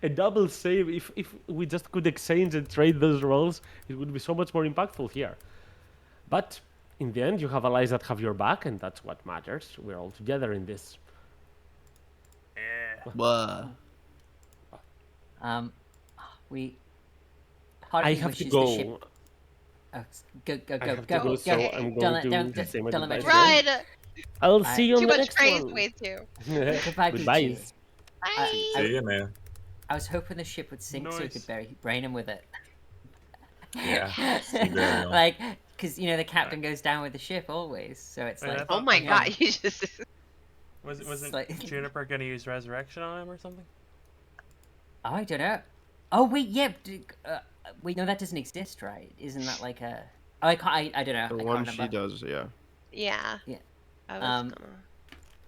a double save, if we just could exchange and trade those rolls, it would be so much more impactful here. But in the end, you have allies that have your back, and that's what matters. We're all together in this. Yeah. We. I Hartley have to wishes the ship. go. Oh, go I have to go, so I'm Don't going let- to say my don't let me goodbyes. try. Run! I'll see you on Too the much next praise, one. way too. Goodbye, Goodbye. PG. Bye. See ya, man. I was hoping the ship would sink so we could Nice. brain him with it. Yeah, sea burial. Like, because the captain goes down with the ship always, so it's Wait, I like. Oh thought- my yeah. god, you just. Wasn't like- Juniper gonna use resurrection on him or something? Oh, I don't know. Oh wait, yeah. Wait, no, that doesn't exist, right? Isn't that like a? Oh, I don't know. The I one can't she remember. does, yeah. Yeah. Yeah. I was Um, gonna.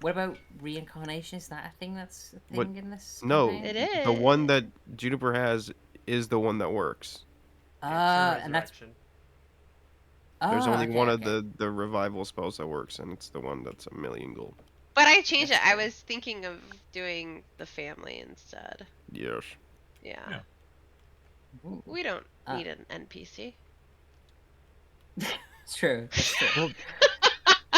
What about reincarnation? Is that a thing that's a thing What- in this? No, campaign? It is. the one that Juniper has is the one that works. And that's. Resurrection. There's Oh, only okay, one okay. of the revival spells that works, and it's the one that's 1,000,000 gold. But I changed it. That's I cool. was thinking of doing the family instead. Yes. Yeah. Yeah. Ooh, We don't Uh, need an NPC. it's true. It's true.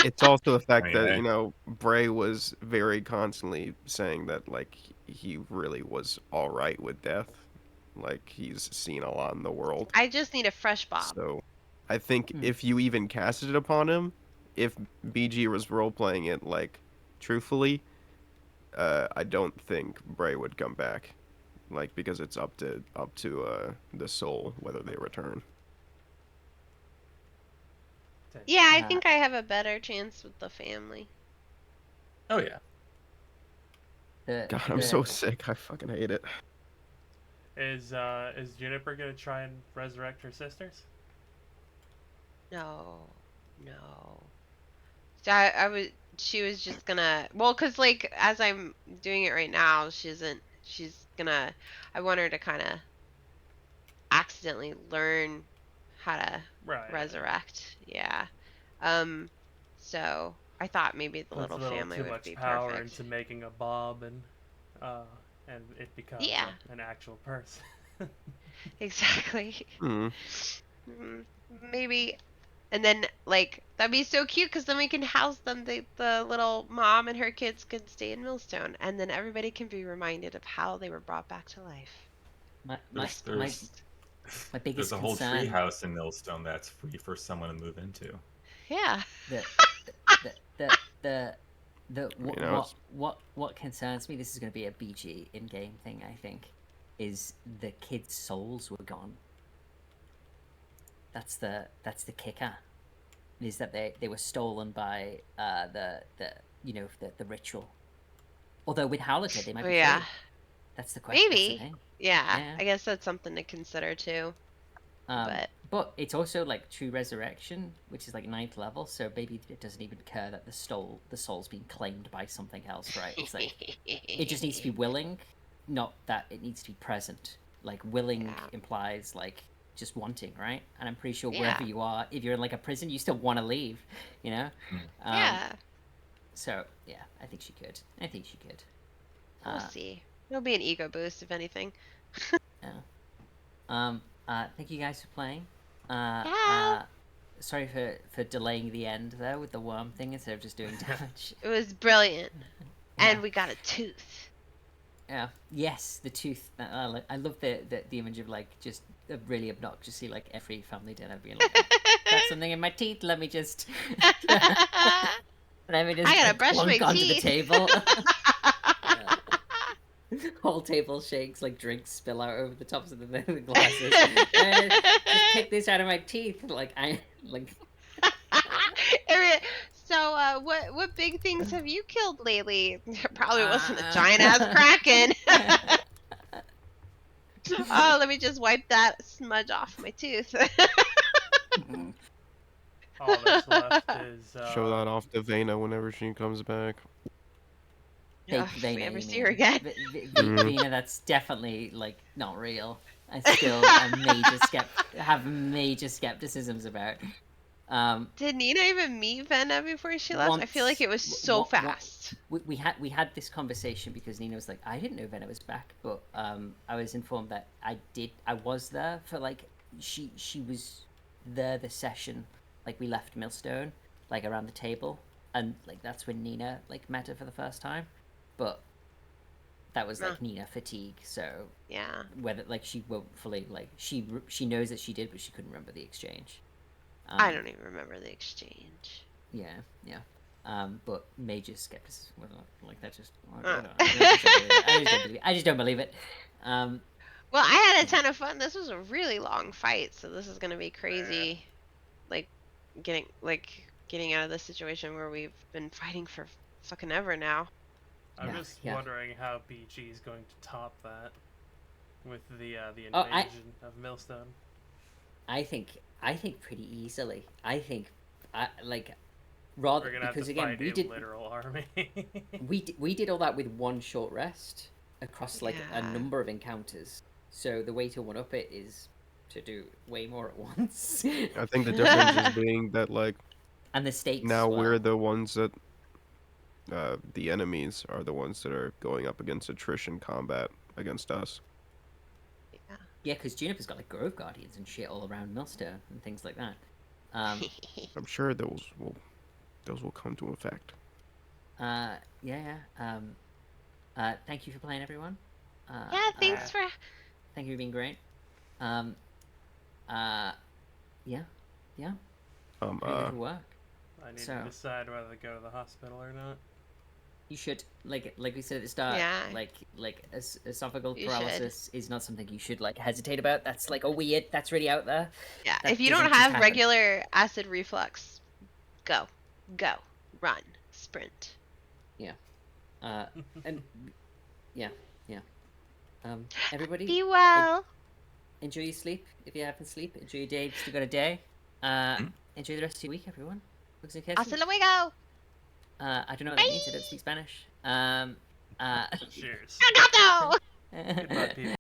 It's also the fact Oh, that, yeah. Bray was very constantly saying that, like, he really was alright with death. Like, he's seen a lot in the world. I just need a fresh Bob. So, I think Hmm. if you even casted it upon him, if BG was role-playing it, like, truthfully, I don't think Bray would come back. Like, because it's up to the soul, whether they return. Yeah, I Uh, think I have a better chance with the family. Oh yeah. God, I'm so sick. I fucking hate it. Is Juniper gonna try and resurrect her sisters? No, no. So I was. She was just gonna. Well, cause like as I'm doing it right now, she isn't. She's gonna. I want her to kind of accidentally learn how to Right. resurrect. Yeah. So I thought maybe the Puts little a little family too would much be power perfect. into making a Bob, and it becomes Yeah. an actual person. Exactly. Hmm. Mm, Maybe, and then like that'd be so cute because then we can house them. The little mom and her kids can stay in Millstone, and then everybody can be reminded of how they were brought back to life. My There's biggest there's a whole tree concern, house in Millstone that's free for someone to move into. Yeah. the the the the You know, what concerns me, this is going to be a BG in-game thing, I think, is the kids' souls were gone. That's the kicker, is that they were stolen by the the ritual. Although with Howlerton they might Oh be yeah. free. That's the question. That's the Maybe. thing. Yeah. Yeah. I guess that's something to consider too. But It's also like true resurrection, which is like 9th level, so maybe it doesn't even care that the soul's being claimed by something else, right? It's like it just needs to be willing, not that it needs to be present. Like willing Yeah. implies like just wanting, right? And I'm pretty sure Yeah. wherever you are, if you're in like a prison, you still want to leave, you know? Yeah. So yeah, I think she could. I think she could. We'll see. It'll be an ego boost if anything. Thank you guys for playing. Yeah. Sorry for delaying the end though with the worm thing instead of just doing damage. It was brilliant. Yeah. And we got a tooth. Yeah. Yes, the tooth. I love the image of like just really obnoxiously like every family dinner being like, got something in my teeth. Let me just. Let me just. I gotta like, brush my plonk onto the teeth. table. Whole table shakes, like drinks spill out over the tops of the glasses. Just take this out of my teeth, like I like. So, what big things have you killed lately? Probably wasn't a giant ass kraken. Oh, let me just wipe that smudge off my tooth. All that's left is show that off to Vena whenever she comes back. Fake Ugh, if Vena, we ever you see mean. her again. Vena, that's definitely like not real. I still have major skepticisms about. Did Nina even meet Vena before she left? I feel like it was so fast. We had this conversation because Nina was like, I didn't know Vena was back, but I was informed that I was there for like she was there the session, like we left Millstone, like around the table, and like that's when Nina like met her for the first time, but that was like Nina fatigue, so Yeah. whether like she won't fully like she knows that she did, but she couldn't remember the exchange. I don't even remember the exchange. Yeah. But major skepticism, like that just. I just don't believe it. Well, I had a ton of fun. This was a really long fight, so this is gonna be crazy. Like getting out of this situation where we've been fighting for fucking ever now. I'm Yeah, just yeah. wondering how BG is going to top that with the invasion Oh, of Millstone. I think pretty easily. I think rather We're gonna have because to again fight we a did literal army. we did all that with one short rest across like a Yeah. number of encounters. So the way to one up it is to do way more at once. I think the difference is being that like And the stakes. now well, we're the ones that the enemies are the ones that are going up against attrition combat against us. yeah, because Juniper's got like Grove Guardians and shit all around Millstone and things like that. I'm sure those will come to effect. Yeah. Thank you for playing, everyone. Yeah, thanks for. Thank you for being great. Yeah. Pretty good work. I need So- to decide whether to go to the hospital or not. You should like we said at the start. Yeah. Like esophageal You paralysis is not something you should like hesitate about. That's like a weird. That's really out there. Yeah, That if you doesn't don't just have happen. regular acid reflux, go, run, sprint. And yeah. Everybody Be well. enjoy your sleep. If you're having sleep, enjoy your day. Still got a day. Enjoy the rest of your week, everyone. Hugs and kisses. Hasta luego. I don't know what that means. I don't speak Spanish. Cheers. No. Goodbye, people.